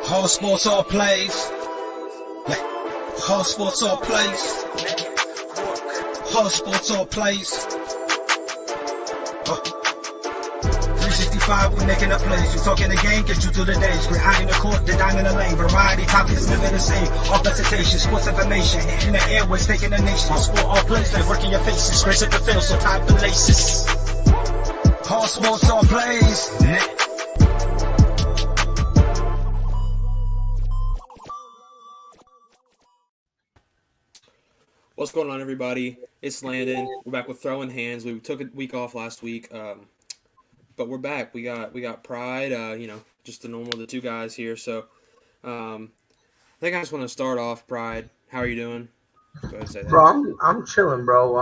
Whole sports all plays. Whole sports all plays. Whole sports all plays. 365, we making a plays. You talking the game, get you to the days. We're high in the court, the dime in the lane. Variety topics, living the same. All presentation, sports information. In the airways, taking the nation. All sport, all plays, like working your faces. Grace at the field, so tie the laces. Whole sports all plays. What's going on, everybody? It's Landon. We're back with Throwing Hands. We took a week off last week, but we're back. We got Pride. Just the two guys here. So, I think I just want to start off. Pride, how are you doing? Go ahead and say that. Bro, I'm chilling, bro.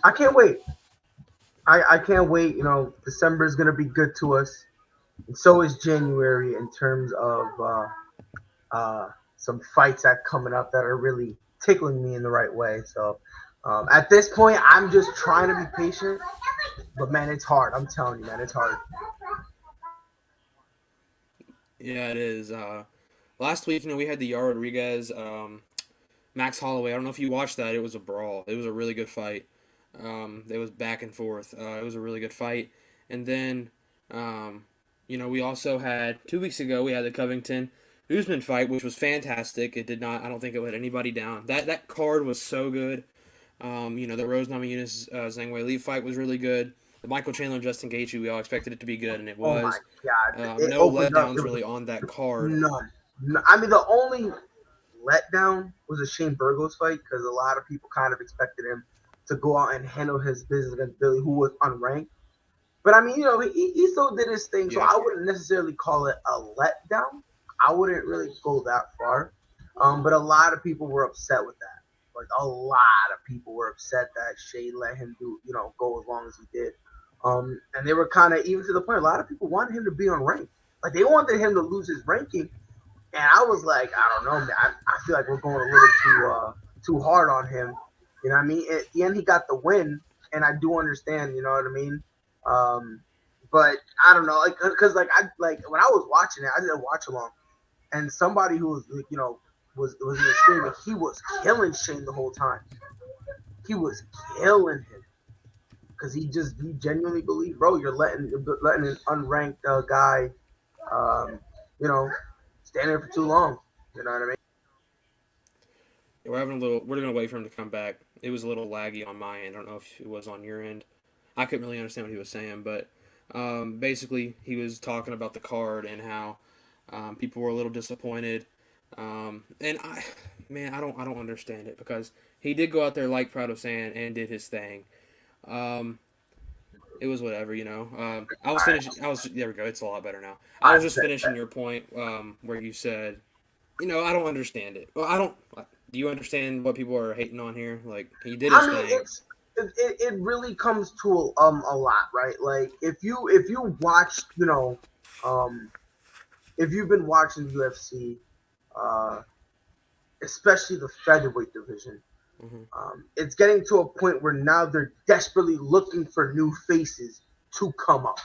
I can't wait. I can't wait. You know, December is gonna be good to us, and so is January in terms of some fights that coming up that are really tickling me in the right way. So at this point, I'm just trying to be patient. But, man, it's hard. I'm telling you, man, it's hard. Yeah, it is. Last week, we had the Yair Rodriguez, Max Holloway. I don't know if you watched that. It was a brawl. It was a really good fight. It was back and forth. It was a really good fight. And then, we also had, 2 weeks ago, we had the Covington Usman fight, which was fantastic. I don't think it let anybody down. That card was so good. The Rose Namajunas Zhang Weili fight was really good. The Michael Chandler and Justin Gaethje, we all expected it to be good, and it was. Oh my God! No letdowns really on that card. None. I mean, the only letdown was a Shane Burgos fight because a lot of people kind of expected him to go out and handle his business against Billy, who was unranked. But I mean, he still did his thing, so I wouldn't necessarily call it a letdown. I wouldn't really go that far, but a lot of people were upset with that. Like, a lot of people were upset that Shane let him go as long as he did. And they were kind of, even to the point, a lot of people wanted him to be unranked. Like, they wanted him to lose his ranking. And I was like, I don't know, man. I feel like we're going a little too hard on him. You know what I mean? At the end, he got the win, and I do understand, you know what I mean? But I don't know, because when I was watching it, I didn't watch along. And somebody who was, was in the stream, and he was killing Shane the whole time. He was killing him because he genuinely believed, bro, you're letting an unranked guy, stand there for too long. You know what I mean? We're gonna wait for him to come back. It was a little laggy on my end. I don't know if it was on your end. I couldn't really understand what he was saying, but basically he was talking about the card and how. People were a little disappointed, and I don't understand it because he did go out there like Proud of Sand and did his thing. It was whatever, I was finishing. There we go. It's a lot better now. I was just finishing your point where you said, I don't understand it. Well, do you understand what people are hating on here? Like, he did his thing. It really comes to a lot, right? Like, if you watched, if you've been watching the UFC, especially the featherweight division, it's getting to a point where now they're desperately looking for new faces to come up.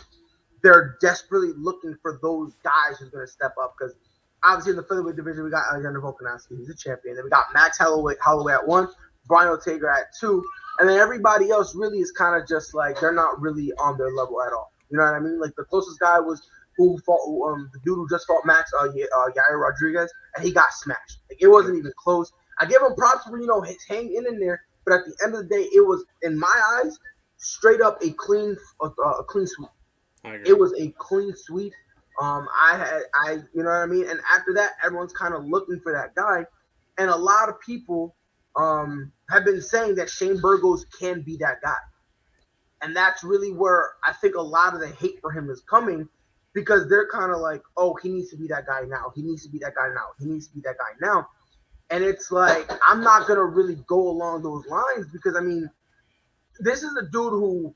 They're desperately looking for those guys who's going to step up because obviously in the featherweight division, we got Alexander Volkanovski, who's a champion. Then we got Max Holloway at 1, Brian Ortega at 2, and then everybody else really is kind of just like they're not really on their level at all. You know what I mean? Like, the closest guy was who fought the dude who just fought Max Yair Rodriguez, and he got smashed. Like, it wasn't even close. I give him props for his hanging in there, but at the end of the day, it was, in my eyes, straight up a clean sweep. It was a clean sweep. You know what I mean? And after that, everyone's kind of looking for that guy, and a lot of people have been saying that Shane Burgos can be that guy, and that's really where I think a lot of the hate for him is coming. Because they're kind of like, oh, he needs to be that guy now. He needs to be that guy now. He needs to be that guy now. And it's like, I'm not going to really go along those lines because, I mean, this is a dude who,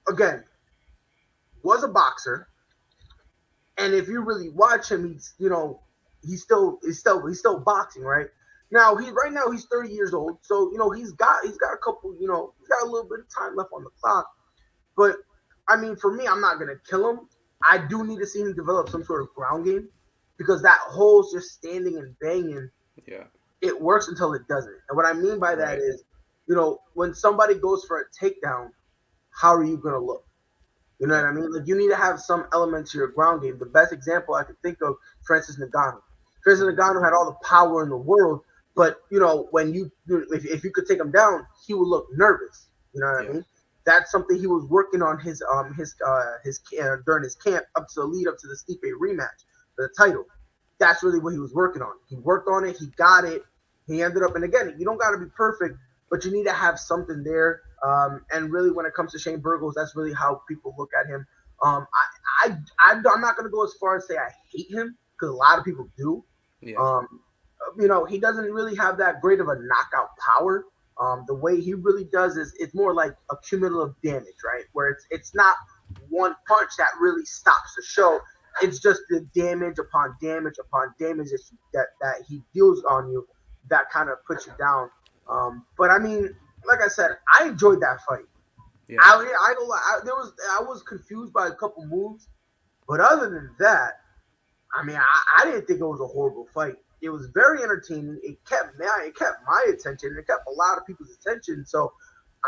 again, was a boxer. And if you really watch him, he's still boxing, right? Now, right now he's 30 years old. So, he's got a couple, he's got a little bit of time left on the clock. But, I mean, for me, I'm not going to kill him. I do need to see him develop some sort of ground game because that whole just standing and banging, Yeah. it works until it doesn't. And what I mean by that is, when somebody goes for a takedown, how are you going to look? You know what I mean? Like, you need to have some element to your ground game. The best example I can think of, Francis Ngannou. Francis Ngannou had all the power in the world, but when if you could take him down, he would look nervous. You know what I mean? That's something he was working on his during his camp up to the lead up to the Stipe rematch for the title. That's really what he was working on. He worked on it. He got it. He ended up, and again, you don't got to be perfect, but you need to have something there. And really, when it comes to Shane Burgos, that's really how people look at him. I'm not going to go as far as say I hate him because a lot of people do. Yeah. He doesn't really have that great of a knockout power. The way he really does is it's more like a cumulative damage, right? Where it's not one punch that really stops the show. It's just the damage upon damage upon damage that he deals on you that kind of puts you down. But I mean, like I said, I enjoyed that fight. Yeah. I was confused by a couple moves, but other than that, I mean, I didn't think it was a horrible fight. It was very entertaining. It kept my attention. It kept a lot of people's attention. So,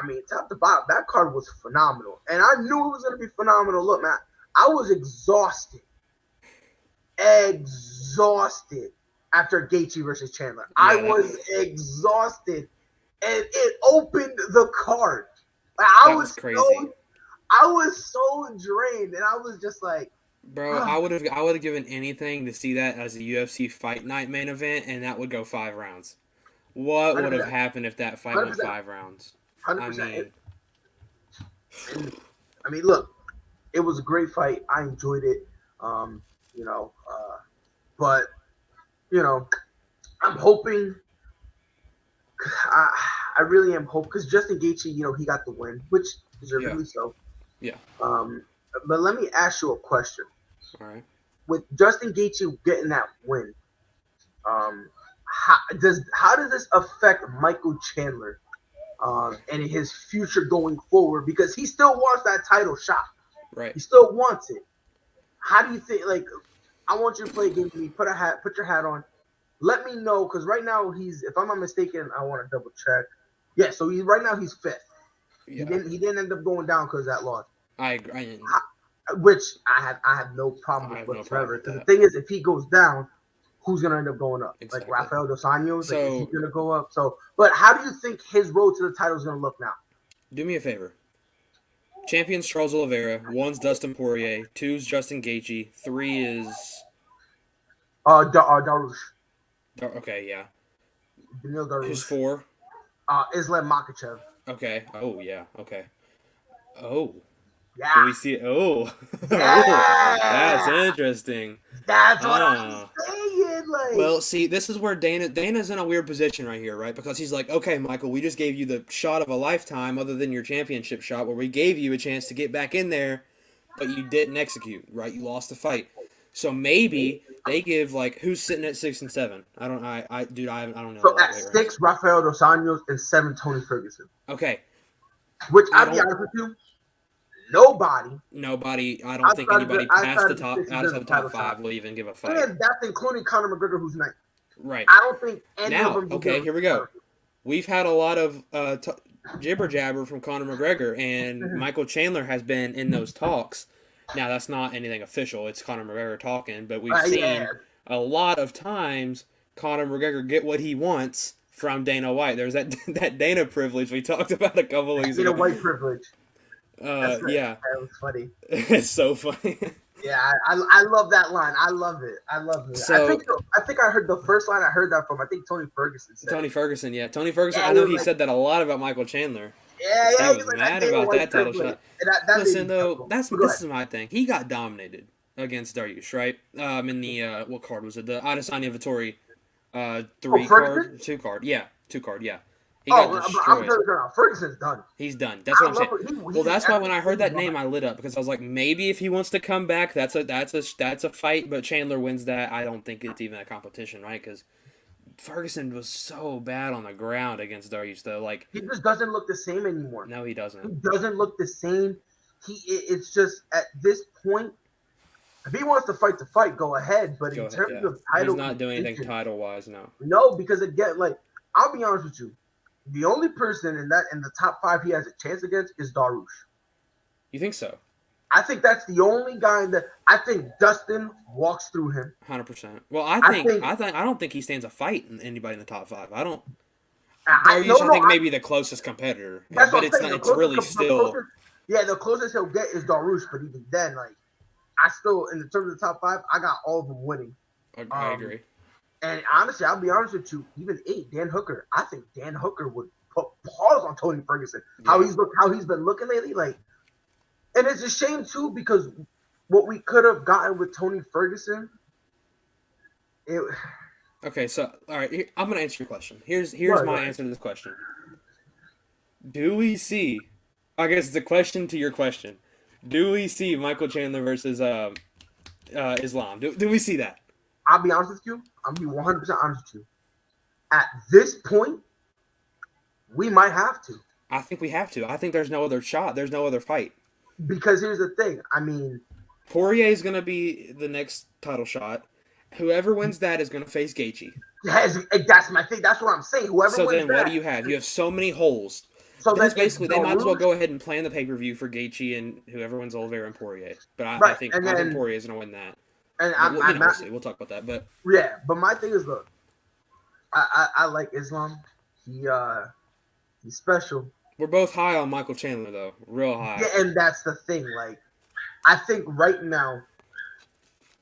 I mean, top to bottom, that card was phenomenal, and I knew it was going to be phenomenal. Look, man, I was exhausted after Gaethje versus Chandler. Yeah, I was exhausted, and it opened the card. I was crazy. I was so drained, and I was just like, bro, I would have given anything to see that as a UFC Fight Night main event, and that would go 5 rounds. What would have happened if that fight went 5 rounds? 100%. I mean, look, it was a great fight. I enjoyed it. But I'm hoping. I really am hoping because Justin Gaethje, he got the win, which deservedly so. Yeah. But let me ask you a question. All right. With Justin Gaethje getting that win, how does this affect Michael Chandler and his future going forward? Because he still wants that title shot. Right. He still wants it. How do you think? Like, I want you to play a game with me. Put your hat on. Let me know because right now he's, if I'm not mistaken, I want to double check. Yeah, so right now he's 5th. Yeah. He didn't end up going down because of that loss. I agree. Which I have no problem with whatsoever. Because the thing is, if he goes down, who's gonna end up going up? Exactly. Like Rafael dos Anjos, like, is he gonna go up? So, but how do you think his road to the title is gonna look now? Do me a favor. Champion's Charles Oliveira. 1's Dustin Poirier. 2's Justin Gaethje. 3 is Darush. Okay, yeah. Beneil Darush. Who's 4? Islam Makhachev. Okay. Oh yeah. Okay. Oh. Yeah. Do we see? Oh. Yeah. That's interesting. That's what I'm saying. Like. Well, see, this is where Dana's in a weird position right here, right? Because he's like, okay, Michael, we just gave you the shot of a lifetime, other than your championship shot, where we gave you a chance to get back in there, but you didn't execute, right? You lost the fight. So maybe they give, like, who's sitting at 6 and 7? I don't know. So at 6, Rafael dos Anjos, and 7, Tony Ferguson. Okay. Which, I'll be honest with you, nobody. I don't think anybody past the top, outside the top 5 will even give a fight. And that's including Conor McGregor, who's 9th. Right. I don't think any of them. Okay, here we go. We've had a lot of jibber jabber from Conor McGregor, and Michael Chandler has been in those talks. Now, that's not anything official. It's Conor McGregor talking, but we've seen a lot of times Conor McGregor get what he wants from Dana White. There's that Dana privilege we talked about a couple weeks ago. Dana White privilege. Yeah. That was funny. It's so funny. Yeah, I love that line. I love it. So, I think I heard the first line I heard that from, I think Tony Ferguson said. Tony Ferguson, yeah. Tony Ferguson, I know he said that a lot about Michael Chandler. Yeah, he was mad about that title shot. Listen, though, this is my thing. He got dominated against Dariush, right? In the, what card was it? The Adesanya Vettori 2 card. Yeah, 2 card, yeah. He got destroyed. Ferguson's done. He's done. That's what I'm saying. Well, that's why when I heard that name, I lit up because I was like, maybe if he wants to come back, that's a fight. But Chandler wins that. I don't think it's even a competition, right? Because Ferguson was so bad on the ground against Dariush, though. Like, he just doesn't look the same anymore. No, he doesn't. He doesn't look the same. It's just at this point, If he wants to fight, go ahead. But in terms of title, he's not doing anything title wise, no. No, because again, like I'll be honest with you, the only person in the top 5 he has a chance against is Darush. You think so? I think that's the only guy that I think Dustin walks through him. 100%. Well, I don't think he stands a fight in anybody in the top 5. I don't. I think maybe the closest competitor, but it's not. It's really still. The closest he'll get is Darush, but even then, like, I still, in terms of the top 5, I got all of them winning. I agree. And honestly, I'll be honest with you, even 8, Dan Hooker. I think Dan Hooker would put pause on Tony Ferguson. Yeah. How he's been looking lately, like, and it's a shame too because what we could have gotten with Tony Ferguson. Okay, so all right, I'm gonna answer your question. Here's my answer to this question. Do we see? I guess it's a question to your question. Do we see Michael Chandler versus Islam? Do we see that? I'll be honest with you. I'll be 100% honest with you. At this point, we might have to. I think we have to. I think there's no other shot. There's no other fight. Because here's the thing. I mean, Poirier is going to be the next title shot. Whoever wins that is going to face Gaethje. That's my thing. That's what I'm saying. Whoever so wins then, what do you have? You have so many holes. So that's basically they might as well go ahead and plan the pay-per-view for Gaethje and whoever wins Oliveira and Poirier. But I think Poirier is going to win that. And we'll talk about that. But yeah, but my thing is, look, I like Islam. He's special. We're both high on Michael Chandler, though. Real high. Yeah, and that's the thing. Like, I think right now,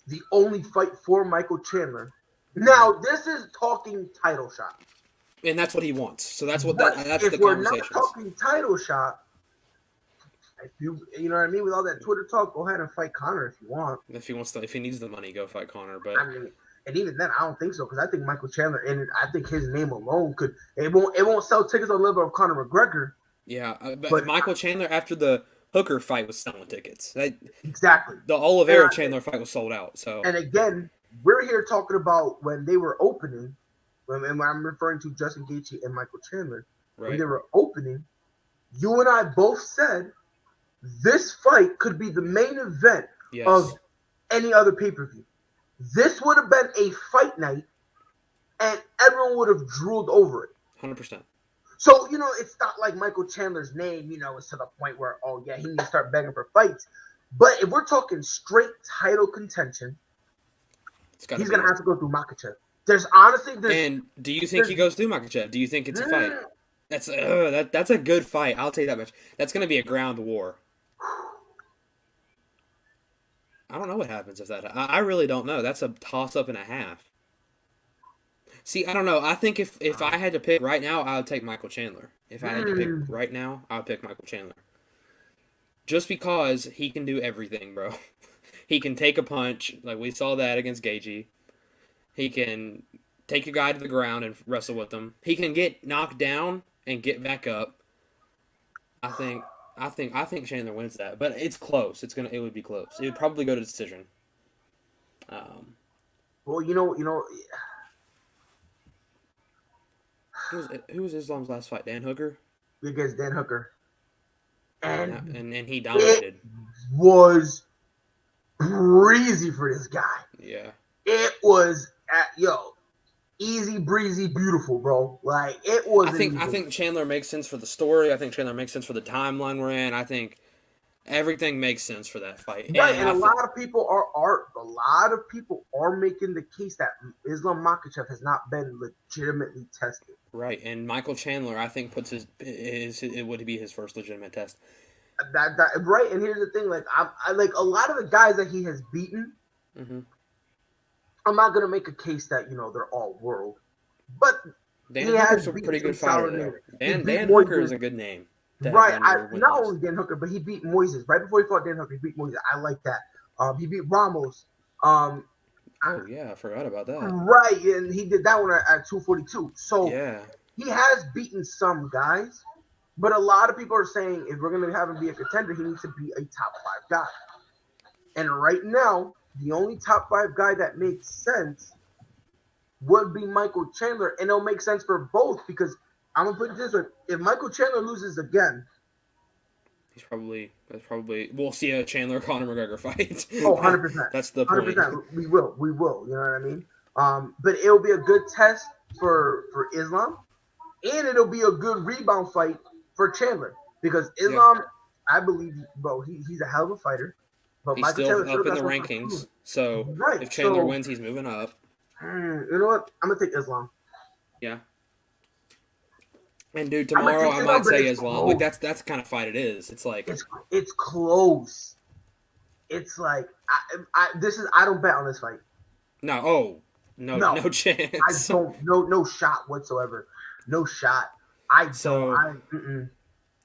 the only fight for Michael Chandler. Now, this is talking title shot. And that's what he wants. So that's what that's the conversation. If we're not talking title shot, if you know what I mean, with all that Twitter talk, go ahead and fight Conor if you want. If he needs the money, go fight Conor. But I mean, and even then, I don't think so because I think Michael Chandler and I think his name alone could it won't sell tickets on the level of Conor McGregor. Yeah, but Michael Chandler after the Hooker fight was selling tickets. Exactly. The Oliveira Chandler fight was sold out. So and again, we're here talking about when they were opening. When I'm referring to Justin Gaethje and Michael Chandler, when they were opening, you and I both said this fight could be the main event of any other pay-per-view. This would have been a fight night, and everyone would have drooled over it. 100%. So, it's not like Michael Chandler's name, is to the point where, he needs to start begging for fights. But if we're talking straight title contention, he's going to have to go through Makhachev. And do you think he goes through Makhachev? Do you think it's a fight? That's a good fight. I'll tell you that much. That's going to be a ground war. I don't know what happens if that. I really don't know. That's a toss-up and a half. See, I don't know. I think if I had to pick right now, I would take Michael Chandler. If I had to pick right now, I would pick Michael Chandler. Just because he can do everything, bro. He can take a punch, like we saw that against Gaethje. He can take a guy to the ground and wrestle with him. He can get knocked down and get back up. I think Chandler wins that, but it's close. It would be close. It would probably go to decision. Well, Who was Islam's last fight? Dan Hooker? Against Dan Hooker. And he dominated. It was breezy for this guy. Yeah. It was easy breezy, beautiful, bro. Like it was. I think Chandler makes sense for the story. I think Chandler makes sense for the timeline we're in. I think everything makes sense for that fight. Right, and a lot of people are making the case that Islam Makhachev has not been legitimately tested. Right, and Michael Chandler, I think, puts it would be his first legitimate test. That right, and here's the thing: like I like a lot of the guys that he has beaten. Mm-hmm. I'm not gonna make a case that they're all world, but Dan Hooker's a pretty good fighter. Dan Hooker is a good name. Right, not only Dan Hooker, but he beat Moises right before he fought Dan Hooker. He beat Moises. I like that. He beat Ramos. Oh yeah, I forgot about that. Right, and he did that one at 242. So yeah, he has beaten some guys, but a lot of people are saying if we're gonna have him be a contender, he needs to be a top 5 guy. And right now, the only top 5 guy that makes sense would be Michael Chandler, and it'll make sense for both because I'm gonna put it this way: if Michael Chandler loses again, That's probably we'll see a Chandler Conor McGregor fight. Oh, 100%. That's the point. 100%. We will. You know what I mean? But it'll be a good test for Islam, and it'll be a good rebound fight for Chandler because Islam, I believe, bro, he's a hell of a fighter. But He's Michael still Chandler up in the rankings, so if Chandler wins, he's moving up. You know what? I'm gonna take Islam. Yeah. And dude, tomorrow I might say Islam. Like that's the kind of fight it is. It's like it's close. It's like I don't bet on this fight. No chance. I don't no shot whatsoever. No shot.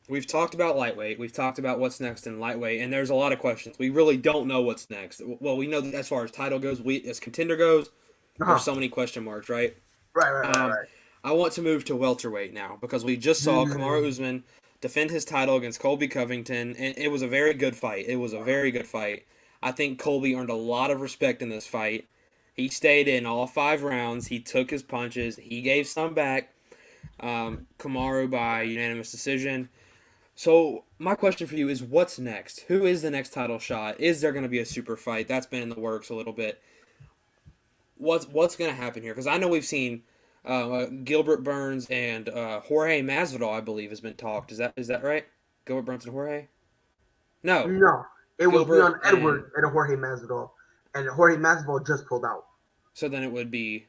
We've talked about lightweight. We've talked about what's next in lightweight, and there's a lot of questions. We really don't know what's next. Well, we know that as far as title goes, as contender goes, there's so many question marks, right? Right. I want to move to welterweight now because we just saw Kamaru Usman defend his title against Colby Covington, and it was a very good fight. I think Colby earned a lot of respect in this fight. He stayed in all 5 rounds. He took his punches. He gave some back. Kamaru by unanimous decision. So my question for you is, what's next? Who is the next title shot? Is there going to be a super fight? That's been in the works a little bit. What's going to happen here? Because I know we've seen Gilbert Burns and Jorge Masvidal, I believe, has been talked. Is that right? Gilbert Burns and Jorge? No, it was Leon Edwards and Jorge Masvidal, and Jorge Masvidal just pulled out. So then it would be.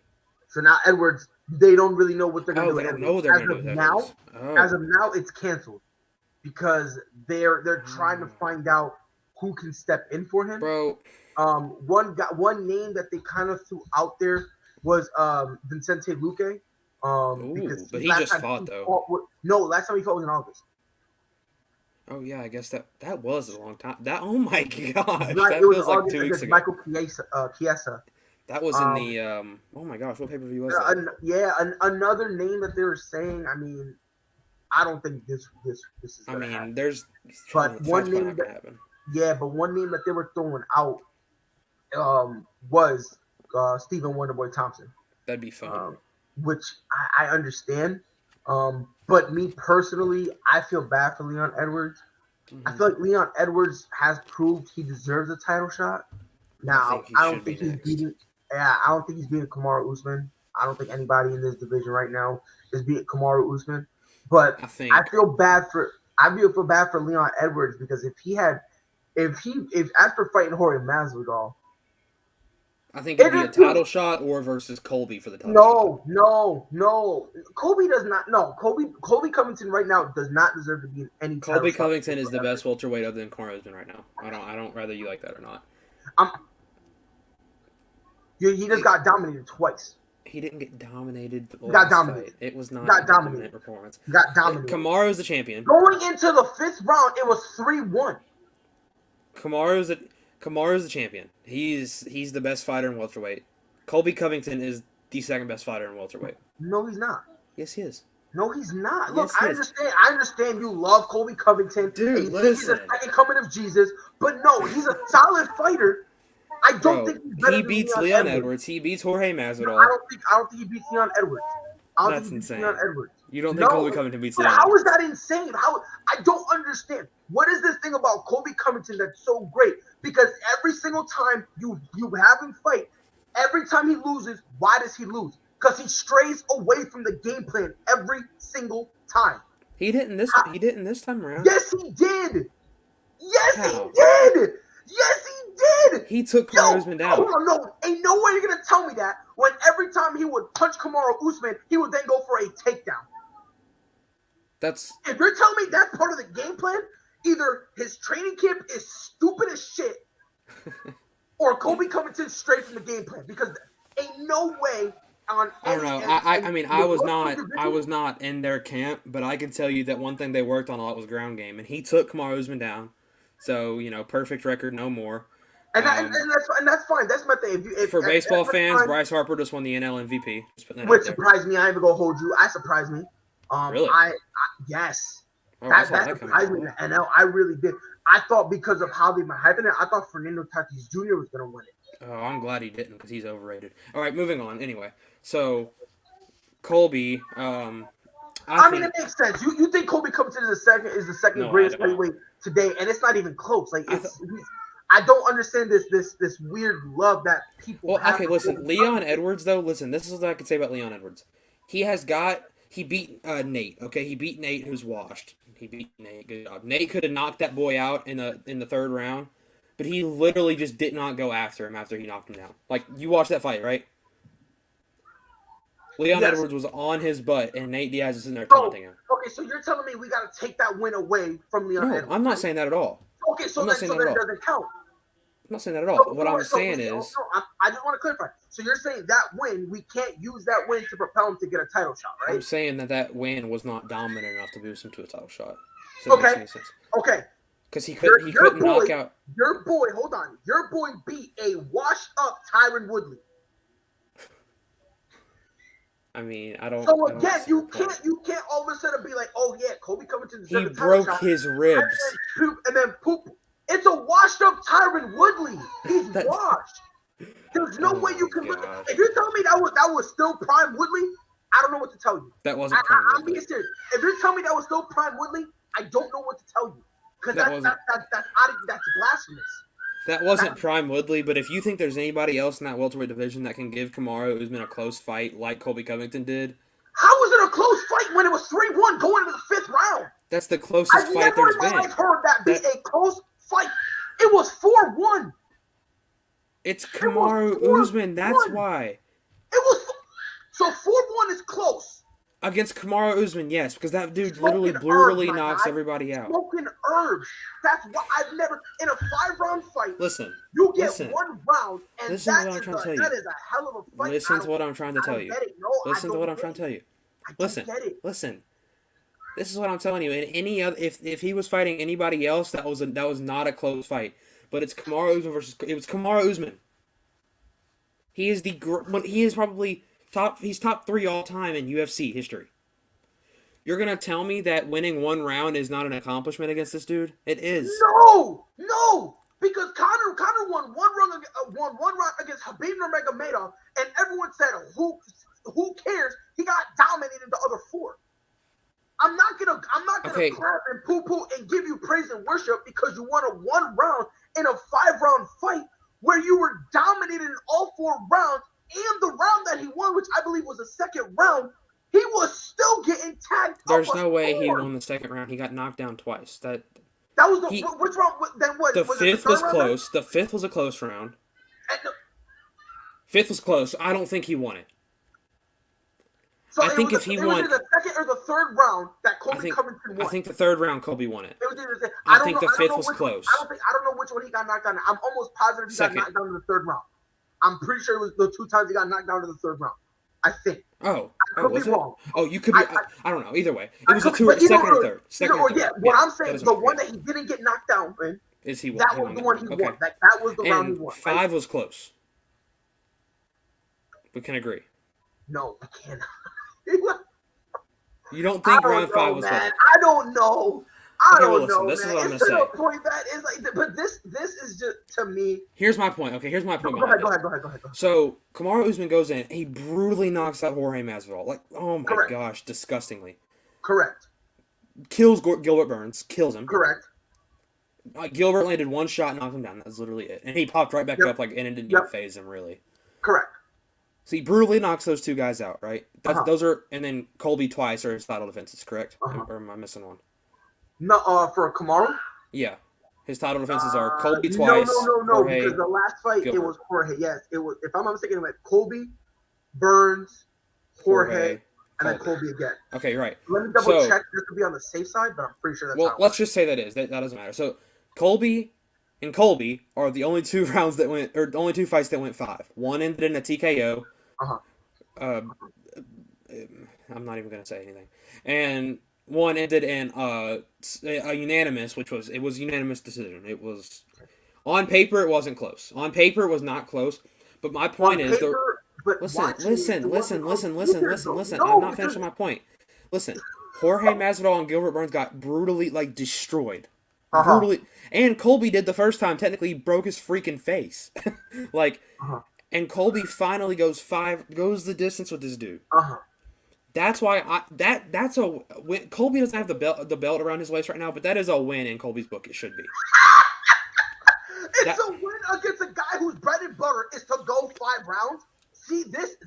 So now Edwards, they don't really know what they're going to do. They don't know what they're going to do now. As of now, it's canceled because they're trying to find out who can step in for him. Bro, one name that they kind of threw out there was Vicente Luque. But he just fought though. Last time he fought was in August. Oh yeah, I guess that was a long time. Oh my gosh, right, that feels like 2 weeks ago. Michael Chiesa. That was in the oh my gosh, what pay-per-view was that? Another name that they were saying. I mean, I don't think this is. I mean, happen. There's. But one name but one name that they were throwing out was Stephen Wonderboy Thompson. That'd be fun. Which I understand. But me personally, I feel bad for Leon Edwards. Mm-hmm. I feel like Leon Edwards has proved he deserves a title shot. Now, I don't think he's beating Kamaru Usman. I don't think anybody in this division right now is beating Kamaru Usman. But I feel bad for Leon Edwards because if after fighting Jorge Masvidal, I think it'd be a title shot or versus Colby for the title shot. No. Colby does not. No, Colby Covington right now does not deserve to be in any. Colby Covington is the best welterweight other than Kamaru Usman right now. I don't whether you like that or not. He just got dominated twice. He didn't get dominated. Got dominated. It was not a dominant performance. Got dominated. Kamaru is the champion. Going into the 5th round, it was 3-1. Kamaru is the champion. He's the best fighter in welterweight. Colby Covington is the second best fighter in welterweight. No, he's not. Yes, he is. No, he's not. Look, yes, I understand you love Colby Covington. Dude, listen. He's the second coming of Jesus, but no, he's a solid fighter. I don't think he's better. He beats Leon Edwards. He beats Jorge Masvidal. No, I don't think he beats Leon Edwards. That's insane. Leon Edwards. You don't think Colby Covington beats Leon? How is that insane? I don't understand. What is this thing about Colby Covington that's so great? Because every single time you have him fight, every time he loses, why does he lose? Because he strays away from the game plan every single time. He didn't this time around. Yes, he did. Yes, he did. He took Kamaru Usman down. Hold on, no. Ain't no way you're going to tell me that when every time he would punch Kamaru Usman, he would then go for a takedown. If you're telling me that's part of the game plan, either his training camp is stupid as shit or Colby Covington straight from the game plan because ain't no way on I don't know. I was not in their camp, but I can tell you that one thing they worked on a lot was ground game, and he took Kamaru Usman down. So, perfect record, no more. And that's fine. That's my thing. For baseball fans, Bryce Harper just won the NL MVP. Which surprised me. I ain't even gonna hold you. I surprised me. Really? Yes. Oh, that surprised me in the NL. I really did. I thought because of how they've been hyping it, I thought Fernando Tatis Jr. was gonna win it. Oh, I'm glad he didn't because he's overrated. All right, moving on. Anyway, so Colby, I mean, it makes sense. You think Colby Covington is the second No, greatest I don't. heavyweight today, and it's not even close. Like I don't understand this weird love that people Well, have. okay, for listen, Colby Leon Covington. Edwards, though, listen, this is what I can say about Leon Edwards. He beat Nate, okay? He beat Nate, who's washed. He beat Nate, good job. Nate could have knocked that boy out in the third round, but he literally just did not go after him after he knocked him down. Like, you watched that fight, right? Leon Yes. Edwards was on his butt, and Nate Diaz is in there So, taunting him. okay, so you're telling me we got to take that win away from Leon No, Edwards? I'm not saying that at all. Okay, so I'm not then, saying so that that at all. doesn't count. I'm not saying that at all. What I'm saying is, I just want to clarify. So you're saying that win, we can't use that win to propel him to get a title shot, right? I'm saying that win was not dominant enough to boost him to a title shot. If Okay. that makes any sense. Okay, Because he Your couldn't boy- knock out. your boy, hold on. Your boy beat a washed up Tyron Woodley. I mean, I don't. So I don't again, see you the point. can't all of a sudden be like, oh yeah, Colby Covington He deserved a title broke shot. his ribs. And then poop. It's a washed up Tyron Woodley. He's That- washed. There's no Oh way you my can look. gosh. If you're telling me that was still prime Woodley, I don't know what to tell you. That wasn't prime I'm being Woodley. serious. If you're telling me that was still prime Woodley, I don't know what to tell you because That that's blasphemous. That wasn't prime Woodley, but if you think there's anybody else in that welterweight division that can give Kamaru Usman a close fight like Colby Covington did, How was it a close fight when it was 3-1 going into the 5th round? that's the closest I've fight never there's in my been. life heard that be a close fight. It was 4-1. It's was Kamaru 4-1. Usman, that's why. It was so 4-1 is close. Against Kamaru Usman, yes, because that dude Smoking literally herbs, brutally my knocks guy. everybody out. Smoking herbs. That's why I've never in a 5-round fight. Listen, You get listen. 1 round, and Listen to that what I'm is trying to tell you. that is a hell of a fight. listen to what I'm trying to tell you. Get it. No, Listen I to what don't I'm get trying to it. tell you. I don't Listen, get it. listen. This is what I'm telling you. In any other, if he was fighting anybody else, that was not a close fight. But it's Kamaru Usman versus it was Kamaru Usman. He is probably top 3 all time in UFC history. You're gonna tell me that winning 1 round is not an accomplishment against this dude? It is. No, because Conor won one round against Khabib Nurmagomedov, and everyone said, "Who cares?" He got dominated the other 4. I'm not gonna Okay. clap and poo and give you praise and worship because you won a 1 round in a 5-round fight where you were dominated in all 4 rounds, and the round that he won, which I believe was the 2nd round, he was still getting tagged. There's up a no way he score. won the 2nd round. He got knocked down twice. That was he- which round? Then what? The was 5th it the was 3rd round? close. The 5th was a close round. And the- 5th was close. I don't think he won it. So I it think was if he it won- was either the 2nd or the 3rd round that Colby think- Covington won. I think the 3rd round Colby won it. It was either I don't think know- the I don't 5th know was which one- close. I don't know which one he got knocked down. I'm almost positive he Second. got knocked down in the 3rd round. I'm pretty sure it was the 2 times he got knocked down to the 3rd round. I think. Oh, could was be it? wrong. Oh, you could be. I- I don't know. Either way, I it was a could- two, but either second or or- third. Second either or or, third. yeah, what I'm that saying, doesn't the matter. one that he didn't get knocked down in, Is he won? that he was won the that one he round. won. That was the round he And won. right? 5 was close. We can agree. No, I can't. You don't I think don't round 5 know, was man. close? I don't know. I Okay, well, don't listen, know, this is man. what I'm It's to gonna the point that is like, but this is just to me. Here's my point. Okay, here's my point. Go ahead, behind go it. ahead, go ahead, go ahead. So Kamaru Usman goes in. He brutally knocks out Jorge Masvidal. Like, oh my Correct. gosh, disgustingly. Correct, Kills Gilbert Burns. Kills him. correct. Gilbert landed 1 shot, knocked him down. That's literally it. And he popped right back Yep. up, like, and it didn't Yep. even phase him really. Correct. So he brutally knocks those 2 guys out, right? Uh-huh. Those are, and then Colby twice are his title defenses, correct? Uh-huh. Or am I missing one? No, for Kamaru. Yeah, his title defenses are Colby No, twice. No, Jorge, because the last fight Gilbert. it was Jorge. Yes, it was. If I'm not mistaken, it went Colby, Burns, Jorge, and then Colby again. Okay, you're right. Let me double So- check just to be on the safe side, but I'm pretty sure that's Well, how it let's just say that doesn't matter. So Colby and Colby are the only 2 rounds that went, or the only 2 fights that went 5. One ended in a TKO. Uh-huh. I'm not even gonna say anything. And one ended in a unanimous, which was unanimous decision. It was on paper it wasn't close. On paper it was not close. But my point On is paper, but listen. watching it Listen. wasn't close either, though. No, I'm not because- finishing my point. Listen, Jorge Masvidal and Gilbert Burns got brutally destroyed. Uh-huh. Brutally, and Colby did the first time. Technically, he broke his freaking face. Uh-huh. And Colby finally goes the distance with this dude. Uh-huh. That's why that's a win. Colby doesn't have the belt around his waist right now, but that is a win in Colby's book. It should be. It's a win against a guy whose bread and butter is to go 5 rounds. See this.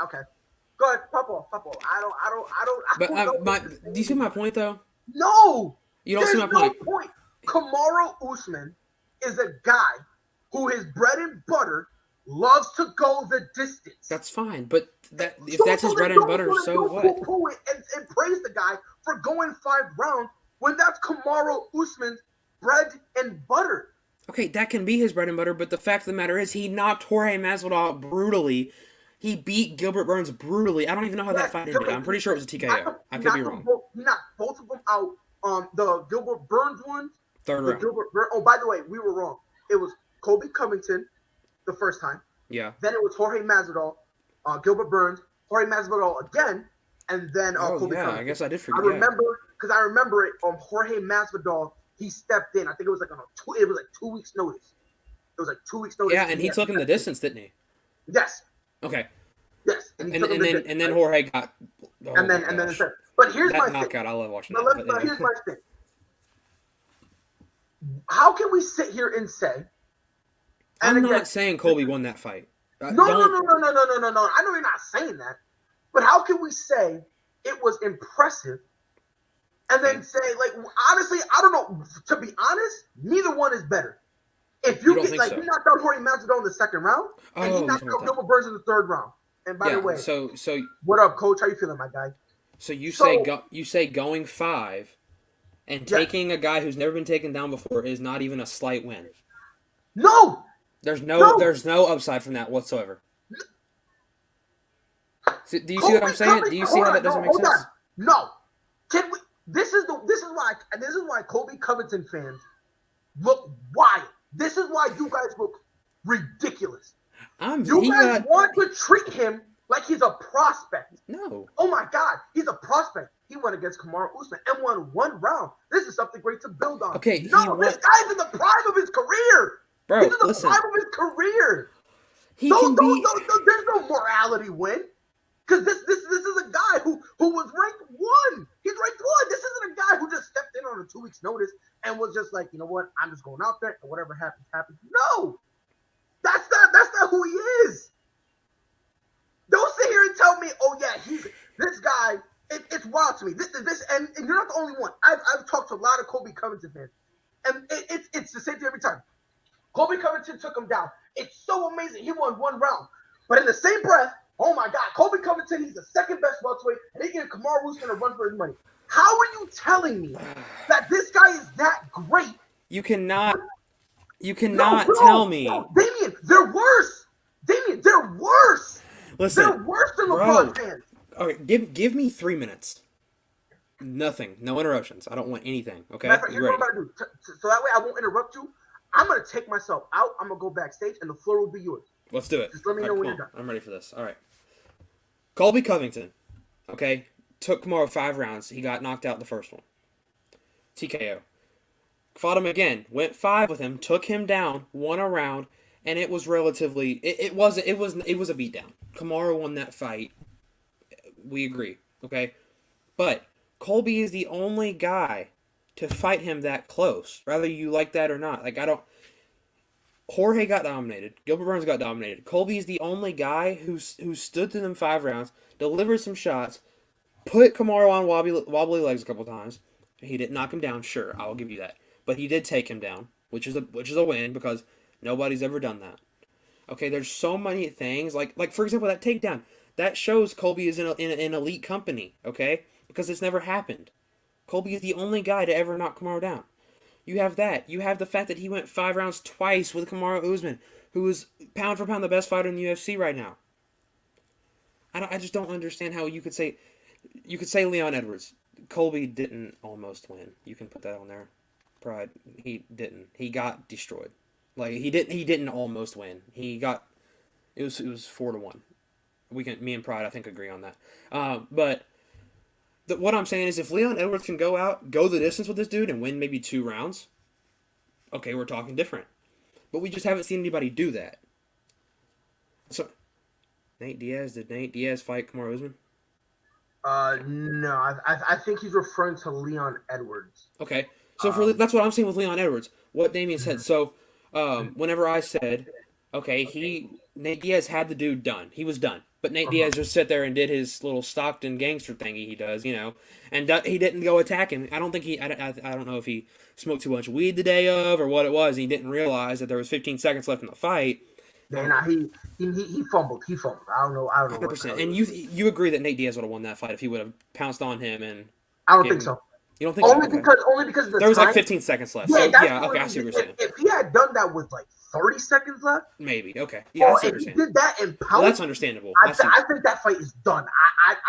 Okay, go ahead, Papa. I don't. Do you see my point though? No, you don't see my point. Kamaru Usman is a guy who his bread and butter loves to go the distance. That's fine, but if that's his bread and butter, so what? And praise the guy for going 5 rounds when that's Kamaru Usman's bread and butter. Okay, that can be his bread and butter, but the fact of the matter is he knocked Jorge Masvidal brutally. He beat Gilbert Burns brutally. I don't even know how that fight ended. I'm pretty sure it was a TKO. I could be wrong. He knocked both of them out. The Gilbert Burns one. Third round. Oh, by the way, we were wrong. It was Colby Covington the first time. Yeah. Then it was Jorge Masvidal, Gilbert Burns, Jorge Masvidal again, and then Colby Covington. I guess I did forget. I remember it. Jorge Masvidal, he stepped in. I think it was like 2 weeks notice. It was like 2 weeks notice. Yeah, and he took him the distance, didn't he? Yes. Okay. Yes. And then Jorge got. Oh and then but here's my knockout. thing. I love watching that. But here's my thing. How can we sit here and say? I'm not saying Colby won that fight. No. I know you're not saying that. But how can we say it was impressive and then say, like, honestly, I don't know. To be honest, neither one is better. If you get, like, he knocked out Jorge Masvidal in the second round, and he knocked out Gilbert Burns in the third round. And by the way, so what up, Coach? How you feeling, my guy? So you say going 5 and taking a guy who's never been taken down before is not even a slight win. No. There's no upside from that whatsoever. So, do you see what I'm saying? Do you see how that doesn't make sense? No. Can we? This is why Colby Covington fans look wild. This is why you guys look ridiculous. You guys want to treat him like he's a prospect. No. Oh my God, he's a prospect. He went against Kamaru Usman and won 1 round. This is something great to build on. Okay. This guy's in the prime of his career. Bro, he's in the prime of his career. There's no morality win. Because this is a guy who was ranked 1. He's ranked 1. This isn't a guy who just stepped in on a 2 weeks notice and was just like, you know what, I'm just going out there and whatever happens, happens. No. That's not who he is. Don't sit here and tell me, oh yeah, this guy. It's wild to me. This and you're not the only one. I've talked to a lot of Colby Covington fans, and it's the same thing every time. Colby Covington took him down. It's so amazing. He won 1 round, but in the same breath, oh my God, Colby Covington, he's the second best welterweight, and he gave Kamaru Usman a run for his money. How are you telling me that this guy is that great? You cannot tell me. No, Damian, they're worse. They're worse. Listen, they're worse than LeBron fans. Okay, give me 3 minutes. Nothing. No interruptions. I don't want anything. Okay? Here's what I'm going to do. So that way I won't interrupt you. I'm going to take myself out. I'm going to go backstage, and the floor will be yours. Let's do it. Just let me know when you're done. I'm ready for this. All right. Colby Covington, okay, took Kamaru 5 rounds. He got knocked out the first one. TKO. Fought him again. Went 5 with him. Took him down. Won a round. And it was relatively. It was a beatdown. Kamaru won that fight. We agree. Okay, but Colby is the only guy to fight him that close, whether you like that or not. Like, I don't. Jorge got dominated. Gilbert Burns got dominated. Colby is the only guy who stood through them 5 rounds, delivered some shots, put Kamaru on wobbly legs a couple times. He didn't knock him down, sure, I'll give you that, but he did take him down, which is a win because nobody's ever done that. Okay, there's so many things like for example that takedown that shows Colby is in an elite company. Okay, because it's never happened. Colby is the only guy to ever knock Kamaru down. You have that. You have the fact that he went 5 rounds twice with Kamaru Usman, who is pound for pound the best fighter in the UFC right now. I just don't understand how you could say Leon Edwards. Colby didn't almost win. You can put that on there. Pride. He didn't. He got destroyed. Like he didn't almost win. He got it was 4-1. Me and Pride I think agree on that. But what I'm saying is if Leon Edwards can go the distance with this dude and win maybe 2 rounds, okay, we're talking different. But we just haven't seen anybody do that. So, did Nate Diaz fight Kamaru Usman? No, I think he's referring to Leon Edwards. Okay, so that's what I'm saying with Leon Edwards. What Damien said. So, whenever I said, okay, Nate Diaz had the dude done. He was done. But Nate Diaz just sat there and did his little Stockton gangster thingy he does, and he didn't go attack him. I don't think I don't know if he smoked too much weed the day of or what it was. He didn't realize that there was 15 seconds left in the fight. Yeah, he fumbled. I don't know. 100%. And you agree that Nate Diaz would have won that fight if he would have pounced on him and. I don't think so. You don't think so? Only because of the there was time. like 15 seconds left. Yeah, so okay, I see what you're saying. If he had done that with like 30 seconds left, maybe. Okay. Yeah, I see what you're if saying. he did that and pounced, well, that's understandable. I think that fight is done.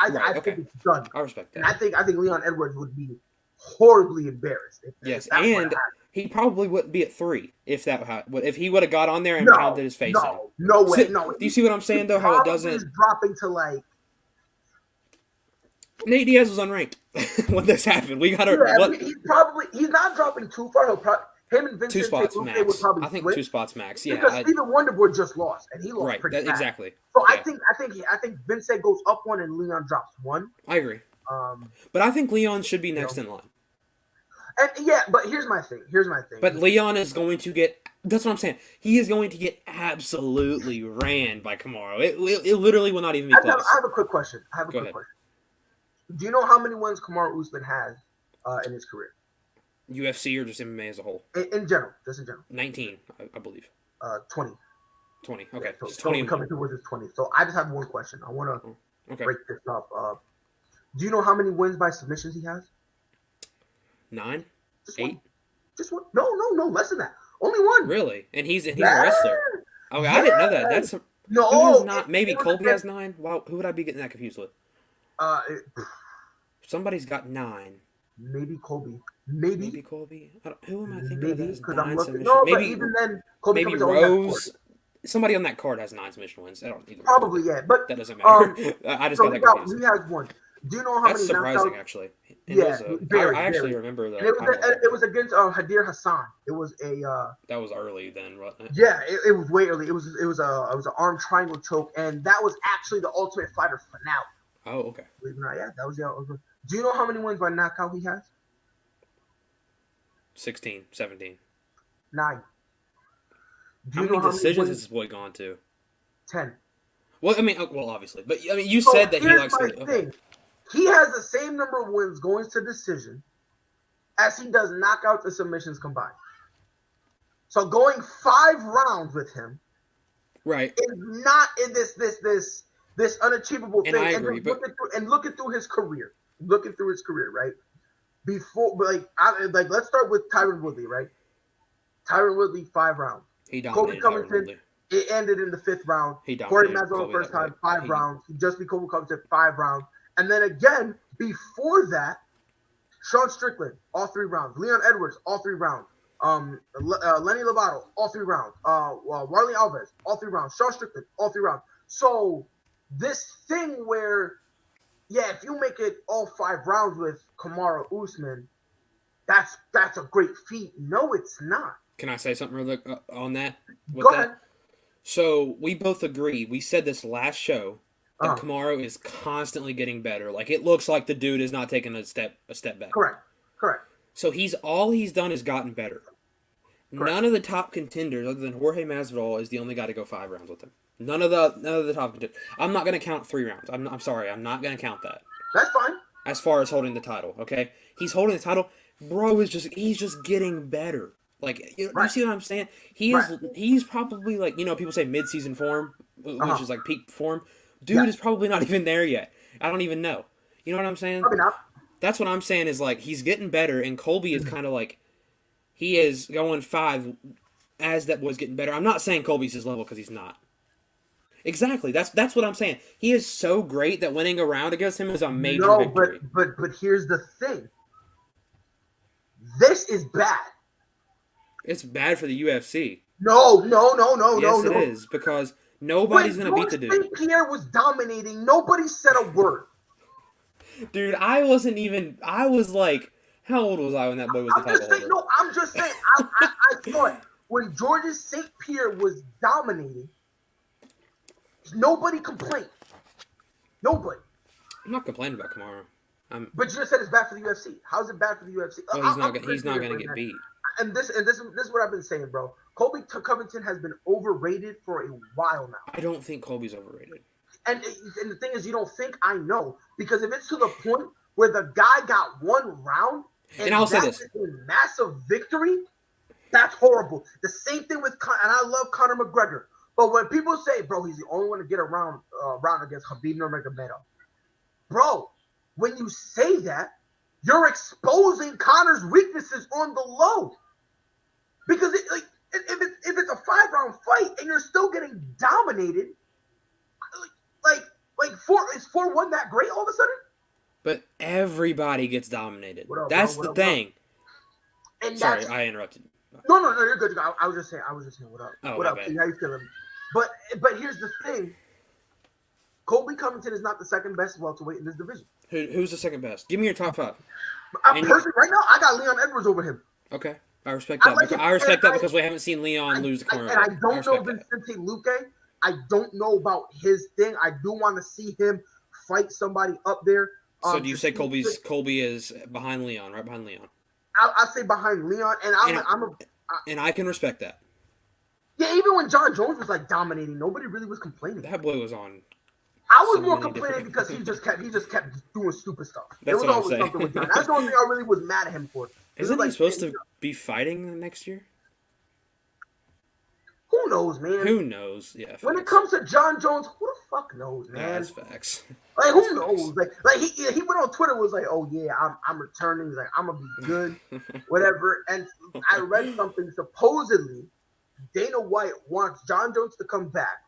I think it's done. I respect that. And I think Leon Edwards would be horribly embarrassed. Yes, and he probably wouldn't be at 3 if he would have got on there and pounded his face in. No way. No. Do you see what I'm saying though? How it doesn't. He's dropping to like. Nate Diaz was unranked when this happened. We got to. Yeah, he's not dropping too far. Him and Vincent 2 spots max. would probably I think switch. 2 spots max. Yeah. Because Stephen Wonderboy just lost, and he lost right. pretty bad. Exactly. So yeah. I think Vincent goes up 1 and Leon drops 1. I agree. But I think Leon should be next in line. And but here's my thing. But Leon is going to get. That's what I'm saying. He is going to get absolutely ran by Kamaru. It literally will not even be close. I have a quick question. Go ahead. Do you know how many wins Kamaru Usman has in his career? UFC or just MMA as a whole? In general, just in general. 19, I believe. 20. 20. Okay. Yeah, so 20 coming towards his 20. So I just have one question. I want to break this up. Do you know how many wins by submissions he has? 9? Just 8? One. Just one. No, less than that. Only 1. Really? And he's a wrestler. Okay, I didn't know that. That's not. Maybe Colby has 9. Wow, who would I be getting that confused with? Somebody's got 9. Maybe Colby. Maybe Colby. Who am I thinking of that has 9 submissions? No, maybe but even then, Colby maybe Rose. Somebody on that card has 9 submission wins. I don't either. Probably, yeah. But that doesn't matter. I just got that confused. He has 1. Do you know how That's many surprising, knockouts? actually. I actually remember that. It was against Hadir Hassan. It was a. That was early then, wasn't it? Yeah, it was way early. It was an arm triangle choke, and that was actually the Ultimate Fighter finale. Oh, okay. Believe it or not, yeah, that was the. Do you know how many wins by knockout he has? 16, 17. 9. How many decisions has this boy gone to? 10. Well, I mean, obviously, but I mean, you said that he likes to. Okay. He has the same number of wins going to decision as he does knockouts and submissions combined. So going 5 rounds with him, right, is not in this unachievable thing. And I agree, looking through his career, right? Before, let's start with Tyron Woodley, right? Tyron Woodley, 5 rounds. He dominated. Kobe Covington, it ended in the 5th round. He dominated. Corey Masvidal first time, 5 rounds. Just be Kobe Covington, 5 rounds. And then again, before that, Sean Strickland, all 3 rounds. Leon Edwards, all 3 rounds. Lenny Lovato, all 3 rounds. Warley Alves, all 3 rounds. Sean Strickland, all 3 rounds. So this thing where, if you make it all 5 rounds with Kamaru Usman, that's a great feat. No, it's not. Can I say something real quick on that? Go ahead. So we both agree. We said this last show. That Kamaru is constantly getting better. Like, it looks like the dude is not taking a step back. Correct. So all he's done is gotten better. Correct. None of the top contenders, other than Jorge Masvidal, is the only guy to go 5 rounds with him. None of the top contenders. I'm not going to count 3 rounds. I'm sorry. I'm not going to count that. That's fine. As far as holding the title, okay? He's holding the title. Bro he's just getting better. Like, you see what I'm saying? He's probably like, people say mid-season form, which is like peak form. Dude is probably not even there yet. I don't even know. You know what I'm saying? Probably not. That's what I'm saying is, like, he's getting better, and Colby is kind of like, he is going 5 as that boy's getting better. I'm not saying Colby's his level because he's not. Exactly. That's what I'm saying. He is so great that winning a round against him is a major victory. But here's the thing. This is bad. It's bad for the UFC. No. Yes, it is, because nobody's going to beat the dude. When Pierre was dominating, nobody said a word. Dude, I was like, how old was I when that boy was the title holder? No, I'm just saying, I thought when Georges St. Pierre was dominating, nobody complained. Nobody. I'm not complaining about Kamaru. But you just said it's bad for the UFC. How's it bad for the UFC? Well, he's not gonna get beat. And this is what I've been saying, bro. Colby Covington has been overrated for a while now. I don't think Colby's overrated. And the thing is, you don't think, I know, because if it's to the point where the guy got one round and I'll say this, a massive victory, that's horrible. The same thing with, and I love Conor McGregor, but when people say, bro, he's the only one to get a round against Khabib Nurmagomedov, bro, when you say that, you're exposing Conor's weaknesses on the low, because if it's a 5-round fight and you're still getting dominated. Is 4-1 that great all of a sudden? But everybody gets dominated. Up, that's the thing. And sorry, I interrupted. No, you're good. I was just saying, what up? Oh, what up? bad. How you feeling? But here's the thing. Colby Covington is not the second best welterweight in this division. Who's the second best? Give me your top 5. Personally, right now, I got Leon Edwards over him. Okay, I respect that. I respect that because we haven't seen Leon lose the corner. And I don't know Vicente Luque. I don't know about his thing. I do want to see him fight somebody up there. So do you say Colby is behind Leon, right behind Leon? I'll say behind Leon, and I can respect that. Yeah, even when John Jones was like dominating, nobody really was complaining. That boy was on. I was more complaining because he just kept doing stupid stuff. There was always something with John. That's the only thing I really was mad at him for. Isn't he supposed to be fighting next year? Who knows, man? Who knows? Yeah. When it comes to John Jones, who the fuck knows, man? Yeah, that's facts. Like, who knows? Like he went on Twitter, was like, "Oh yeah, I'm returning. He's like, I'm gonna be good, whatever." And I read something. Supposedly, Dana White wants John Jones to come back.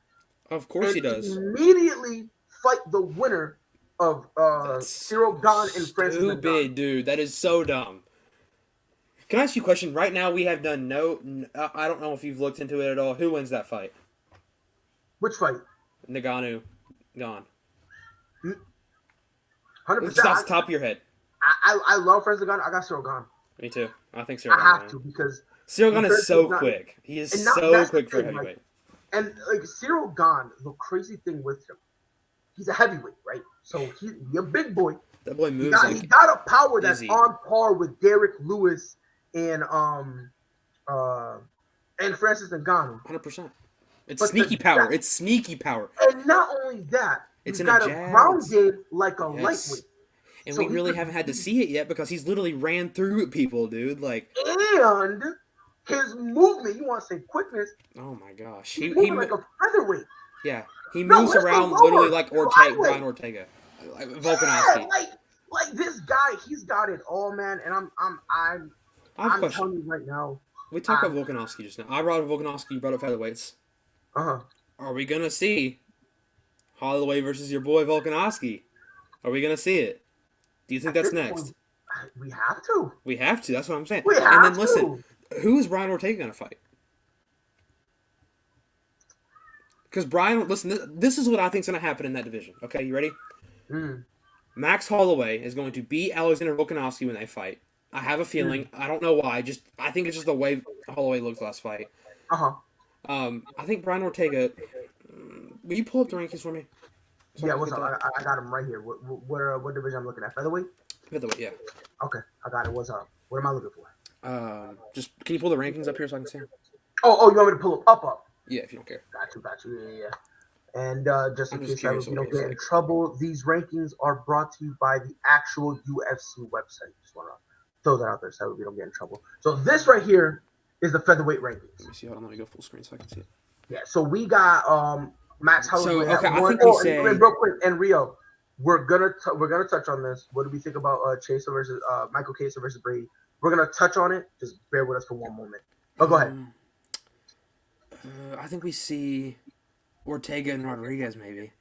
Of course he does. Immediately fight the winner of Cyril Gane and Francis Ngannou. Stupid, dude. That is so dumb. Can I ask you a question? Right now, we have done I don't know if you've looked into it at all. Who wins that fight? Which fight? Ngannou, Gane. 100%. Just off the top of your head. I love Francis Ngannou. I got Cyril Gane. Me too. I think Cyril Gane. I have to because Cyril Gane is so quick. He is so quick for a heavyweight. And like Cyril Gane, the crazy thing with him, he's a heavyweight, right? So he's a big boy. That boy moves. He got a power that's on par with Derek Lewis and Francis Ngannou. 100%. It's sneaky power. It's sneaky power. And not only that, he's got a ground game like a lightweight. And we really haven't had to see it yet because he's literally ran through people, dude. Like, and his movement, you want to say quickness? Oh my gosh, he like a featherweight. Yeah, he moves around literally like Brian Ortega, like Volkanovski. Yeah, like this guy, he's got it all, man. And I'm telling you right now. We talked about Volkanovski just now. I brought up Volkanovski. You brought up featherweights. Are we gonna see Holloway versus your boy Volkanovski? Are we gonna see it? Do you think that's next? We have to. We have to. That's what I'm saying. And then listen, who is Brian Ortega gonna fight? Because this is what I think is gonna happen in that division. Okay, you ready? Max Holloway is going to beat Alexander Volkanovski when they fight. I have a feeling. I don't know why. I think it's just the way Holloway looked last fight. I think Brian Ortega. Will you pull up the rankings for me? So yeah, what's up? I got him right here. What division I'm looking at? Featherweight? Featherweight, yeah. Okay, I got it. What's up? What am I looking for? Just can you pull the rankings up here so I can see them? Oh, you want me to pull them up? Yeah, if you don't care. Got you. Yeah. And just in case you don't get in trouble, these rankings are brought to you by the actual UFC website. Just want to throw that out there so we don't get in trouble. So this right here is the featherweight rankings. Let me see. Hold on, let me go full screen so I can see it. Yeah. So we got Max Holloway. So okay, I think we say real quick, and Rio, we're gonna touch on this. What do we think about Chiesa versus Michael Chiesa versus Brady? We're gonna touch on it. Just bear with us for one moment. Oh, go ahead. I think we see Ortega and Rodriguez maybe,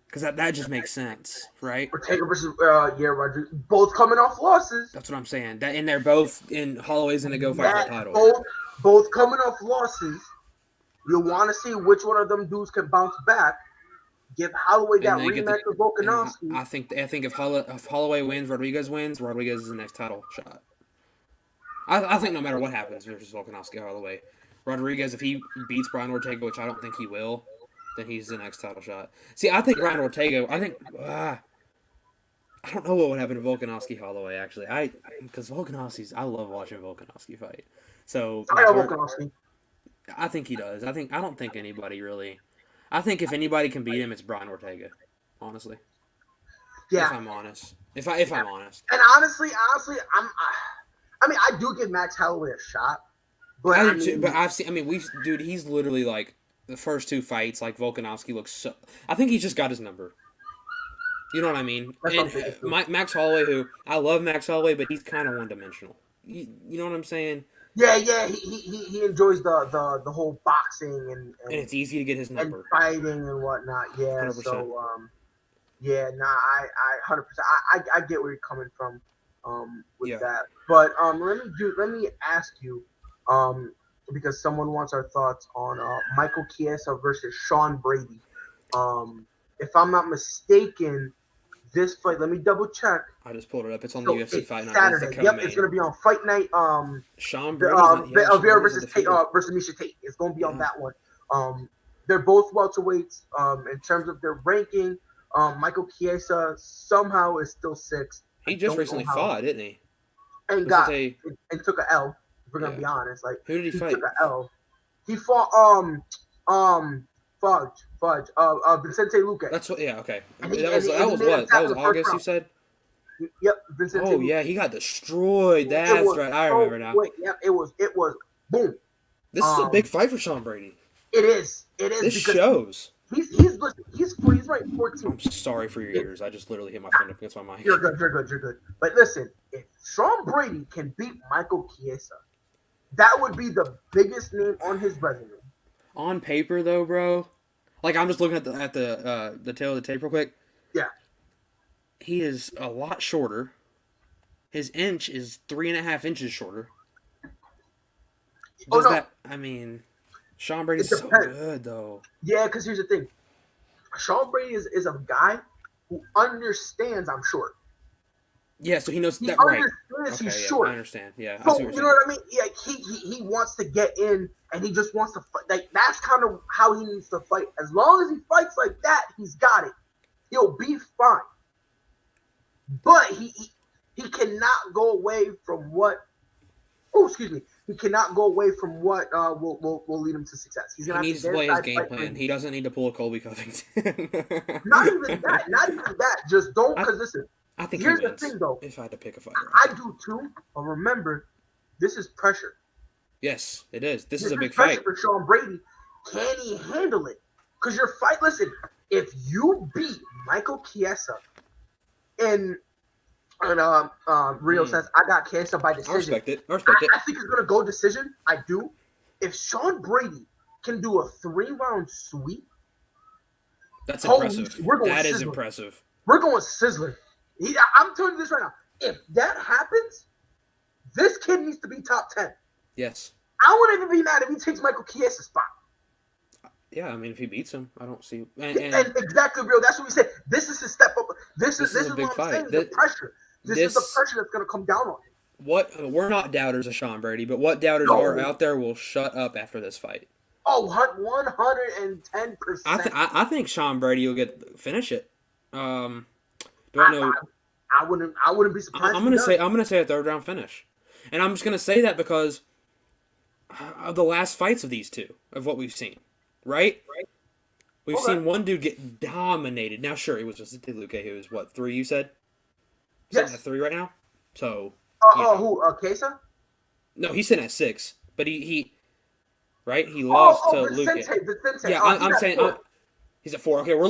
because that just makes sense, right? Ortega versus Rodriguez, both coming off losses. That's what I'm saying. And they're both in Holloway's gonna go fight for the title. Both coming off losses. You want to see which one of them dudes can bounce back. Give Holloway that rematch with Volkanovski. I think if Holloway wins, Rodriguez wins. Rodriguez is the next title shot. I think no matter what happens versus Volkanovski, Holloway, Rodriguez, if he beats Brian Ortega, which I don't think he will, then he's the next title shot. See, I think Brian Ortega. I don't know what would happen to Volkanovski Holloway actually. Because I love watching Volkanovski fight. So I know Volkanovski. I think he does. I don't think anybody really. I think if anybody can beat him, it's Brian Ortega. Honestly. Yeah. If I'm honest. If I'm honest. And honestly, I do give Max Holloway a shot. But I do too, but I've seen. I mean, dude, he's literally like the first two fights. Like Volkanovski looks so. I think he's just got his number. You know what I mean? And Max Holloway, who I love Max Holloway, but he's kind of one dimensional. You know what I'm saying? Yeah. He enjoys the whole boxing and it's easy to get his number. And fighting and whatnot. Yeah. 100%. So I 100%. I get where you're coming from with that. But let me ask you because someone wants our thoughts on Michael Chiesa versus Sean Brady. If I'm not mistaken, this fight, let me double check. I just pulled it up. It's on the UFC Fight Night. Saturday. It's going to be on Fight Night. Sean Brady. Vera versus Miesha Tate. It's going to be on that one. They're both welterweights. In terms of their ranking, Michael Chiesa somehow is still 6th. He just recently fought, didn't he? And took a L. If we're gonna be honest, like who did he fight? Took a L. He fought Fudge. Vicente Luque. That's what. Yeah. Okay. That was August. You said. Yep. Vicente. Oh yeah, he got destroyed. That's right. I remember now. Yep. It was boom. This is a big fight for Sean Brady. It is. This shows. He's right 14. I'm sorry for your ears. I just literally hit my phone up against my mic. You're good. But listen, if Sean Brady can beat Michael Chiesa, that would be the biggest name on his resume. On paper, though, bro, like I'm just looking at the tail of the tape real quick. Yeah. He is a lot shorter. His inch is 3.5 inches shorter. I mean, Sean Brady's so good, though. Yeah, because here's the thing. Sean Brady is a guy who understands I'm short. Yeah, so he knows that, right. Understands he's short. I understand. Yeah. So, you know what I mean? Yeah, he wants to get in, and he just wants to fight. Like, that's kind of how he needs to fight. As long as he fights like that, he's got it. He'll be fine. But he cannot go away from what. Oh, excuse me. He cannot go away from what will lead him to success. He needs to play his game plan. He doesn't need to pull a Colby Covington. Not even that. Just don't. Because listen. I think here's the thing, though. If I had to pick a fighter, I do too. But remember, this is pressure. Yes, it is. This is a big pressure fight for Sean Brady. Can he handle it? Because your fight. Listen, if you beat Michael Chiesa, and Rio says I got Chiesa by decision. I respect it. I think it's gonna go decision. I do. If Sean Brady can do a 3-round sweep, that's impressive. That is impressive. We're going sizzler. I'm telling you this right now. If that happens, this kid needs to be top 10. Yes. I wouldn't even be mad if he takes Michael Chiesa's spot. Yeah, I mean, if he beats him, I don't see. And exactly, bro. That's what we said. This is his step up. This is a big fight. The pressure. This is the pressure that's going to come down on him. We're not doubters of Sean Brady, but what doubters are out there will shut up after this fight. Oh, 110%. I think Sean Brady will finish it. Do I know? I wouldn't be surprised. I'm gonna say a 3rd round finish, and I'm just gonna say that because of the last fights of these two, of what we've seen, right? We've seen one dude get dominated. Now, sure, it was just Luque, who is what 3? You said? Yes. Sitting at 3 right now. So. Who? Chiesa? No, he's sitting at 6, but he right? He lost to Luque. Vicente. Yeah, I'm saying. He's at 4. Okay, I'm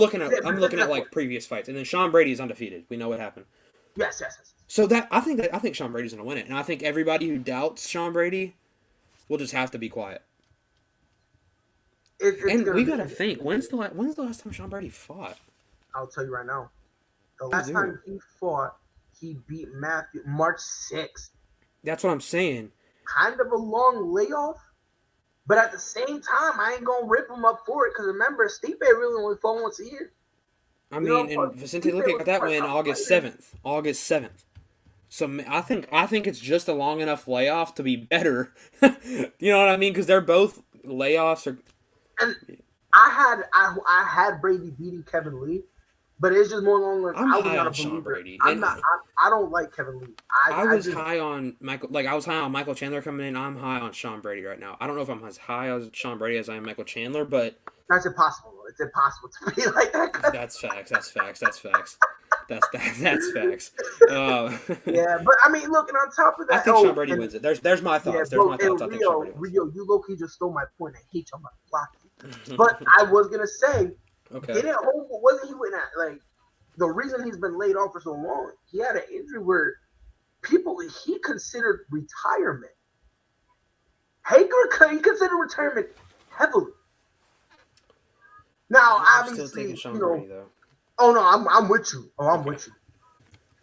looking at like previous fights, and then Sean Brady is undefeated. We know what happened. Yes. So I think Sean Brady's gonna win it, and I think everybody who doubts Sean Brady will just have to be quiet. And we gotta think. When's the last time Sean Brady fought? I'll tell you right now. The last time he fought, he beat Matthew March 6th. That's what I'm saying. Kind of a long layoff. But at the same time, I ain't going to rip him up for it because remember, Stipe really only fought once a year. I mean, and Vicente Luque got that win August 7th. So I think it's just a long enough layoff to be better. You know what I mean? Because they're both layoffs. And I had Brady beating Kevin Lee, But it's just more along. I'm I was high not on a Sean believer. Brady. I'm And not. I don't like Kevin Lee. I was just, high on Michael. Like I was high on Michael Chandler coming in. I'm high on Sean Brady right now. I don't know if I'm as high on Sean Brady as I am Michael Chandler, but that's impossible. It's impossible to be like that. that's facts. That's facts. That's facts. That's facts. Yeah, but I mean, look, and on top of that, I think Sean Brady wins it. There's my yeah, thoughts. There's bro, my thoughts. I think Sean Brady wins. Rio, you low-key just stole my point. I hate you. I'm gonna block you. But I was gonna say, Okay. wasn't he winning at like the reason he's been laid off for so long? He had an injury where he considered retirement. He considered retirement heavily. Now, I'm obviously, still taking Sean you know, Brady though. oh no, I'm with you. Oh, I'm with you.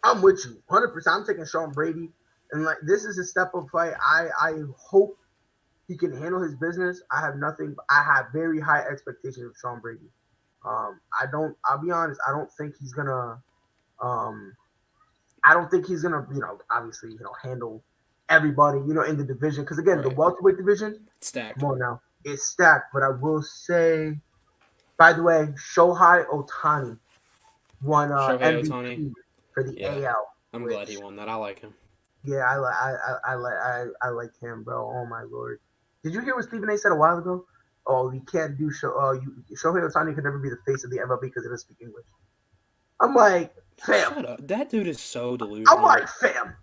I'm with you, 100%. I'm taking Sean Brady, and like this is a step-up fight. I hope he can handle his business. I have very high expectations of Sean Brady. I'll be honest. I don't think he's gonna, obviously, handle everybody, in the division. Because again, the Right. welterweight division, Stacked. come on now, it's stacked. But I will say, by the way, Shohei Ohtani won Shohei MVP Ohtani. for the AL. I'm glad he won that. I like him. Yeah, I like him, bro. Oh my lord! Did you hear what Stephen A. said a while ago? Oh, you can't do Shohei Ohtani could never be the face of the MLB because he doesn't speak English. I'm like, fam. Shut up. That dude is so delusional. I'm like, fam.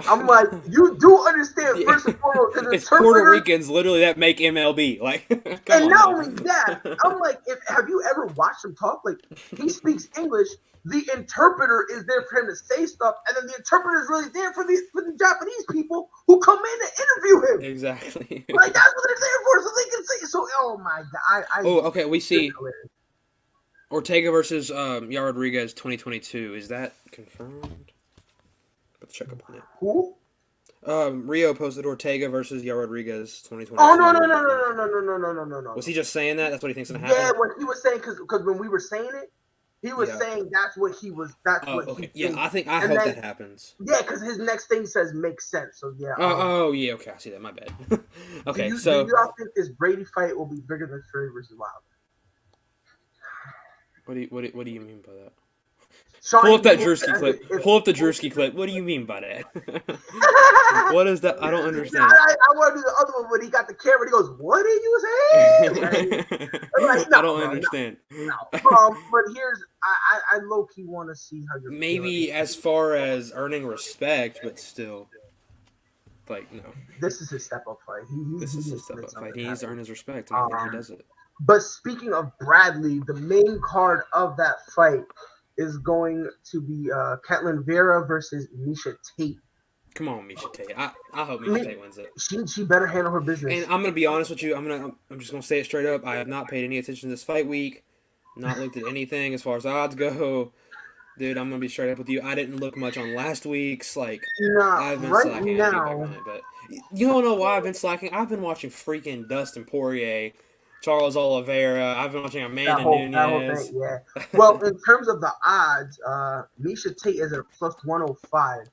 I'm like, you do understand first and foremost. It's Puerto Ricans literally that make MLB. Like, and not only that, I'm like, have you ever watched him talk? Like, he speaks English. The interpreter is there for him to say stuff, and then the interpreter is really there for the Japanese people who come in to interview him. Exactly. Like that's what they're there for, so they can say. So, oh my god. Okay. We see Ortega versus Yair Rodriguez 2022. Is that confirmed? Let's check up on it. Who? Rio posted Ortega versus Yair Rodriguez 2022. Oh no. Was he just saying that? That's what he thinks gonna happen. Yeah, what he was saying, because when we were saying it, he was saying that's what he was. That's what. Okay. He Yeah, thinks. I hope that happens. Yeah, because his next thing says makes sense. So yeah. Yeah. Okay, I see that. My bad. Okay, do so you all think this Brady fight will be bigger than Fury versus Wilder? What do you mean by that? Sean, Pull up that Drewski clip. Pull up the Drewski clip. What do you mean by that? What is that? I don't understand. I want to do the other one when he got the camera. He goes, "What did you say?" Like, no, I don't understand. No. But I low key want to see how you're. Maybe feeling. as far as earning respect, but still, like no. This is his step up fight. This is his step up fight. He needs to earn his respect, and I think he does it. But speaking of Bradley, the main card of that fight is going to be Ketlin Vera versus Miesha Tate. Come on, Miesha Tate. I hope Miesha Tate wins it. She better handle her business. And I'm gonna be honest with you. I'm just gonna say it straight up. I have not paid any attention to this fight week. Not looked at anything as far as odds go. Dude, I'm gonna be straight up with you. I didn't look much on last week's. Like, I've been slacking. I need to get back on it, but you don't know why I've been slacking. I've been watching freaking Dustin Poirier, Charles Oliveira. I've been watching Amanda Nunes. Thing, yeah. Well, in terms of the odds, Miesha Tate is at plus 105.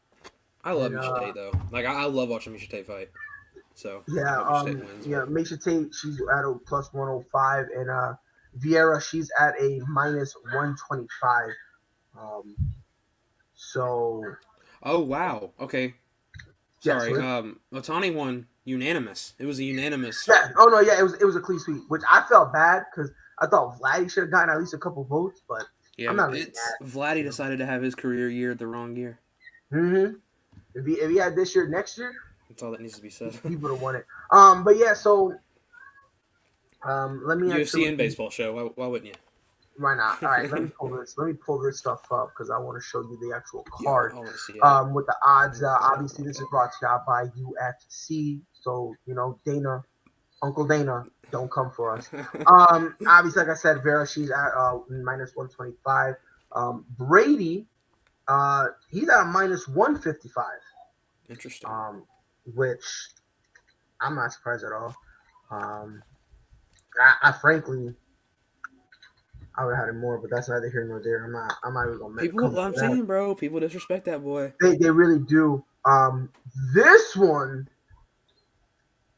I love Miesha Tate though. Like I love watching Miesha Tate fight. So yeah, Miesha Tate, she's at a plus 105, and Vieira, she's at a minus 125. Oh wow. Okay. Sorry. Yes, Ohtani won unanimous. It was a unanimous. Yeah. Oh no. Yeah. It was a clean sweep, which I felt bad because I thought Vladdy should have gotten at least a couple votes, but yeah, I'm not really mad. Vladdy decided to have his career year the wrong year. Mm-hmm. If he had this year, next year, that's all that needs to be said. He would have won it. But yeah. So, let me. UFC and baseball show. Why wouldn't you? Why not? All right, let me pull this stuff up because I want to show you the actual card. Yeah, I want to see it. With the odds, obviously this is brought to you out by UFC. So Dana, Uncle Dana, don't come for us. Obviously, like I said, Vera, she's at minus 125. Brady, he's at a minus 155. Interesting. Which I'm not surprised at all. I frankly. I would have had it more, but that's neither here nor there. I'm not even gonna I'm saying, bro, people disrespect that boy. They really do. This woman's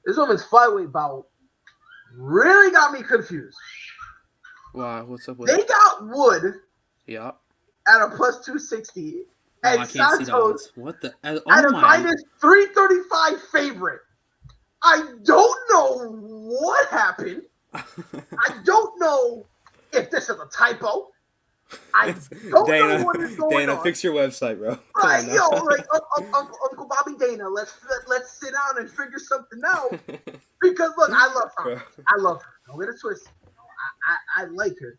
flyweight bout really got me confused. Why? What's up with They got Wood. Yeah. at a plus 260. Oh, And I can't see the Santos odds. What the? at Oh a my! minus 335 favorite. I don't know what happened. I don't know if this is a typo. I don't know what is going Dana, on. fix your website, bro. Right, yo, like Uncle Bobby Dana, let's sit down and figure something out. Because look, I love her. I love her. Don't get it twisted. I like her.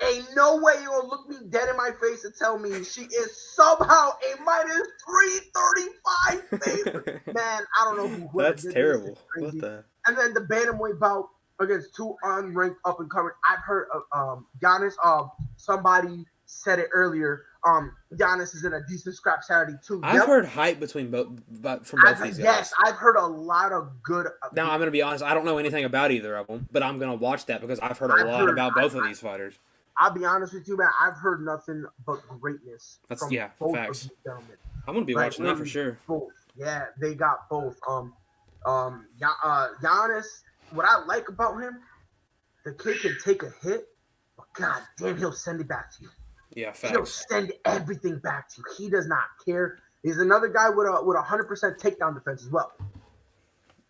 Ain't no way you're gonna look me dead in my face and tell me she is somehow a minus 335 favorite. Man, I don't know who. That's terrible. What the? And then the bantamweight bout against two unranked up and coming. I've heard of Giannis. Somebody said it earlier. Giannis is in a decent scrap Saturday too. I've heard hype between both these guys. Yes, I've heard a lot of good. Now I'm gonna be honest. I don't know anything about either of them, but I'm gonna watch that because I've heard a lot about both of these fighters. I'll be honest with you, man. I've heard nothing but greatness. That's from both facts. Of these gentlemen. I'm gonna be watching that for really, sure. Both. Yeah, they got both. Giannis. What I like about him, the kid can take a hit, but god damn, he'll send it back to you. Yeah, facts. He'll send everything back to you. He does not care. He's another guy with a 100% takedown defense as well.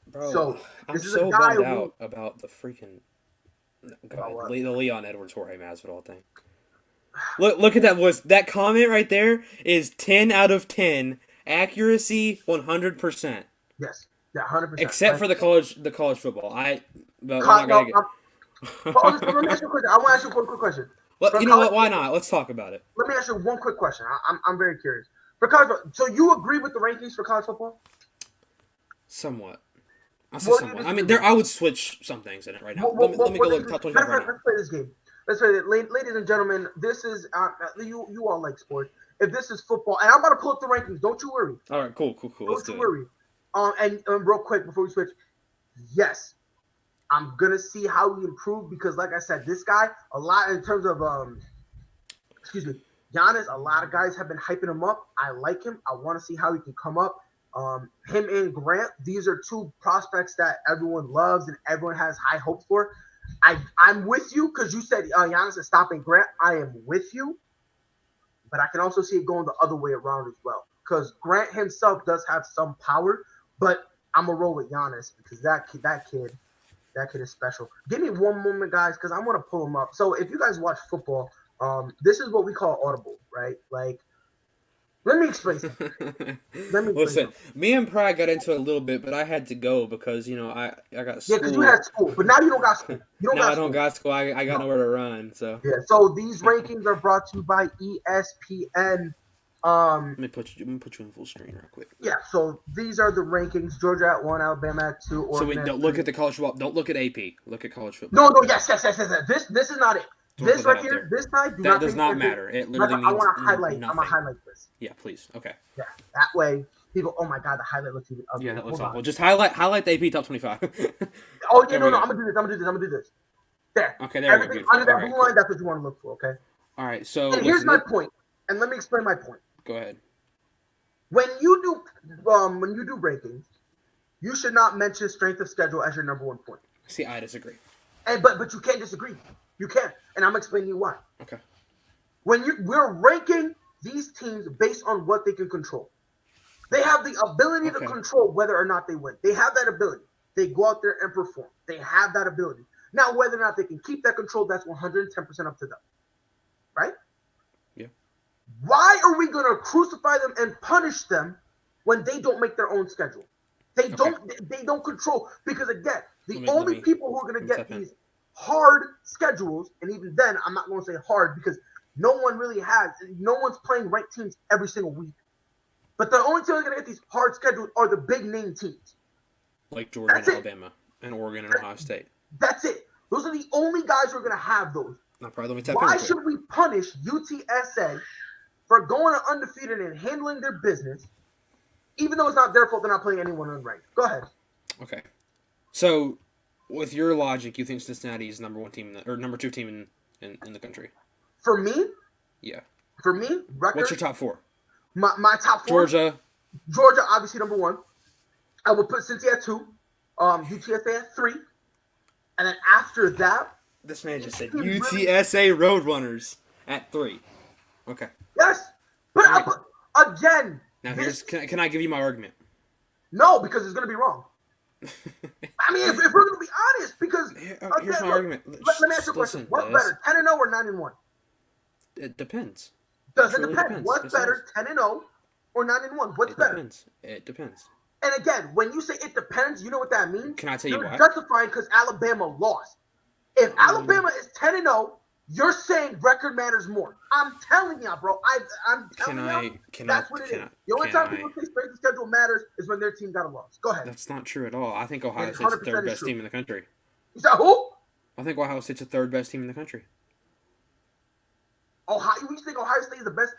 Bro, so I'm so bummed out about the freaking the Leon Edwards Jorge Masvidal thing. Look at that voice. That comment right there is 10 out of 10. Accuracy 100%. Yes. Yeah, 100%. Except for the college football. But we're not gonna get. Let me ask you a question. I want to ask you one quick question. Well, you know what? Why not? Let's talk about it. Let me ask you one quick question. I'm very curious. For college, so you agree with the rankings for college football? Somewhat. I say somewhat. I mean, I would switch some things in it right now. Let me go look at top 25 right now. Let's play this game. Let's play it. Ladies and gentlemen, this is you all like sports. If this is football, and I'm about to pull up the rankings. Don't you worry. All right, cool. Let's do it. Don't you worry. And real quick before we switch, yes, I'm gonna see how we improve because, like I said, this guy a lot in terms of Giannis. A lot of guys have been hyping him up. I like him. I want to see how he can come up. Him and Grant, these are two prospects that everyone loves and everyone has high hopes for. I'm with you because you said Giannis is stopping Grant. I am with you, but I can also see it going the other way around as well because Grant himself does have some power. But I'm gonna roll with Giannis because that kid is special. Give me one moment, guys, because I want to pull him up. So if you guys watch football, this is what we call audible, right? Like, let me explain something. Listen, me and Pride got into it a little bit, but I had to go because I got school. Yeah, because you had school, but now you don't got school. I don't got school. I got nowhere to run. So yeah. So these rankings are brought to you by ESPN. Let me put you in full screen real quick. Yeah, so these are the rankings. Georgia at 1, Alabama at 2. So wait, don't look at the college football. Don't look at AP. Look at college football. No, yes. This is not it. This right here, this side, that does not matter. It literally means I want to highlight. nothing. I'm gonna highlight this. Yeah, please. Okay. Yeah, that way people. Oh my god, the highlight looks even ugly. Yeah, that looks awful. Just highlight the AP top 25. Oh yeah, no, I'm gonna do this. There. Okay, there we go. Under that blue line, that's what you want to look for. Okay. All right. So. And here's my point. And let me explain my point. Go ahead. When you do rankings, you should not mention strength of schedule as your number one point. See, I disagree. But you can't disagree. You can't, and I'm explaining you why. Okay. We're ranking these teams based on what they can control. They have the ability to control whether or not they win. They have that ability. They go out there and perform. They have that ability. Now, whether or not they can keep that control, that's 110% up to them. Right? Yeah. Why are we going to crucify them and punish them when they don't make their own schedule? They don't control. Because, again, the only people who are going to get these hard schedules, and even then, I'm not going to say hard because no one's playing ranked teams every single week. But the only teams that are going to get these hard schedules are the big name teams. Like Georgia and Alabama and Oregon and Ohio State. That's it. Those are the only guys who are going to have those. Why should we punish UTSA for going undefeated and handling their business, even though it's not their fault they're not playing anyone unranked? Go ahead. Okay. So, with your logic, you think Cincinnati is number 1 team or number 2 team in the country? For me? Yeah. For me, record. What's your top 4? My top 4. Georgia, obviously number 1. I would put Cincy at 2. UTSA at 3. And then after that, this man just said UTSA Roadrunners. at 3. Okay. Yes, but, All right. but again, Now can I give you my argument? No, because it's going to be wrong. I mean, if we're going to be honest, because Here's my argument. Let me ask you a question. What's better, 10-0 or 9-1? It depends. Does it depend? What's better, 10-0 or 9-1? What's better? Depends. It depends. And again, when you say it depends, you know what that means? Can I tell you why? You're justifying because Alabama lost. If Alabama is 10-0, you're saying record matters more. I'm telling you, bro. I'm telling you, that's what it is. The only time people say strength of schedule matters is when their team got a loss. Go ahead. That's not true at all. I think Ohio State's the third best team in the country. Is that who? I think Ohio State's the third best team in the country. You think Ohio State is the best?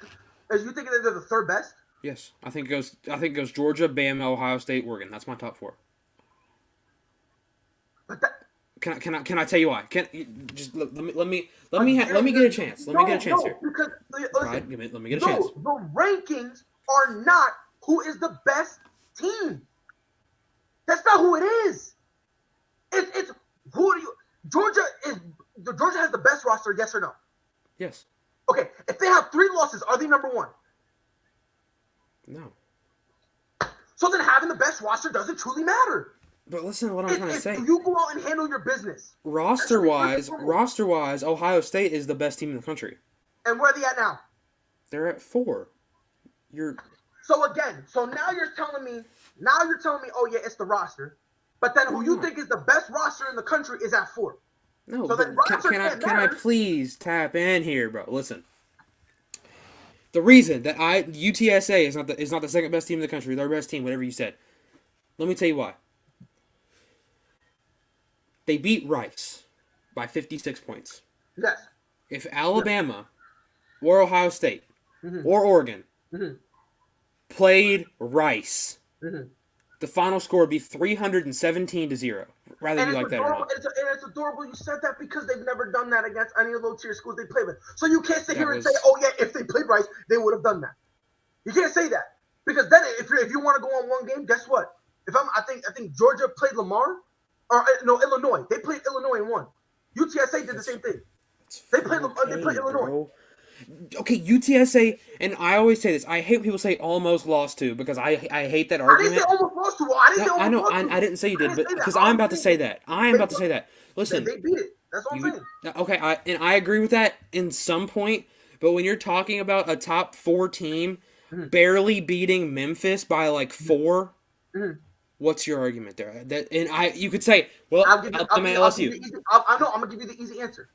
Are you thinking that they're the third best? Yes, I think it goes Georgia, Bama, Ohio State, Oregon. That's my top 4. But that. Can I tell you why? Let me get a chance. Let me get a chance here. Because listen, let me get a chance. The rankings are not who is the best team. That's not who it is. It's who do you? Georgia has the best roster. Yes or no? Yes. Okay. If they have 3 losses, are they number 1? No. So then having the best roster doesn't truly matter. But listen to what I'm trying to say. You go out and handle your business. Roster-wise, Ohio State is the best team in the country. And where are they at now? They're at 4. So now you're telling me, oh yeah, it's the roster. But then who you think is the best roster in the country is at 4. No, so can I please tap in here, bro? Listen. The reason that UTSA is not the second best team in the country, their best team, whatever you said. Let me tell you why. They beat Rice by 56 points. Yes. If Alabama or Ohio State or Oregon played Rice, the final score would be 317-0. Rather you like that or not. It's adorable you said that because they've never done that against any of the low-tier schools they play with. So you can't sit here and say, oh, yeah, if they played Rice, they would have done that. You can't say that. Because then if you want to go on one game, guess what? I think Georgia played Lamar. Illinois. They played Illinois and won. UTSA did the same thing. They played Illinois. Bro. Okay, UTSA, and I always say this. I hate when people say almost lost to because I hate that argument. I didn't say almost lost to. I didn't say you did, but because I'm about to say that. Listen, they beat it. That's what I'm saying. Okay, I agree with that in some point, but when you're talking about a top 4 team barely beating Memphis by like 4. What's your argument there? You could say, well, I'm gonna give you the easy answer.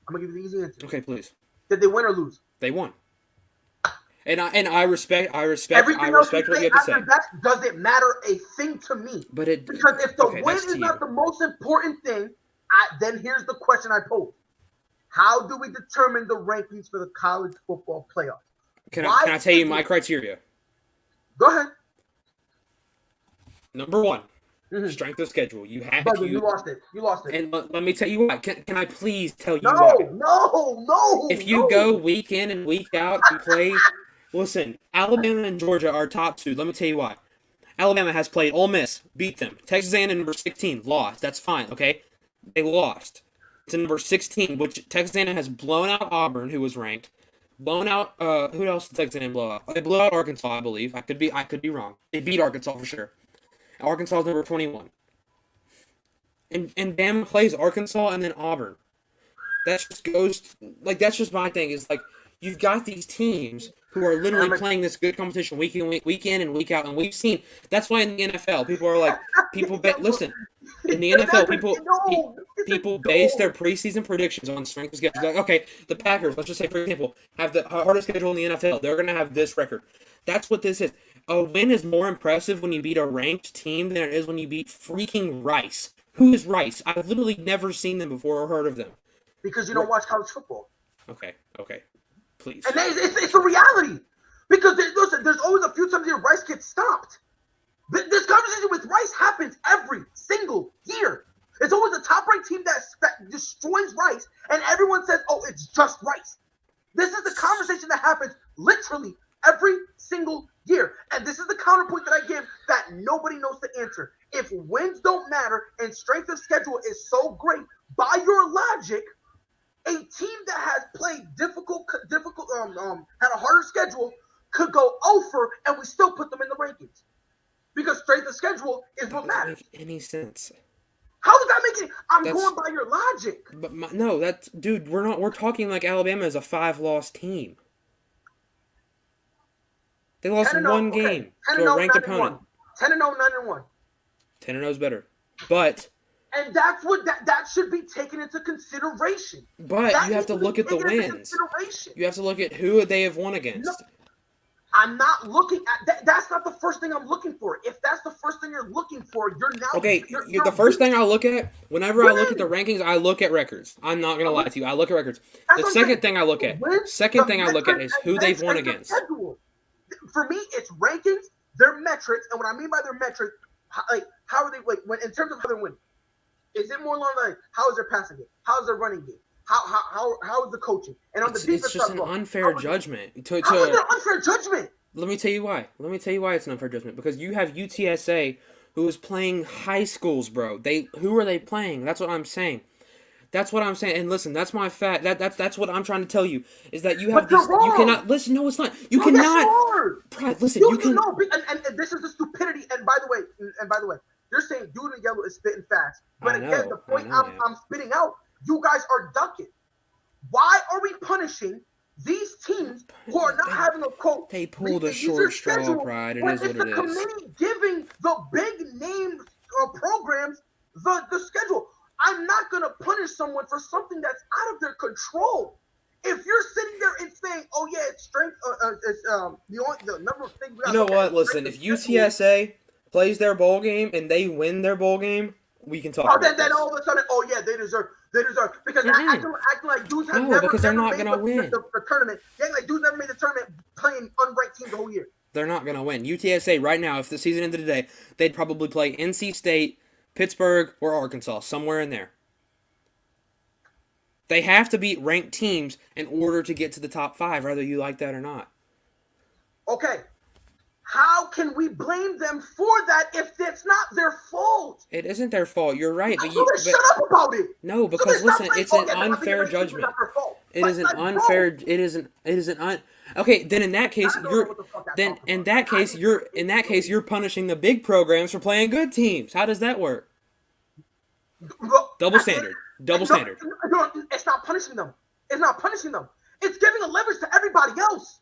Okay, please. Did they win or lose? They won. And I respect what you have to say. Does it matter a thing to me? Because if the win is not the most important thing, then here's the question I pose: how do we determine the rankings for the college football playoff? Can I tell you my criteria? Go ahead. Number 1, strength of schedule. You lost it. And let me tell you why. Can I please tell you why? No. If you go week in and week out and play, listen, Alabama and Georgia are top 2. Let me tell you why. Alabama has played Ole Miss, beat them. Texas A&M number 16, lost. That's fine, okay? They lost to number 16, which Texas A&M has blown out Auburn, who was ranked. Blown out. Who else did Texas A&M blow out? They blew out Arkansas, I believe. I could be wrong. They beat Arkansas for sure. Arkansas is number 21. And Bama plays Arkansas and then Auburn. That's just my thing. Is like you've got these teams who are literally playing this good competition week in and week out, and we've seen. That's why in the NFL people are like listen. In the NFL, people base their preseason predictions on strength of schedule. Like, okay, the Packers, let's just say for example, have the hardest schedule in the NFL. They're going to have this record. That's what this is. A win is more impressive when you beat a ranked team than it is when you beat freaking Rice. Who is Rice? I've literally never seen them before or heard of them. Because you don't watch college football. Okay. Please. And it's a reality. Because there's always a few times where Rice gets stopped. This conversation with Rice happens every single year. It's always a top-ranked team that destroys Rice, and everyone says, oh, it's just Rice. This is the conversation that happens literally every single year. And this is the counterpoint that I give that nobody knows the answer. If wins don't matter and strength of schedule is so great, by your logic, A team that has played difficult, had a harder schedule could go over, and we still put them in the rankings because strength of schedule is what That doesn't matters. make any sense. How does that make it? I'm That's- going by your logic. But no, that's dude. We're talking like Alabama is a 5-loss team. They lost 10-0, one okay. game 10-0, to a ranked 9-1. opponent. 10-0, 9-1. 10-0 is better, but And that's what that should be taken into consideration. you have to look at the wins. You have to look at who they have won against. No, I'm not looking at that. That's not the first thing I'm looking for. If that's the first thing you're looking for, you're now Okay, you're the first thing I look at, whenever I look at the Wins. rankings, I look at records. I'm not gonna lie to you. I look at records. That's The what I'm second saying. thing I look at, Wins, second the thing I look at is metrics, who and they've then won the against. schedule. For me, it's rankings, their metrics, and what I mean by their metrics, how are they when in terms of how they're winning? Is it more along like how is their passing game? How is their running game? How is the coaching? And on the defense It's just side, an unfair judgment. How is there unfair judgment? Let me tell you why. Let me tell you why it's an unfair judgment. Because you have UTSA, who is playing high schools, bro. Who are they playing? That's what I'm saying. That's what I'm saying. And listen, that's my fact. That's what I'm trying to tell you is that you have But this. you're You wrong. cannot listen. No, it's not. You No, cannot. yes, you are. Pride, listen. You You can. know, and this is the stupidity. And by the way, you're saying dude in yellow is spitting fast. But I again, know, the point I know, I'm spitting out, you guys are ducking. Why are we punishing these teams who are not having a quote? They pulled a easier short straw, schedule Pride. It when is what it's it the is. committee giving the big name programs the schedule. I'm not gonna punish someone for something that's out of their control. If you're sitting there and saying, "Oh yeah, it's strength," it's the number of things. We You gotta know look at what? is Listen, strength if of schedule. UTSA plays their bowl game and they win their bowl game, we can talk Oh, about then this. all of a sudden, oh yeah, they deserve because acting like dudes have No, never, because they're never not made gonna the, win. the tournament. They act like dudes never made the tournament playing unranked teams the whole year. They're not going to win. UTSA right now, if the season ended today, they'd probably play NC State, Pittsburgh, or Arkansas, somewhere in there. They have to beat ranked teams in order to get to the top 5, whether you like that or not. Okay, how can we blame them for that if it's not their fault? It isn't their fault. You're right. But, So then shut up about it. no, So because then stop listen, saying, it's "Oh, an yeah, they're not being unfair ranked teams, it's judgment. not their fault." It Like, is an bro, unfair. It is an. Okay, then in that case, I don't know you're what the fuck I'm then talking in about. that case you're punishing the big programs for playing good teams. How does that work? Look, Double standard. Double no, standard. No, it's not punishing them. It's not punishing them. It's giving a leverage to everybody else.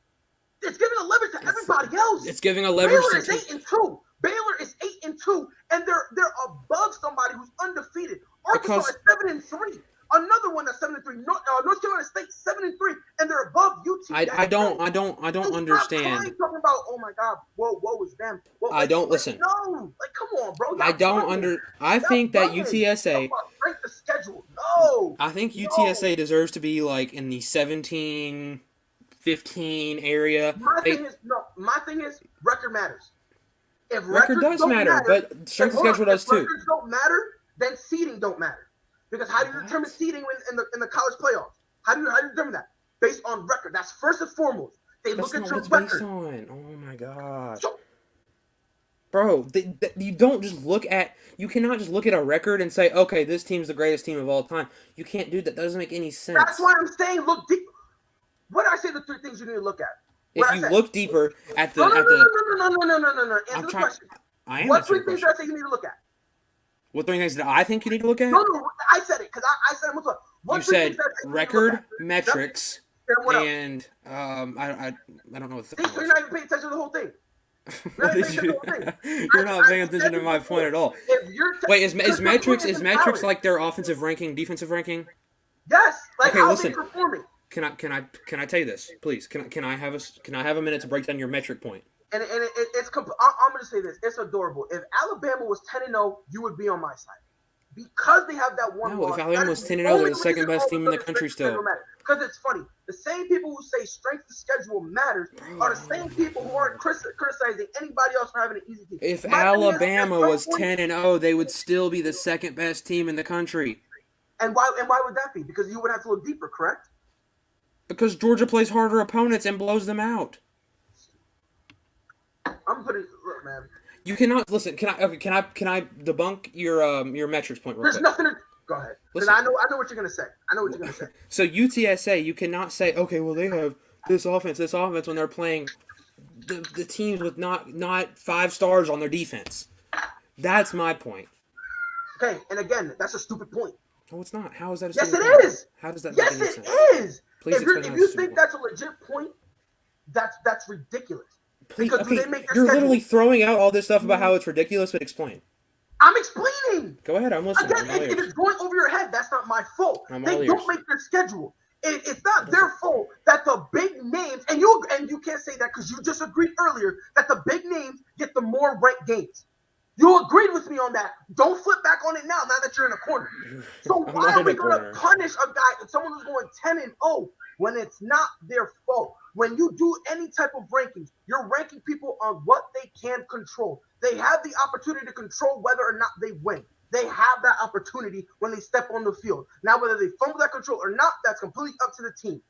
It's giving a leverage to everybody else. It's giving a leverage Baylor to is 8-2. Baylor is 8-2, and they're above somebody who's undefeated. Arkansas Because- is 7-3. Another one that's 7-3. North Carolina State 7-3, and they're above UT. I don't Stop understand. crying, talking about, oh my God, woe is them. Whoa, I don't listen. No, like come on, bro. I don't I think that UTSA. Break the schedule. No. I think UTSA deserves to be like in the 17, 15 area. My thing is record matters. If Record records does don't matter, but strength of schedule does if too. records don't matter, then seeding don't matter. Because how do you determine seeding in the college playoffs? How do you determine that? Based on record. That's first and foremost. They That's look at not your what it's based record. on. Oh my gosh. So, Bro, you don't just look at. You cannot just look at a record and say, okay, this team's the greatest team of all time. You can't do that. That doesn't make any sense. that's why I'm saying look deep. What did I say? The 3 things you need to look at. If What I you said? look deeper at the No. I'm Answer the trying. question. I am What answering 3 the things question. did I say you need to look at? What 3 things that I think you need to look at? No, I said it because I said it multiple times. What You 3 said things did I say you need to look record, at? metrics, Then what else? and I don't know what the See, third so one you're not even paying attention to the whole thing. What did you? You're not paying attention to my point at all. If you're Wait, is because metrics you're is metrics talent. like their offensive ranking, defensive ranking? Yes, like Okay, how listen. they performing. Can I tell you this, please? Can I have a minute to break down your metric point? And it's I'm going to say this. It's adorable. If Alabama was 10-0, you would be on my side. Because they have that one No, loss. if Alabama was 10-0, they're the second best team in the country still. Because it's funny. The same people who say strength of schedule matters are the same people who aren't criticizing anybody else for having an easy team. If My thing is, Alabama at some was point- 10-0, they would still be the second best team in the country. And why would that be? Because you would have to look deeper, correct? Because Georgia plays harder opponents and blows them out. I'm putting look, man. You cannot listen. Can I debunk your metrics point real There's quick? nothing. Go ahead. Because Listen. I know what you're gonna say. So UTSA, you cannot say, okay, well they have this offense when they're playing the teams with not 5 stars on their defense. That's my point. Okay, and again, that's a stupid point. No, it's not. How is that a Yes, stupid it point? is. How does that Yes, make any it sense? is. Please If explain how you it's a think stupid that's a legit point, that's ridiculous. Please, Because okay, they make their you're schedule. literally throwing out all this stuff about how it's ridiculous, but explain. I'm explaining. Go ahead, I'm listening. Again, if it's going over your head, that's not my fault. I'm They all don't ears. make their schedule. It's not their fault that the big names, and you can't say that because you just agreed earlier that the big names get the more ranked games. You agreed with me on that. Don't flip back on it now that you're in a corner. So I'm why not are in we a going to corner. punish a guy, someone who's going 10-0, when it's not their fault? When you do any type of rankings, you're ranking people on what they can control. They have the opportunity to control whether or not they win. They have that opportunity when they step on the field. Now, whether they fumble that control or not, that's completely up to the team.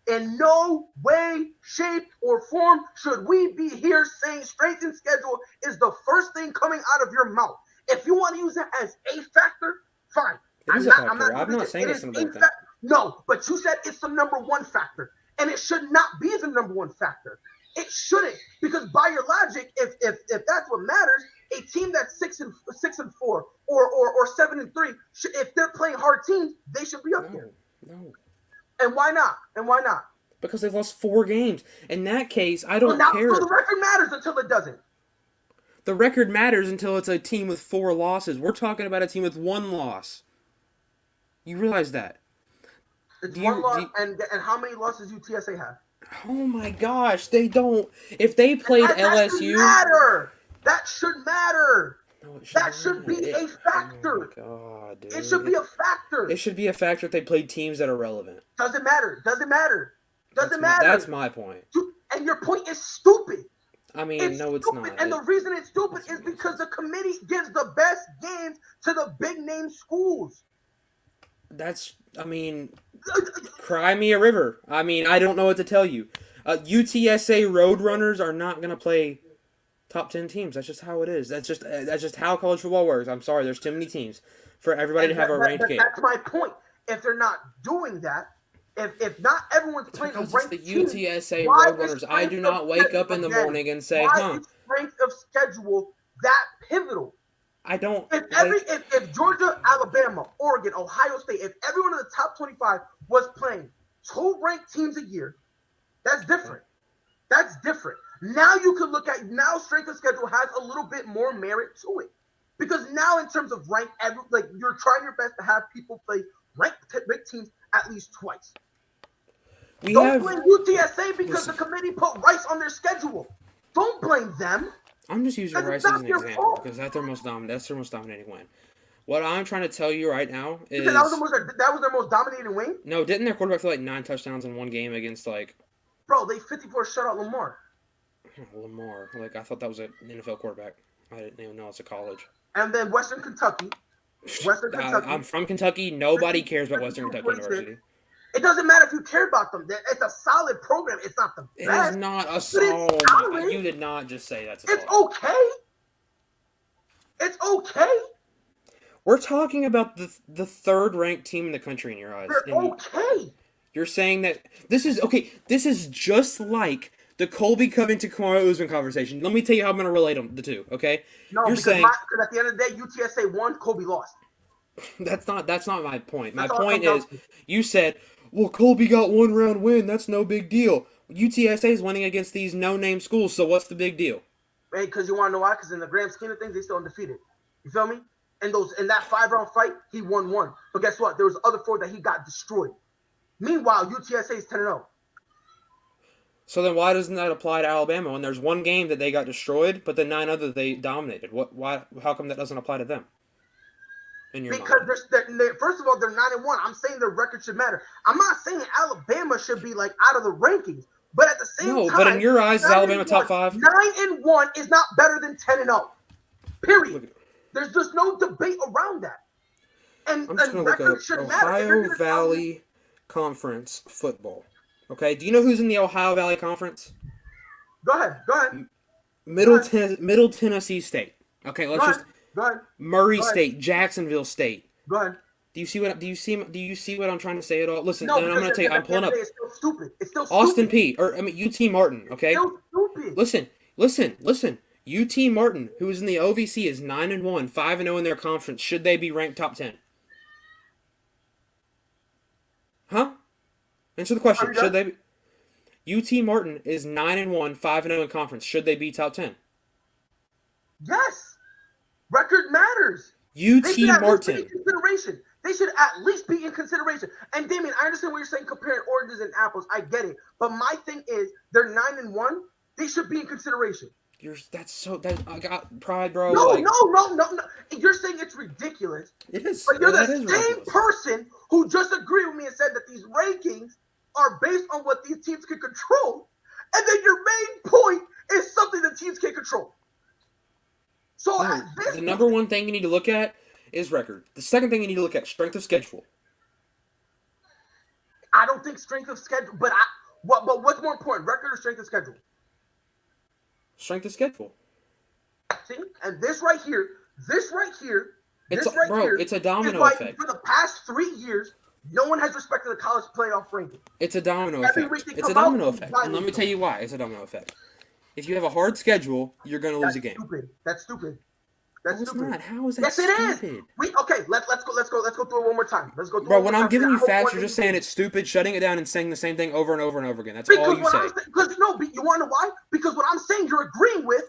In no way, shape, or form should we be here saying strength and schedule is the first thing coming out of your mouth. If you want to use it as a factor, fine. It is a factor. I'm not saying it's the number one thing. No, but you said it's the number one factor, and it should not be the number one factor. It shouldn't, because by your logic, if that's what matters, a team that's 6-4 or 7-3, if they're playing hard teams, they should be up here. No. And why not? Because they've lost 4 games. In that case, I don't Well, care. So the record matters until it doesn't. The record matters until it's a team with 4 losses. We're talking about a team with 1 loss. You realize that? It's one loss, and how many losses UTSA have? Oh my gosh, they don't. If they played that LSU, should matter. That should matter. No, it That should be a factor. Oh my God, dude. It should be a factor. It should be a factor if they played teams that are relevant. Doesn't matter. That's my point. And your point is stupid. I mean, It's no, it's stupid. not. And the reason it's stupid is because the committee gives the best games to the big name schools. Cry me a river. I mean, I don't know what to tell you. UTSA Roadrunners are not going to play top 10 teams. That's just how it is. That's just how college football works. I'm sorry, there's too many teams for everybody to have a ranked game. That's my point. If they're not doing that, if not everyone's playing a ranked the team, UTSA why Roadrunners. is I do not wake up in the morning and say, why is strength of schedule that pivotal? I don't. If Georgia, Alabama, Oregon, Ohio State, if everyone in the top 25 was playing 2 ranked teams a year, that's different. Now you can look at strength of schedule has a little bit more merit to it, because now in terms of rank, you're trying your best to have people play ranked teams at least twice. Don't blame UTSA because the committee put Rice on their schedule. Don't blame them. I'm just using Rice as an example because that's their most dominating win. What I'm trying to tell you right now is that was their most dominating win. No, didn't their quarterback throw like 9 touchdowns in one game against Bro, they 54 shutout Lamar. Lamar. I thought that was an NFL quarterback. I didn't even know it's a college. And then Western Kentucky. I'm from Kentucky. Nobody cares about Western Kentucky University. It doesn't matter if you care about them. It's a solid program. It's not the best. It is not a solid. You did not just say that's a solid. It's okay. We're talking about the 3rd ranked team in the country in your eyes. They're okay. You're saying that this is okay. This is just like the Colby Covington Kamaru Usman conversation. Let me tell you how I'm going to relate the two. Okay? No, because at the end of the day, UTSA won, Colby lost. That's not my point. My point is, you said, well, Colby got 1 round win. That's no big deal. UTSA is winning against these no-name schools, so what's the big deal? Hey, because you want to know why? Because in the grand scheme of things, they still undefeated. You feel me? In that 5-round fight, he won 1. But guess what? There was other 4 that he got destroyed. Meanwhile, UTSA is 10-0. So then why doesn't that apply to Alabama when there's 1 game that they got destroyed, but the 9 others they dominated? How come that doesn't apply to them? Because first of all, they're 9-1. I'm saying their record should matter. I'm not saying Alabama should be out of the rankings, but at the same time, but in your eyes, is Alabama top 5? 9-1 is not better than 10-0. Period. There's just no debate around that. And I'm just going to look up Ohio Valley Conference football. Okay, do you know who's in the Ohio Valley Conference? Go ahead. Middle Tennessee State. Okay, Go ahead. Murray State, Jacksonville State. Go ahead. Do you see what I'm trying to say at all? Listen, No, and I'm because gonna tell you, I'm pulling up it's still stupid. It's still Austin stupid. P. or I mean UT Martin. Okay, It's still stupid. listen. UT Martin, who is in the OVC, is 9-1, 5-0 in their conference. Should they be ranked top 10? Huh? Answer the question. Should they be? UT Martin is 9-1, 5-0 in conference. Should they be top 10? Yes. Record matters. UT Martin. Be in consideration. They should at least be in consideration. And Damien, I understand what you're saying, comparing oranges and apples. I get it. But my thing is, they're 9-1. They should be in consideration. I got pride, bro. No. You're saying it's ridiculous. It is. But you're the That is same ridiculous. person who just agreed with me and said that these rankings are based on what these teams can control. And then your main point is something that teams can control. So The number one thing you need to look at is record. The second thing you need to look at, strength of schedule. I don't think strength of schedule, but what's more important, record or strength of schedule? Strength of schedule. See, and this right here, It's a domino is why effect. for the past 3 years, no one has respected the college playoff ranking. It's a domino Every effect. week they It's a come out domino with effect. violence. And let me tell you why it's a domino effect. If you have a hard schedule, you're going to lose a game. That's stupid. No, it's not. How is that Yes, stupid? it is. Let's go through it one more time. Let's go through Bro, it one when more I'm time. giving you I hope facts, one you're just day- saying it's stupid, shutting it down and saying the same thing over and over and over again. That's all you say. Because you want to know why? Because what I'm saying you're agreeing with,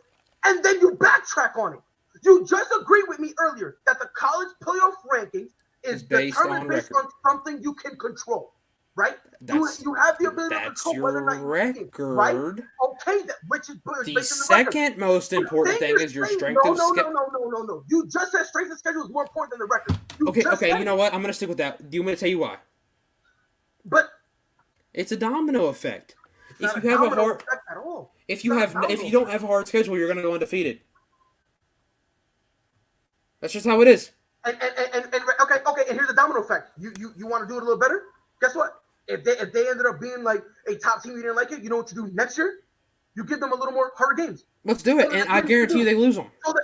and then you backtrack on it. You just agreed with me earlier that the college playoff rankings is based determined on based record. on something you can control, right? You have the ability to That's control whether or not your you can, right? record. Okay, which is The based on the record. second most important thing is your strength of schedule. No. You just said strength of schedule is more important than the record. Okay, you know what? I'm going to stick with that. Do you want me to tell you why? But it's a domino effect. it's If not you have a domino hard effect at all. if you don't have a hard schedule, you're going to go undefeated. That's just how it is. And okay, and here's the domino effect. You want to do it a little better? Guess what? If they ended up being like a top team, you didn't like it, you know what you do next year? You give them a little more harder games. Let's do it, and I guarantee you they lose them. So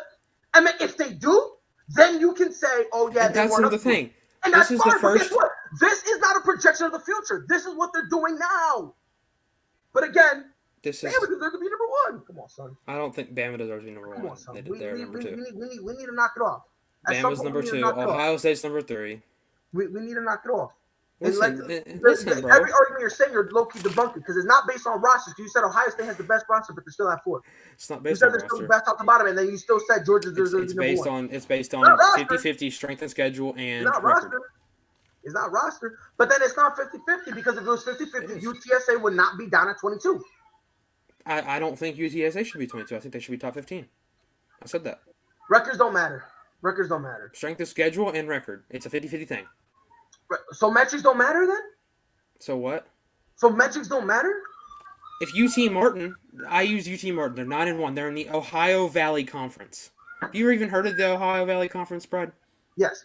if they do, then you can say, oh yeah, And that's another thing. And This that's is fine, the but guess first. what? This is not a projection of the future. This is what they're doing now. But again, This is. Bama deserves to be number one. Come on, son. I don't think Bama deserves to be number Come one. on, son. They're number two. We need to knock it off. At some Bama's point, number we need to two. knock it off. Ohio State's number three. We need to knock it off. Listen, Listen, bro. every argument you're saying, you're low-key debunking because it's not based on rosters. You said Ohio State has the best roster, but they still have 4. It's not You based said on they're still the roster. best top to bottom, and then you still said Georgia deserves to be number one. It's based on Not roster. 50-50 strength and schedule and It's not record. roster. It's not roster. But then it's not 50-50 because if it was 50-50, UTSA would not be down at 22. I don't think UTSA should be 22. I think they should be top 15. I said that. Records don't matter. Records don't matter. Strength of schedule and record. It's a 50-50 thing. So metrics don't matter then? So what? So metrics don't matter? If UT Martin, I use UT Martin. They're 9-1. They're in the Ohio Valley Conference. Have you ever even heard of the Ohio Valley Conference, Brad? Yes.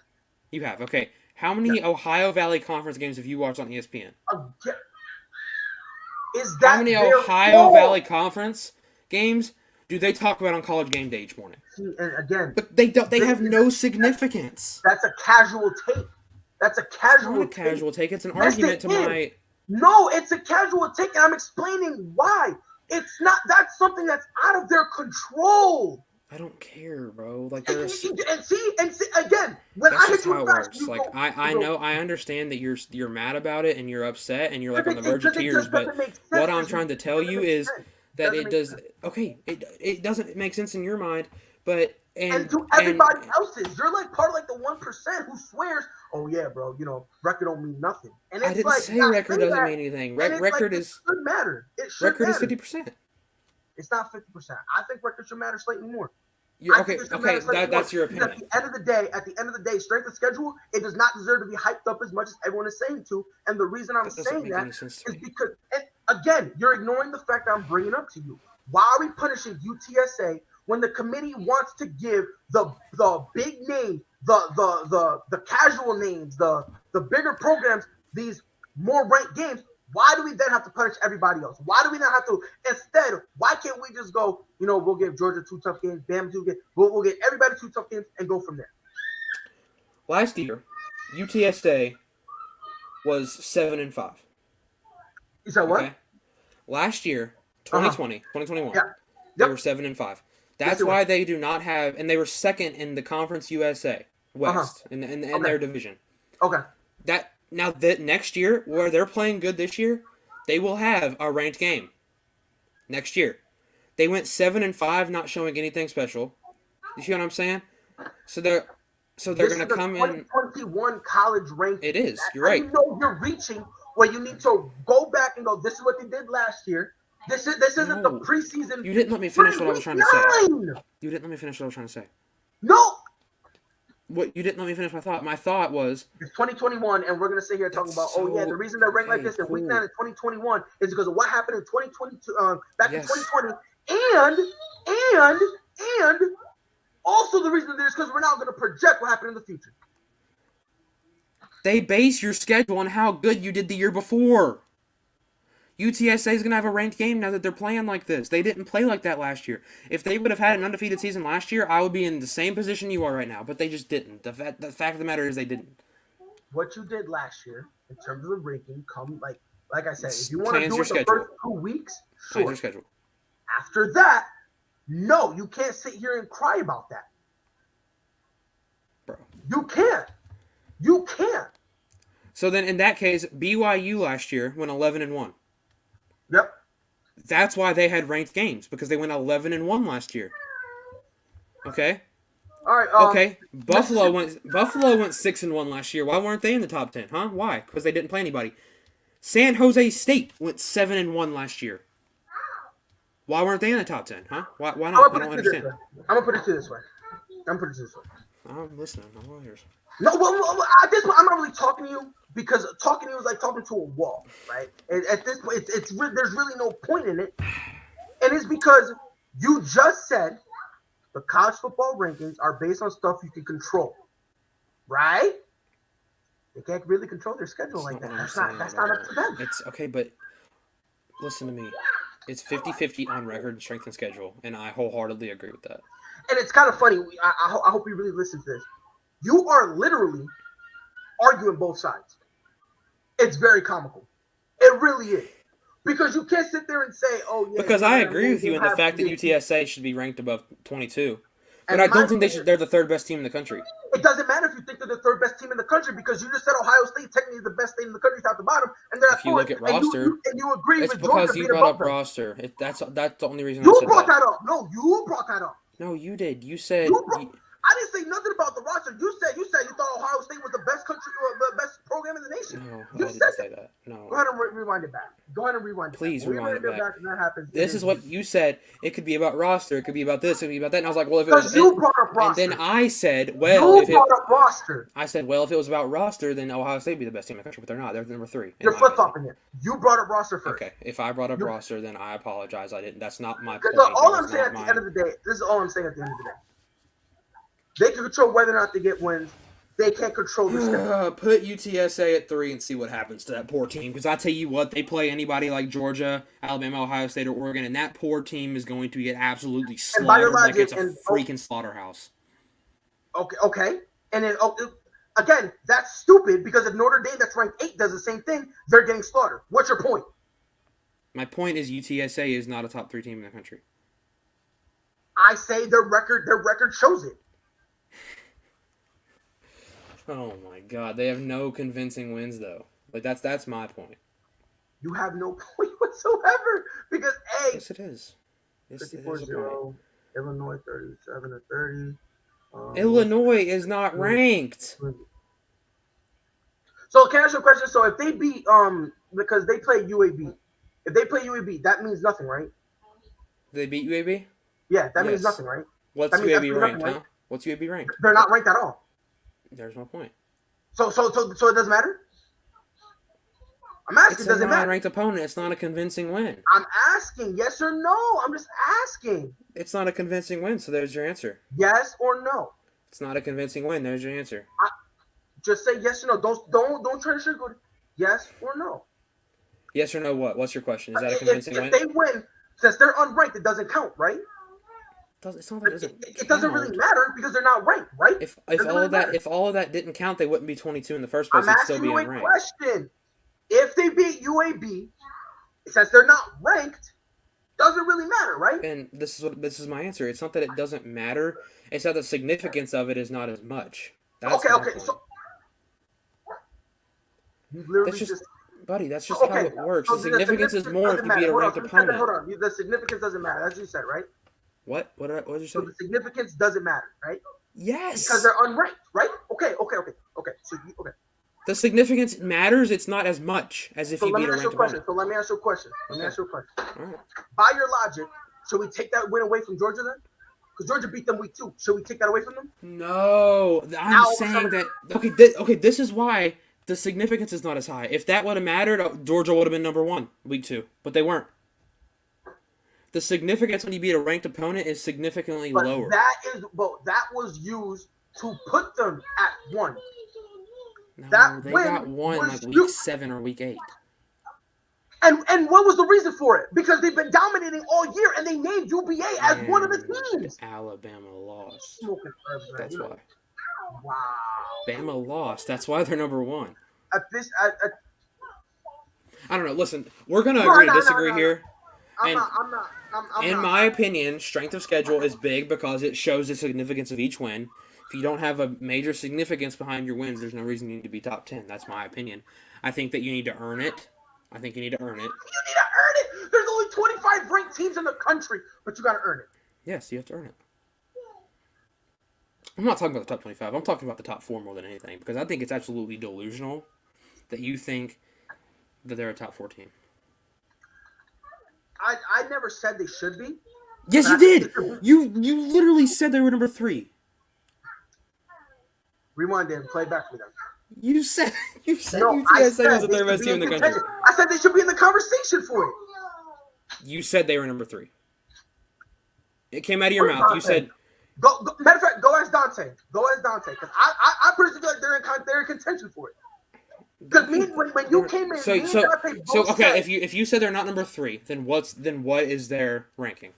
You have. Okay. How many Ohio Valley Conference games have you watched on ESPN? Is that How many their Ohio fault? Valley Conference games do they talk about on College Game Day each morning? See, and again, But they don't. They have no significance. that's a casual take. That's a It's casual not a take. casual take. It's an Yes, argument to it is. my. No, it's a casual take, and I'm explaining why. It's not. That's something that's out of their control. I don't care, bro. Like And there's. see again. When That's I hit just you how it with facts, works. you Like go- I you go, know, I understand that you're mad about it and you're upset and you're like on the It verge of doesn't- it tears. just But doesn't make sense. what I'm trying to tell Doesn't you make is sense. that Doesn't it make does. sense. Okay, it doesn't make sense in your mind, but And to everybody else's, you're like part of like the 1% who swears, "Oh yeah, bro, record don't mean nothing." And it's I didn't like, say not record saying doesn't that, mean anything. and it's Record like, is it should matter. It should record is matter. 50%. It's not 50%. I think record should matter slightly more. Okay, that's your opinion. At the end of the day, strength of schedule, it does not deserve to be hyped up as much as everyone is saying to. And the reason I'm That doesn't saying make that any is sense to me. because, and again, you're ignoring the fact that I'm bringing up to you. Why are we punishing UTSA when the committee wants to give the big names, the casual names, the bigger programs these more ranked games? Why do we then have to punish everybody else? Why do we not have to? Instead, why can't we just go, we'll give Georgia 2 tough games, Bama 2 games, we'll get everybody 2 tough games and go from there. Last year, UTSA was 7-5. You said what? Okay? Last year, 2020, 2021, Yeah. they Yep. were 7-5. Yes, That's they were. why they do not have, and they were second in the Conference USA West in Okay. their division. Okay. That next year, where they're playing good this year, they will have a ranked game. Next year, they went 7-5, not showing anything special. You see what I'm saying? So they're going to come in. 2021 college ranking. It is. You're How right. you know you're reaching where you need to go back and go, this is what they did last year. This isn't the No. preseason. You didn't let me finish what I was trying to say. 9. You didn't let me finish what I was trying to say. No. What you didn't let me finish my thought. My thought was It's 2021, and we're gonna sit here talking about, That's the reason they're ranked like this in week 9 of 2021 is because of what happened in 2022, back in Yes. 2020, and also the reason is because we're now gonna project what happened in the future. they base your schedule on how good you did the year before. UTSA is going to have a ranked game now that they're playing like this. They didn't play like that last year. If they would have had an undefeated season last year, I would be in the same position you are right now. But they just didn't. The fact of the matter is they didn't. What you did last year in terms of the ranking, like I said, if you want to Plans do your it the schedule. first 2 weeks, Plans sure. your schedule. After that, no, you can't sit here and cry about that. Bro. You can't. You can't. So then in that case, BYU last year went 11-1. Yep. That's why they had ranked games, because they went 11-1 last year. Okay? All right. Okay. Buffalo went 6-1 last year. Why weren't they in the top 10? Huh? Why? Because they didn't play anybody. San Jose State went 7-1 last year. Why weren't they in the top 10? Huh? Why not? I don't understand. I'm gonna put it to this way. I'm listening. I'm all ears. No, well, at this point, I'm not really talking to you because talking to you is like talking to a wall, right? And at this point, there's really no point in it, and it's because you just said the college football rankings are based on stuff you can control, right? They can't really control their schedule like that. That's not up to them. It's okay, but listen to me. It's 50-50 on record and strength and schedule, and I wholeheartedly agree with that. And it's kind of funny. I hope you really listen to this. You are literally arguing both sides. It's very comical. It really is. Because you can't sit there and say, oh, yeah. Because I agree with you in the fact that UTSA should be ranked above 22. But And I don't my think thing they're the third best team in the country. It doesn't matter if you think they're the third best team in the country because you just said Ohio State technically is the best state in the country top to bottom, and they're at If you fourth. look at roster, and you agree it's with Georgia because you being brought above up them. roster. That's the only reason I You said brought that. that up. No, you brought that up. No, you did. You said... I didn't say nothing about the roster. You said you thought Ohio State was the best country, the best program in the nation. No, You I didn't said say that. No. Go ahead and rewind it back. Please rewind it back. And that happens. This is what you said. It could be about roster. It could be about this. It could be about that. And I was like, well, if it Because was... you brought up roster. And then I said, well, you brought up roster. I said, well, if it was about roster, then Ohio State would be the best team in the country. But they're not. They're number 3. You're flip-flopping it. You brought up roster first. Okay, if I brought up roster, then I apologize. I didn't. That's not my point. Look, all I'm saying at the end of the day, this is all I'm saying at the end of the day. They can control whether or not they get wins. They can't control the schedule. Put UTSA at 3 and see what happens to that poor team. Because I tell you what, they play anybody like Georgia, Alabama, Ohio State, or Oregon, and that poor team is going to get absolutely slaughtered like it's a freaking slaughterhouse. Okay. And then, again, that's stupid because if Notre Dame, that's ranked 8, does the same thing, they're getting slaughtered. What's your point? My point is UTSA is not a top 3 team in the country. I say their record shows it. Oh my God, they have no convincing wins though. Like that's my point. You have no point whatsoever because yes, it is. Yes, 54-0, Illinois 37-30. Illinois is not ranked. So can I ask you a question? So if they beat because they play UAB, if they play UAB, that means nothing, right? They beat UAB? Yeah, that means nothing, right? What's UAB ranked, huh? What's UAB ranked? They're not ranked at all. There's my point. So it doesn't matter? I'm asking, It's does a it matter? non-ranked opponent. It's not a convincing win. I'm asking, yes or no? I'm just asking. It's not a convincing win, so there's your answer. Yes or no? It's not a convincing win. There's your answer. Just say yes or no. Don't try to sugarcoat it. Yes or no? Yes or no what? What's your question? Is that a convincing win? If they win, since they're unranked, it doesn't count, right? It's not that it doesn't. It doesn't really count. matter because they're not ranked, right? If Doesn't all really of that matter. if all of that didn't count, they wouldn't be 22 in the first place. I'm They'd still asking be you a unranked. question. If they beat UAB, since they're not ranked, doesn't really matter, right? And this is my answer. It's not that it doesn't matter. It's that the significance of it is not as much. That's Okay, my okay. point. So you literally That's just, just buddy. That's just okay. how it works. So The significance is more if doesn't you beat a matter. ranked Hold on, opponent. hold on. The significance doesn't matter. That's what you said, right? What? What did you say? So the significance doesn't matter, right? Yes. Because they're unranked, right? Okay. So okay. The significance matters. It's not as much as if So you let me beat a ask you a ranked question. opponent. So let me ask you a question. All right. By your logic, should we take that win away from Georgia then? Because Georgia beat them week 2. Should we take that away from them? No, I'm Now, saying that. Okay, this is why the significance is not as high. If that would have mattered, Georgia would have been number 1 week 2, but they weren't. The significance when you beat a ranked opponent is significantly But lower. that was used to put them at 1. No, that they win got 1 was like week huge. 7 or week 8. And what was the reason for it? Because they've been dominating all year, and they named UBA as one of the And teams. Alabama lost. Smoking herbs, man. That's You know, why. Wow. Bama lost. That's why they're number 1. At this, I don't know. Listen, we're gonna No, agree no, to no, disagree no. here. I'm And not. I'm in not. my opinion, strength of schedule is big because it shows the significance of each win. If you don't have a major significance behind your wins, there's no reason you need to be top 10. That's my opinion. I think that you need to earn it. You need to earn it. There's only 25 ranked teams in the country, but you got to earn it. Yes, you have to earn it. I'm not talking about the top 25. I'm talking about the top 4 more than anything because I think it's absolutely delusional that you think that they're a top 4 team. I never said they should be. Yes, you did. You literally said they were number 3. Rewind it and play back for me then. You said No, UTSA was the they third best should be team in the country. contention. I said they should be in the conversation for it. You said they were number 3. It came out of your Where's mouth. You Dante? said Go, matter of fact, go ask Dante. Because I personally feel like they're in contention for it. Because when you came in, me and Dante both okay. said, If you said they're not number 3, then what is their ranking?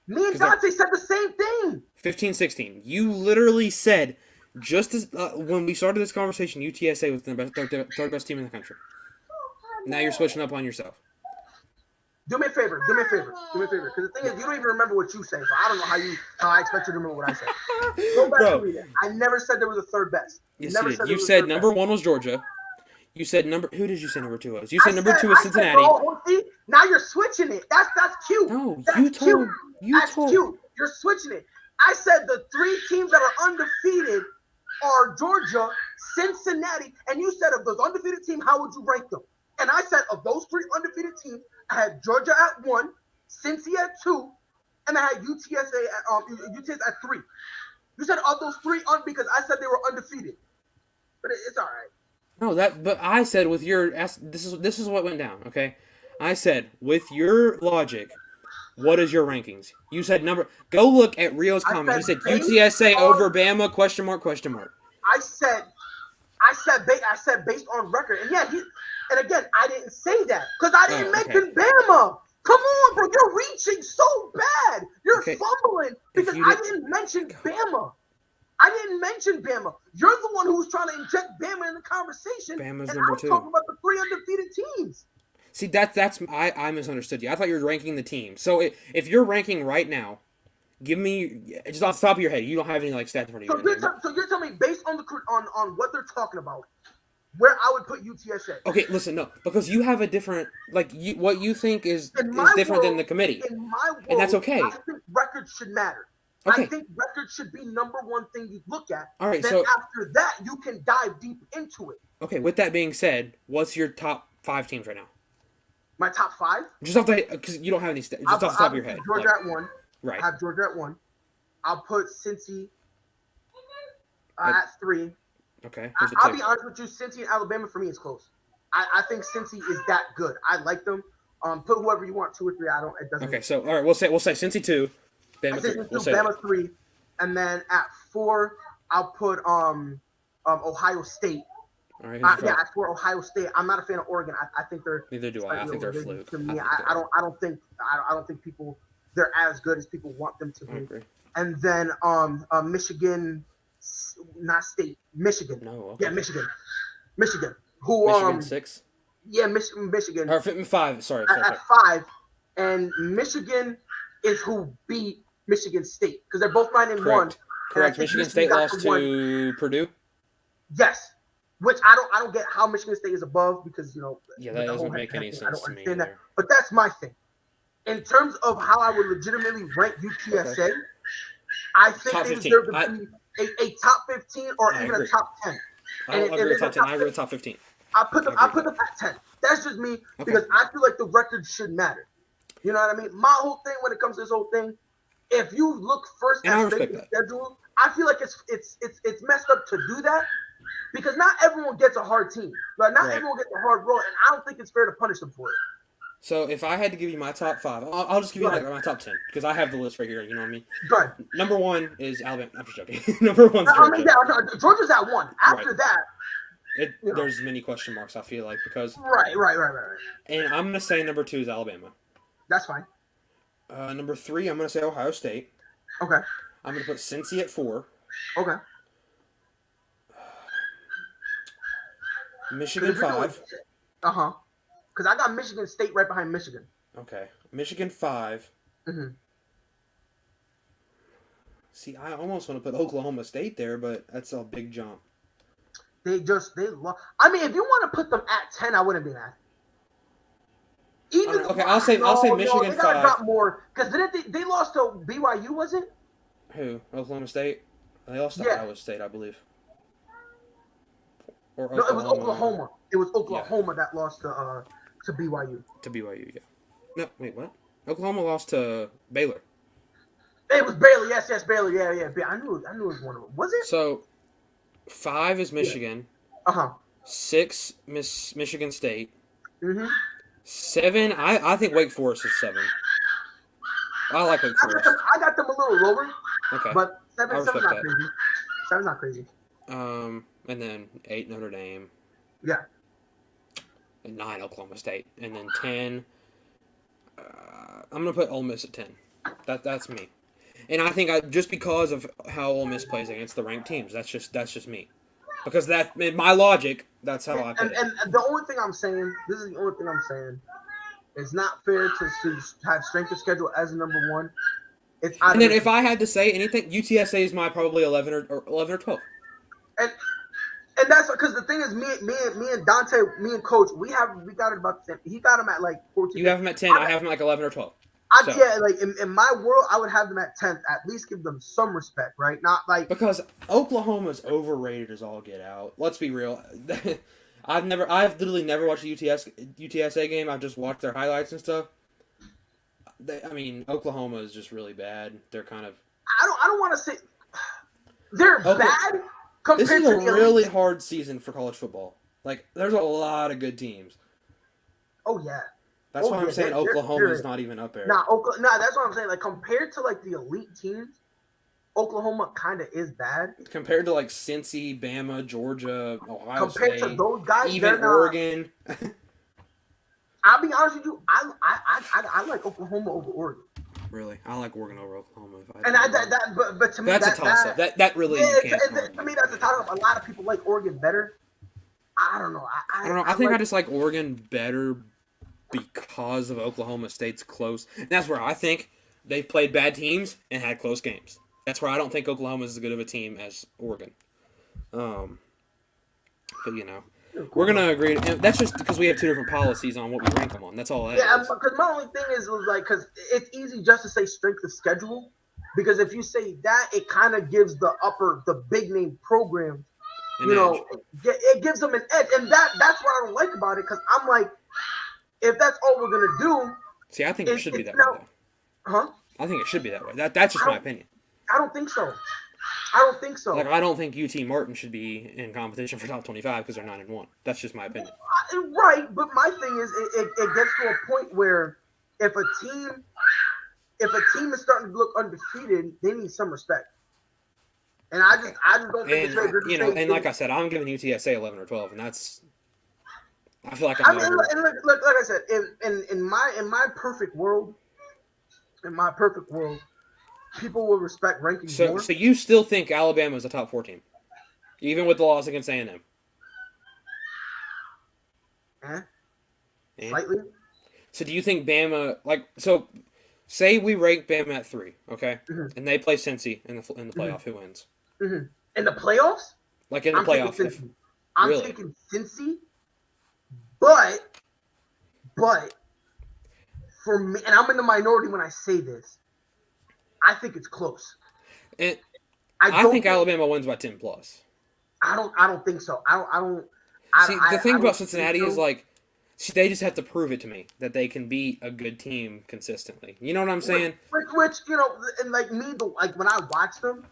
me and Dante said the same thing. 15, 16. You literally said just as when we started this conversation, UTSA was the third best team in the country. Now you're switching up on yourself. Do me a favor. Because the thing is, you don't even remember what you said. So I don't know how I expect you to remember what I said. Go back to read it. I never said they were the third best. Yes, Never you did. they You were the said third number best. 1 was Georgia. You said who did you say number 2 was? You I said number 2 was I said, Cincinnati. see, now you're switching it. That's cute. No, That's you cute. told That's cute. You're switching it. I said the 3 teams that are undefeated are Georgia, Cincinnati, and you said of those undefeated teams, how would you rank them? And I said of those 3 undefeated teams, I had Georgia at 1, Cincy at 2, and I had UTSA at 3. You said of those 3 because I said they were undefeated, but it's all right. No, but I said with your this is what went down. Okay, I said with your logic, what is your rankings? You said Go look at Rio's comment. He said UTSA over Bama ? I said based on record, and and again I didn't say that because I didn't mention Bama. Come on, bro, you're reaching so bad. You're fumbling because I didn't mention Bama. I didn't mention Bama. You're the one who was trying to inject Bama in the conversation. Bama's and number I was 2. talking about the 3 undefeated teams. See, I misunderstood you. I thought you were ranking the team. So if you're ranking right now, give me just off the top of your head. You don't have any stats in front of you. So you're telling me based on on what they're talking about, where I would put UTSA. Okay, listen, no, because you have a different what you think is different than the committee. In my world, and that's okay. I think records should matter. Okay. I think records should be number 1 thing you look at. All right, then so after that, you can dive deep into it. Okay, with that being said, what's your top 5 teams right now? My top 5? Just off the because you don't have any just off the top of your head. Georgia at 1. Right. I have Georgia at 1. I'll put Cincy at 3. Okay. I'll be honest with you, Cincy and Alabama for me is close. I think Cincy is that good. I like them. Put whoever you want, 2 or 3. It doesn't. Okay, so all right, we'll say Cincy 2, Bama 3. We'll say Bama 3, and then at 4 I'll put Ohio State. All right. At 4 Ohio State. I'm not a fan of Oregon. I think they're neither do I. I think they're a fluke. To me, I don't think people they're as good as people want them to I be. agree. And then Michigan, not State, Michigan. No. Okay. Yeah, Michigan. Who Michigan 6. Yeah, Michigan. Or 5. Sorry. At 5, and Michigan is who beat Michigan State because they're both 9-1. Correct. Michigan State lost to Purdue. Yes, which I don't get how Michigan State is above because Yeah, that doesn't make any sense to me either. That. But that's my thing. In terms of how I would legitimately rank UTSA, I think Top they 15. deserve to be a top 15 or even agree. a top 10. I don't agree with top 10. I agree with top 15. I put them at 10. That's just me because I feel like the record should matter. You know what I mean? My whole thing when it comes to this whole thing, if you look first at the schedule, I feel like it's messed up to do that because not everyone gets a hard team. Like not everyone gets a hard road, and I don't think it's fair to punish them for it. So if I had to give you my top 5, I'll just give you my top 10 because I have the list right here. You know what I mean? Right. Number 1 is Alabama. I'm just joking. Number 1's Georgia. Georgia's at 1. After that, there's many question marks. I feel like because right. And I'm gonna say number 2 is Alabama. That's fine. Number 3, I'm gonna say Ohio State. Okay. I'm gonna put Cincy at 4. Okay. Michigan 5. Because I got Michigan State right behind Michigan. Okay. Michigan 5. Mm-hmm. See, I almost want to put Oklahoma State there, but that's a big jump. They lost. I mean, if you want to put them at 10, I wouldn't be mad. I'll say Michigan 5. Got more because they lost to BYU, was it? Who? Oklahoma State? They lost to Iowa State, I believe. Or Oklahoma. No, it was Oklahoma. It was Oklahoma that lost to BYU. To BYU, yeah. No, wait, what? Oklahoma lost to Baylor. It was Baylor. Yes, Baylor. Yeah. I knew it was one of them. Was it? So, 5 is Michigan. Yeah. 6, Michigan State. Mm-hmm. 7, I think Wake Forest is 7. I like Wake Forest. I got them a little lower. Okay. But 7's not crazy. 7's not crazy. And then 8, Notre Dame. Yeah. And 9, Oklahoma State. And then 10, I'm going to put Ole Miss at 10. That's me. And I think just because of how Ole Miss plays against the ranked teams, that's just me. Because that, in my logic, that's how I put it. And the only thing I'm saying, it's not fair to have strength of schedule as number 1. And then if I had to say anything, UTSA is my probably 11 or 12. And that's because the thing is, me and Dante, me and Coach, we got it about the same. He got him at like 14. You have him at 10. I have him like 11 or 12. Yeah, like in my world, I would have them at 10th. At least give them some respect, right? Not like because Oklahoma's overrated as all get out. Let's be real. I've literally never watched a UTSA game. I've just watched their highlights and stuff. Oklahoma is just really bad. They're kind of. I don't want to say they're bad. This is a really hard season for college football. Like, there's a lot of good teams. Oh yeah. That's why I'm saying Oklahoma is not even up there. That's what I'm saying. Like compared to like the elite teams, Oklahoma kind of is bad. Compared to like Cincy, Bama, Georgia, Ohio State. Compared to those guys, even Oregon. I'll be honest with you. I like Oklahoma over Oregon. Really, I like Oregon over Oklahoma. But to me, that's a toss-up. That really to me that's a toss-up. A lot of people like Oregon better. I don't know. I don't know. I think I just like Oregon better because of Oklahoma State's close. And that's where I think they've played bad teams and had close games. That's where I don't think Oklahoma is as good of a team as Oregon. But we're gonna agree. And that's just because we have 2 different policies on what we rank them on. That's all that is. Because my only thing is like because it's easy just to say strength of schedule. Because if you say that, it kind of gives the big name program, it gives them an edge, and that's what I don't like about it. Because I'm like, if that's all we're gonna do, see, I think it should be that way. Huh? I think it should be that way. That's just my opinion. I don't think so. Like, I don't think UT Martin should be in competition for top 25 because they're 9-1. That's just my opinion. Right, but my thing is, it gets to a point where if a team is starting to look undefeated, they need some respect. And I just don't think it's very good. And like I said, I'm giving UTSA 11 or 12, and that's. I feel like like I said, in my perfect world, in my perfect world, people will respect rankings So more. so you still think Alabama is a top 4 team, even with the loss against A&M? Eh? Eh? Slightly. So do you think Bama so? Say we rank Bama at 3, okay, Mhm. and they play Cincy in the Mhm. playoff. Who wins? In the playoffs, Like in the I'm taking playoff? Cincy. I'm Really? taking Cincy, but for me, and I'm in the minority when I say this, I think it's close. And I I don't think Alabama wins by 10 plus. I don't think so. See, the thing I about don't think Cincinnati is so. see, they just have to prove it to me that they can beat a good team consistently. You know what I'm saying? Which and like me, like when I watch them,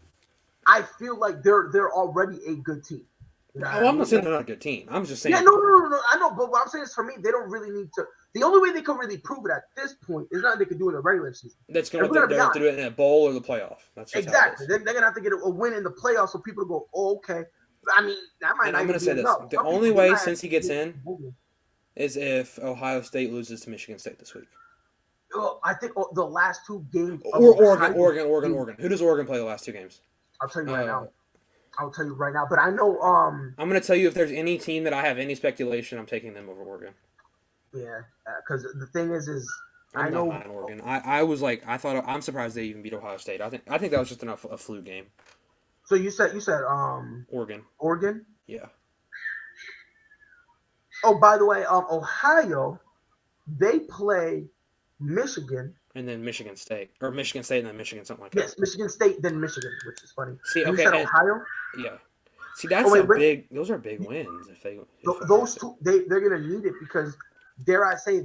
I feel like they're already a good team. You know what Oh, I I'm not mean? saying they're not a good team. I'm just Yeah, saying no. I know, but what I'm saying is for me, they don't really need to. The only way they can really prove it at this point is not they can do it in the regular season. that's And going we're to gonna be have to honest. do it in a bowl or the playoff. That's just how it Exactly. is. They're gonna have to get a win in the playoffs so people go, oh, okay. I mean, that might And not I'm going even to be say this: enough. the Some only people, they way might have since he gets in to is if Ohio State loses to Michigan State this week, I think the last 2 games of or Ohio State- Oregon. Who does Oregon play the last 2 games? I'll tell you right Uh, now. I'll tell you right now. But I know, I'm going to tell you if there's any team that I have any speculation, I'm taking them over Oregon. yeah, because the thing is I I'm not know. high on Oregon. I was I'm surprised they even beat Ohio State. I think that was just a fluke game. So you said Oregon. Oregon. Yeah. Oh, by the way, Ohio, they play Michigan. And then Michigan State, or Michigan State and then Michigan, something like that. Yes, Michigan State, then Michigan, which is funny. See, You okay, said and- Ohio. Yeah. See, that's those are big wins if they. Those two, they're gonna need it because, dare I say,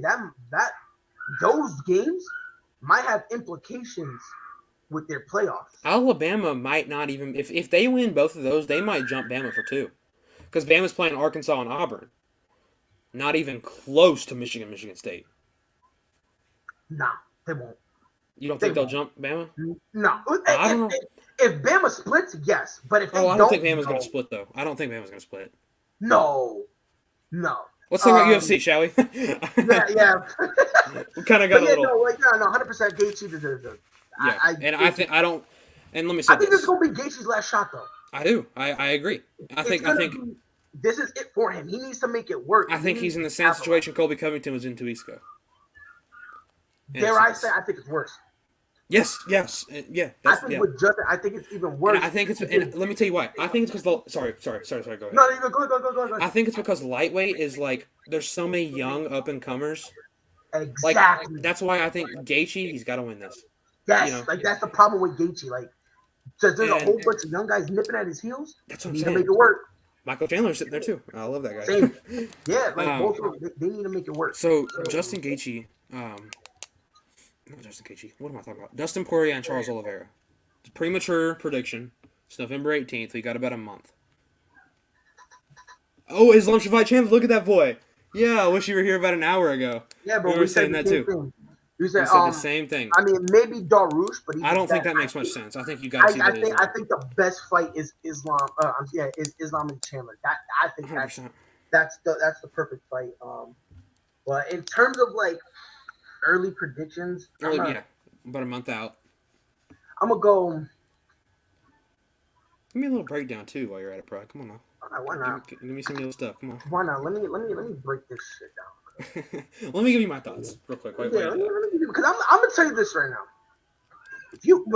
those games might have implications with their playoffs. Alabama might not even if they win both of those, they might jump Bama for 2, because Bama's playing Arkansas and Auburn. Not even close to Michigan State. Nah, they won't. You don't think they'll jump Bama? No. I don't know. If Bama splits, yes. But if they I don't think Bama's no. going to split though. I don't think Bama's going to split. No. Let's talk about UFC, shall we? Yeah. We kind of got a little. No, 100% Gaethje deserves it. Yeah, I don't. And let me I say think this. is gonna be Gaethje's last shot, though. I do. I agree. I think this is it for him. He needs to make it work. I think he's in the same situation Colby Covington was in 2 weeks ago. Dare I say? I think it's worse. Yes. Yeah. I think with Justin, I think it's even worse. And I think it's. And let me tell you why. I think it's because sorry. Go ahead. No, you go. I think it's because lightweight is there's so many young up and comers. Exactly. That's why I think Gaethje, he's got to win this. Yes, that's the problem with Gaethje. There's a whole bunch of young guys nipping at his heels. That's what I'm saying. saying. To make it work. Michael Chandler's sitting there too. I love that guy. Same. Yeah, both of them, they need to make it work. So Justin Gaethje, not Justin Gaethje. What am I talking about? Dustin Poirier and Charles Oliveira. Premature prediction. It's November 18th. We got about a month. Oh, Islam should fight Chandler. Look at that boy. Yeah, I wish you were here about an hour ago. Yeah, but we were saying that too. Thing. We said the same thing. I mean, maybe Darush, but I don't think that makes much sense. I think you got to see that. I think the best fight is Islam. Is Islam and Chandler. I think 100%. that's the perfect fight. But in terms of early predictions, about a month out. I'm gonna go. Give me a little breakdown too while you're at it, bro. Come on now. Why not? Give me some new stuff. Come on. Why not? Let me break this shit down. Let me give you my thoughts real quick. Wait. Let me give you, because I'm gonna tell you this right now.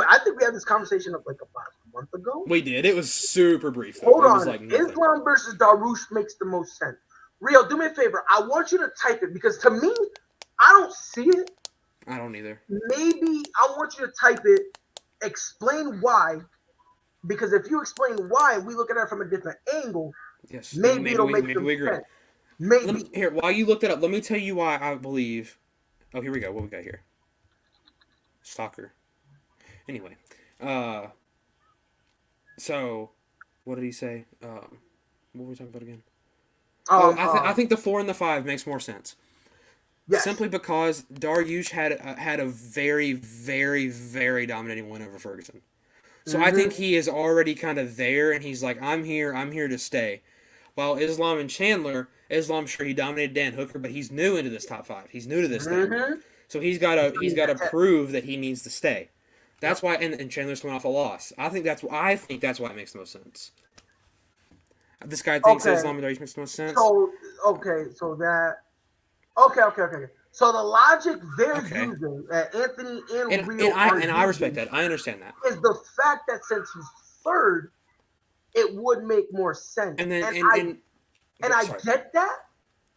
I think we had this conversation about a month ago. We did. It was super brief. Hold on. Islam versus Darush makes the most sense. Rio, do me a favor. I want you to type it because to me, I don't see it. I don't either. Maybe I want you to type it. Explain why. Because if you explain why, we look at it from a different angle. Yes. Maybe it'll make some sense. Maybe. Here, while you look that up, let me tell you why I believe. Oh, here we go. What we got here? Stalker. Anyway, so what did he say? What were we talking about again? I think the 4 and the 5 makes more sense. Yes. Simply because Dariush had a very, very, very dominating win over Ferguson. So I think he is already kind of there, and he's like, I'm here to stay. While Islam and Chandler, Islam, sure, he dominated Dan Hooker, but he's new into this top 5. He's new to this thing. So he's gotta That's it. prove that he needs to stay. That's why, and Chandler's coming off a loss. I think that's why it makes the most sense. This guy thinks Okay. Islam makes the most sense. So okay, so that okay. So the logic they're Okay. using, Anthony and And Rio I are and I respect using, that. I understand that. is the fact that since he's third, it would make more sense. And then And I sorry. get that,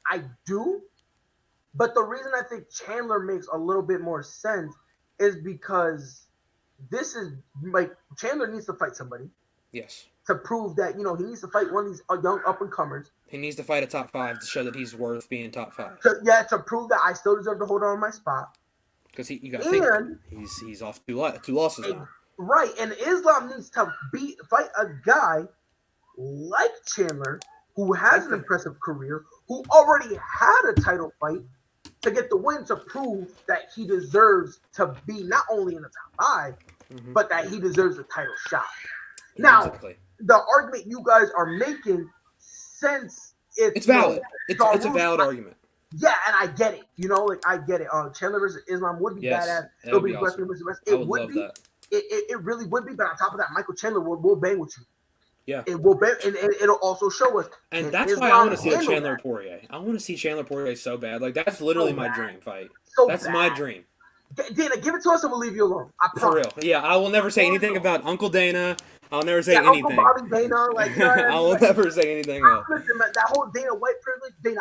I do, but the reason I think Chandler makes a little bit more sense is because this is like Chandler needs to fight somebody Yes. to prove that he needs to fight one of these young up and comers. He needs to fight a top 5 to show that he's worth being top 5. To prove that I still deserve to hold on my spot. Because you got to think And he's off two losses now. right, and Islam needs to fight a guy like Chandler who has an impressive career, who already had a title fight to get the win to prove that he deserves to be not only in the top 5, but that he deserves a title shot. Now, Exactly. the argument you guys are making, since It's valid. It's a valid argument. Yeah, and I get it. I get it. Chandler versus Islam would be Yes, badass. that It would would be be wrestling awesome. versus I wrestling. It would would love be. that. It really would be. But on top of that, Michael Chandler will bang with you. Yeah. It will bang, and it'll also show us. And can that's why I Islam want to see a handle Chandler that? Poirier. I want to see Chandler Poirier so bad. Like that's literally So my bad. dream fight. So That's bad. my dream. Dana, give it to us and we'll leave you alone. I For promise. real. Yeah, I will never say anything about Uncle Dana. I'll never say Yeah, anything. Uncle Bobby Dana, like you know what I I mean? will Like, never say anything else. listen, man, that whole Dana White privilege, Dana,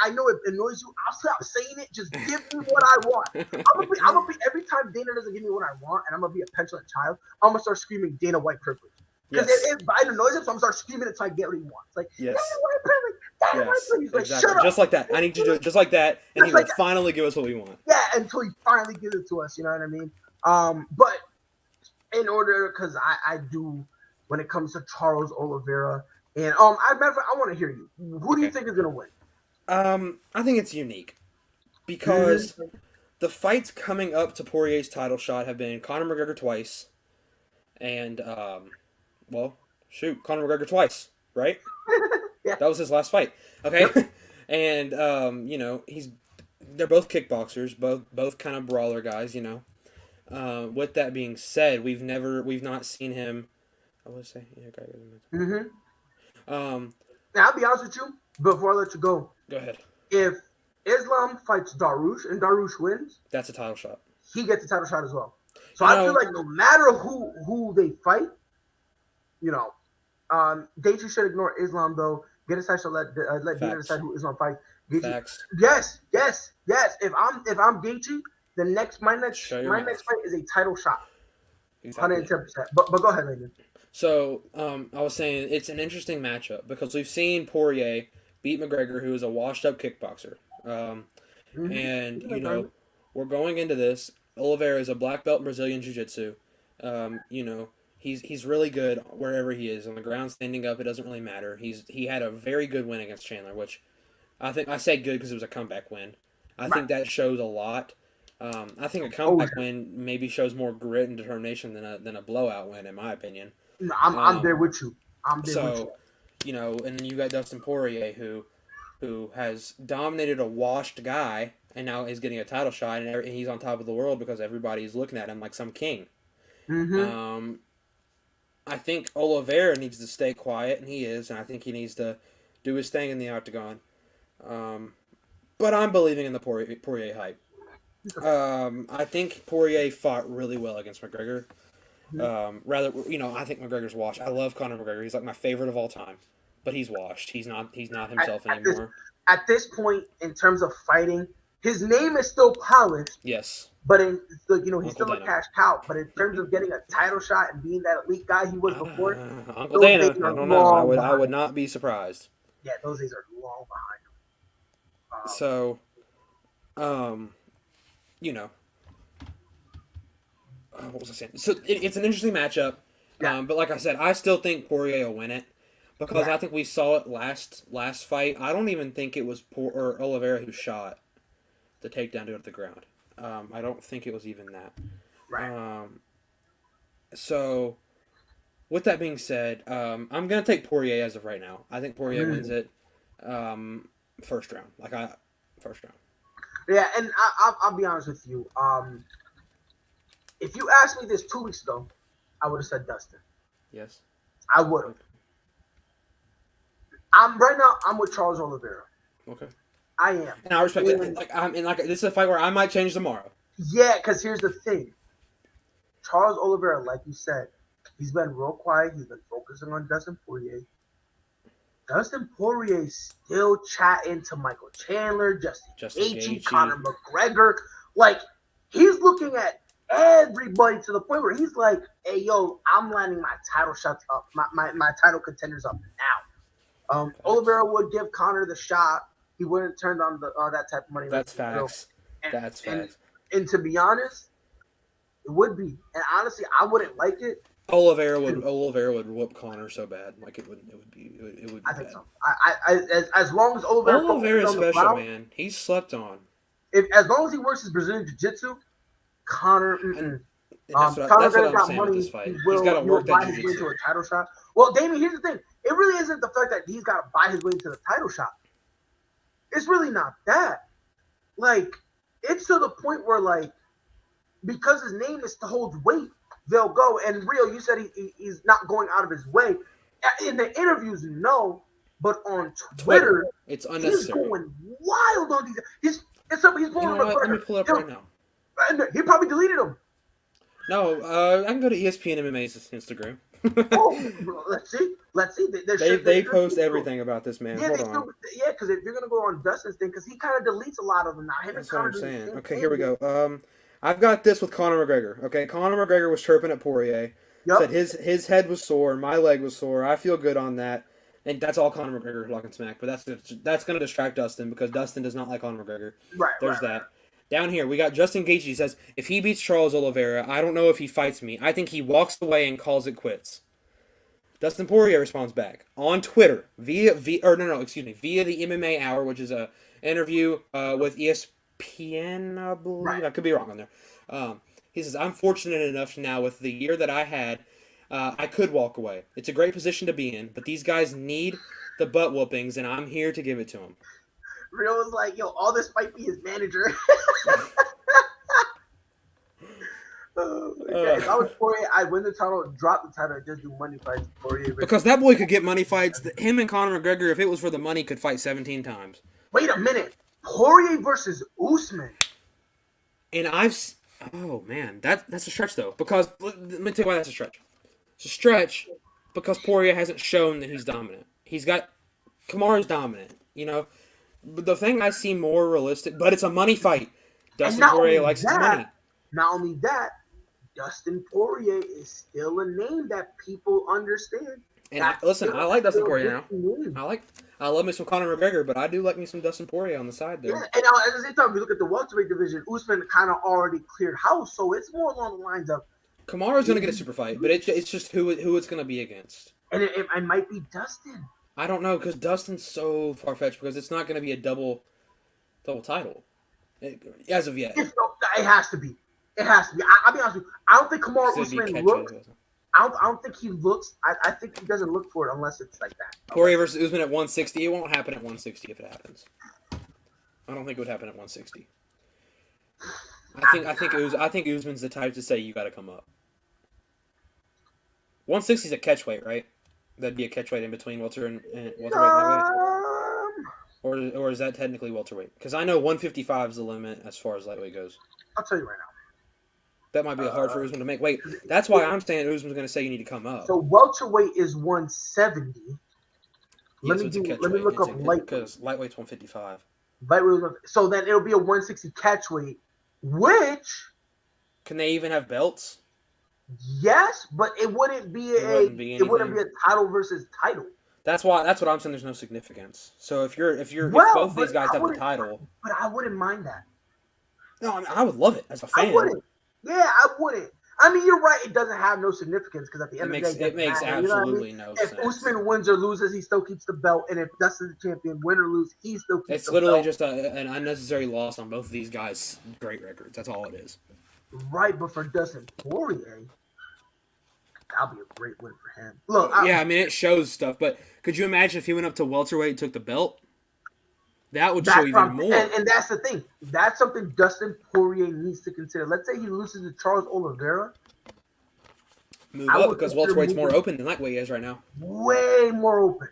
I know it annoys you. I'll stop saying it. Just give me what I want. I'm gonna be every time Dana doesn't give me what I want, and I'm gonna be a petulant child. I'm gonna start screaming Dana White privilege because Yes. it annoys him. So I'm gonna start screaming it until I get what he wants. Like Yes. Dana White privilege, Dana White Yes, privilege. Like exactly. shut up. Just like that. I need you to do it just like that, and Just he like will that. finally give us what we want. Yeah, until he finally gives it to us. You know what I mean? But in order, because I do, when it comes to Charles Oliveira, and I want to hear you. Who do you Okay. think is gonna win? I think it's unique because the fights coming up to Poirier's title shot have been Conor McGregor twice, and Conor McGregor twice, right? Yeah. That was his last fight. Okay, and they're both kickboxers, both kind of brawler guys, With that being said, we've not seen him. I would say, yeah, Mm-hmm. Go Now, I'll be honest with you, before I let you go, ahead. if Islam fights Darush and Darush wins, That's a title shot. he gets a title shot as well. So You I know- feel like no matter who they fight, Gaethje should ignore Islam though. Get aside, should let Dana Facts. decide who Islam fights. Gaethje, Facts. yes. If I'm Gaethje, my next Show your mouth. fight is a title shot, Exactly. 110%. But go ahead, Landon. So, I was saying it's an interesting matchup because we've seen Poirier beat McGregor, who is a washed-up kickboxer. And, we're going into this. Oliveira is a black belt in Brazilian Jiu-Jitsu. He's really good wherever he is. On the ground, standing up, it doesn't really matter. He had a very good win against Chandler, which I say good because it was a comeback win. I think that shows a lot. I think a comeback win maybe shows more grit and determination than a blowout win, in my opinion. No, I'm there with you. I'm there with you. And then you got Dustin Poirier, who has dominated a washed guy, and now is getting a title shot, and he's on top of the world because everybody's looking at him like some king. Mm-hmm. I think Oliveira needs to stay quiet, and he is, and I think he needs to do his thing in the octagon. But I'm believing in the Poirier hype. I think Poirier fought really well against McGregor. I think McGregor's washed. I love Conor McGregor. He's like my favorite of all time, but he's washed. He's not himself anymore. At this point, in terms of fighting, his name is still polished, Yes. but he's Uncle still a Dana. cash cow. But in terms of getting a title shot and being that elite guy he was before, Uncle those Dana. days are I don't know. I would long not be surprised. yeah, those days are long behind him. So, what was I saying? So it's an interesting matchup. Yeah. But like I said, I still think Poirier will win it because Yeah. I think we saw it last fight. I don't even think it was Oliveira who shot the takedown to go to the ground. I don't think it was even that. Right. So, with that being said, I'm gonna take Poirier as of right now. I think Poirier wins it. First round. First round. Yeah, and I'll be honest with you. If you asked me this 2 weeks ago, I would have said Dustin. Yes. I would have. I'm with Charles Oliveira. Okay. I am. And I respect it. This is a fight where I might change tomorrow. Yeah, because here's the thing. Charles Oliveira, like you said, he's been real quiet. He's been focusing on Dustin Poirier. Dustin Poirier's still chatting to Michael Chandler, Justin Gaethje, Conor McGregor. Like, he's looking at everybody to the point where he's like, hey, yo, I'm lining my title shots up, my title contenders up now. Oliveira would give Conor the shot. He wouldn't turn down that type of money. That's facts. That's facts. And to be honest, it would be. And honestly, I wouldn't like it. Oliveira would whoop Conor so bad, like it would be. I think so. As long as Oliveira's special, man. He's slept on. As long as he works his Brazilian jiu-jitsu, Conor. That's what I'm saying with this fight. He's got to work that jiu-jitsu into a title shot. Well, Damien, here's the thing. It really isn't the fact that he's got to buy his way into the title shot. It's really not that. Like, it's to the point where, like, because his name is to hold weight, they'll go. And Rio, you said he's not going out of his way. In the interviews, no. But on Twitter, it's unnecessary. He's going wild on these. He's pulling Let me pull it up right now. And he probably deleted them. No, I can go to ESPN MMA's Instagram. Let's see. They post everything about this man. Yeah, Hold on. Because if you're gonna go on Dustin's thing, because he kind of deletes a lot of them now. That's what I'm saying. Okay, here we go. I've got this with Conor McGregor. Okay, Conor McGregor was chirping at Poirier. Yep. Said his head was sore, my leg was sore. I feel good on that. And that's all Conor McGregor talking smack. But that's gonna distract Dustin because Dustin does not like Conor McGregor. Right. There's that. Down here, we got Justin Gaethje. He says, if he beats Charles Oliveira, I don't know if he fights me. I think he walks away and calls it quits. Dustin Poirier responds back on Twitter via the MMA Hour, which is a interview with ESPN, I believe. Right. I could be wrong on there. He says, I'm fortunate enough now with the year that I had, I could walk away. It's a great position to be in, but these guys need the butt whoopings, and I'm here to give it to them. Rio was like, yo, all this might be his manager. If I was Poirier, I'd win the title, drop the title, and just do money fights. Because that boy could get money fights. Him and Conor McGregor, if it was for the money, could fight 17 times. Wait a minute. Poirier versus Usman. And oh man, that's a stretch though. Because let me tell you why that's a stretch. It's a stretch because Poirier hasn't shown that he's dominant. Kamaru's dominant, you know. But the thing I see more realistic, but it's a money fight. Dustin Poirier likes his money. Not only that, Dustin Poirier is still a name that people understand. And I like Dustin Poirier now. I love me some Conor McGregor, but I do like me some Dustin Poirier on the side there. Yeah, and at the same time, if you look at the welterweight division, Usman kind of already cleared house, so it's more along the lines of Kamaru's going to get a super fight, but it's just who it's going to be against. And it might be Dustin. I don't know, because Dustin's so far-fetched, because it's not going to be a double title. As of yet. It has to be. It has to be. I'll be honest with you. I don't think Kamaru Usman looks. I don't think he looks. I think he doesn't look for it unless it's like that. Poirier versus Usman at 160. It won't happen at 160 if it happens. I don't think it would happen at 160. I think Usman's the type to say you got to come up. 160 is a catchweight, right? That'd be a catchweight in between welter and welterweight and lightweight? Or is that technically welterweight? Because I know 155 is the limit as far as lightweight goes. I'll tell you right now. That might be hard for Usman to make weight. That's why I'm saying Usman's going to say you need to come up. So welterweight is 170. Let me look up lightweight. Because lightweight's 155. So then it'll be a 160 catchweight, which... Can they even have belts? Yes, but it wouldn't be a title versus title. That's what I'm saying. There's no significance. So if both these guys have the title, but I wouldn't mind that. No, I would love it as a fan. I wouldn't. Yeah, I wouldn't. I mean, you're right. It doesn't have no significance because at the end of the day, it makes absolutely no sense. If Usman wins or loses, he still keeps the belt, and if Dustin's the champion, win or lose, he still keeps the belt. It's literally just an unnecessary loss on both of these guys' great records. That's all it is. Right, but for Dustin Poirier, that'll be a great win for him. Look, I mean, it shows stuff, but could you imagine if he went up to welterweight and took the belt? That would show even more. And that's the thing. That's something Dustin Poirier needs to consider. Let's say he loses to Charles Oliveira. Move up because welterweight's more open than lightweight is right now. Way more open.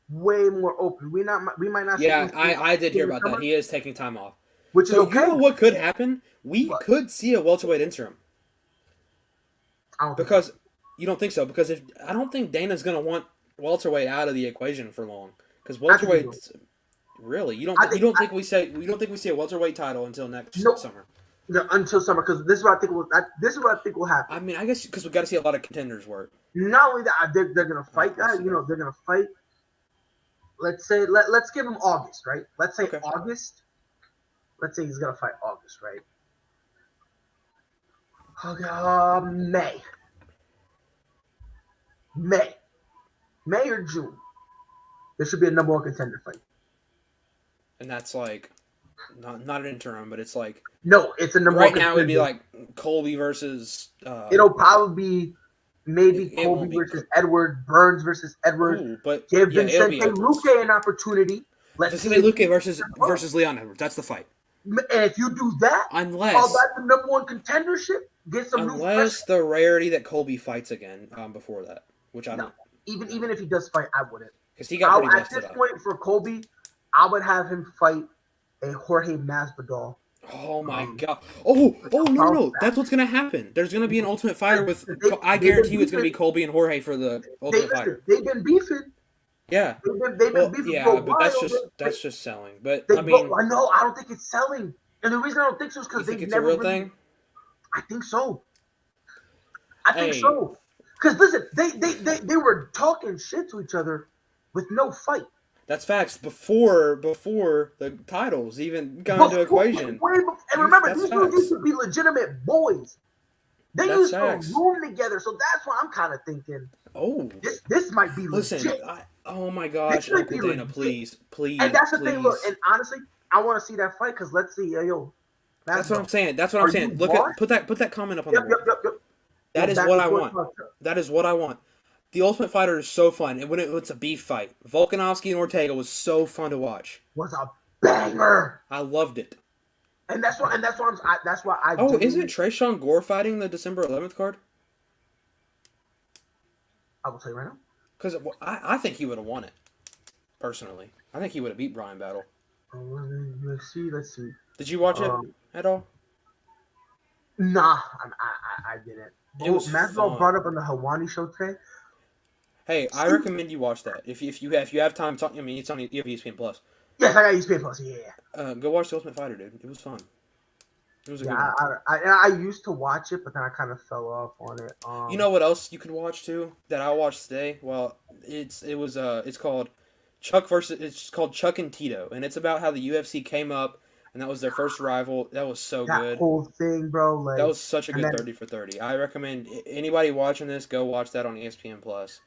Way more open. We might not. Yeah, I did hear about that. He is taking time off, which is okay. You know what could happen? We could see a welterweight interim. Because you don't think so? Because I don't think Dana's gonna want welterweight out of the equation for long. Because welterweight, really, you don't think we see a welterweight title until next summer. No, until summer, because this is what I think will happen. I mean, I guess because we got to see a lot of contenders work. Not only that, they're gonna fight guys. You know, they're gonna fight. Let's say let's give him August, right? Let's say August. Let's say he's gonna fight August, right? Okay, May or June. There should be a number one contender fight. And that's like not an interim, but it's like it's a number right one now. It would be like Colby versus. It'll probably be maybe Colby versus Edward, Burns versus Edward. Ooh, but give Vicente Luque an opportunity. Vicente Luque versus Leon Edwards. That's the fight. And if you do that, unless that's the number one contendership, get some unless the rarity that Colby fights again before that, which I don't. Even if he does fight, I wouldn't. Because he got pretty busted at this point for Colby, I would have him fight a Jorge Masvidal. Oh my god! Oh no! That's what's gonna happen. There's gonna be an Ultimate Fighter with. I guarantee you, it's gonna be Colby and Jorge for the Ultimate Fighter. They've been beefing. Yeah. They've been beefing. Yeah, but that's just selling. But I mean, I know. I don't think it's selling, and the reason I don't think so is because they've never. It's a real thing. I think so. I think so. Because listen, they were talking shit to each other with no fight. That's facts. Before the titles even come into equation. And remember, these dudes used to be legitimate boys. They used to room together, so that's why I'm kind of thinking. Oh, this might be legit. Listen, oh my gosh, Uncle Dana, please. And that's the thing. Look, and honestly, I want to see that fight because let's see, That's what I'm saying. Look at put that comment up on the board. Yep. That is what I want. That is what I want. The Ultimate Fighter is so fun, and when it's a beef fight, Volkanovski and Ortega was so fun to watch. Was a banger. I loved it. And that's why I. Oh, isn't Tresean Gore fighting the December 11th card? I will tell you right now. Because I think he would have won it. Personally, I think he would have beat Brian Battle. Let's see. Did you watch it at all? Nah, I didn't. It was Masvidal brought up on the Hawani show today. Hey, I recommend you watch that if you have time. It's on you have ESPN Plus. Yes, I got ESPN Plus. Yeah. Go watch The Ultimate Fighter, dude. It was fun. It was a good one. I used to watch it, but then I kind of fell off on it. You know what else you could watch too that I watched today? Well, it's called Chuck versus. It's called Chuck and Tito, and it's about how the UFC came up. And that was their first rival. That was so good. That whole thing, bro. Like, that was such a good 30 for 30. I recommend anybody watching this go watch that on ESPN Plus.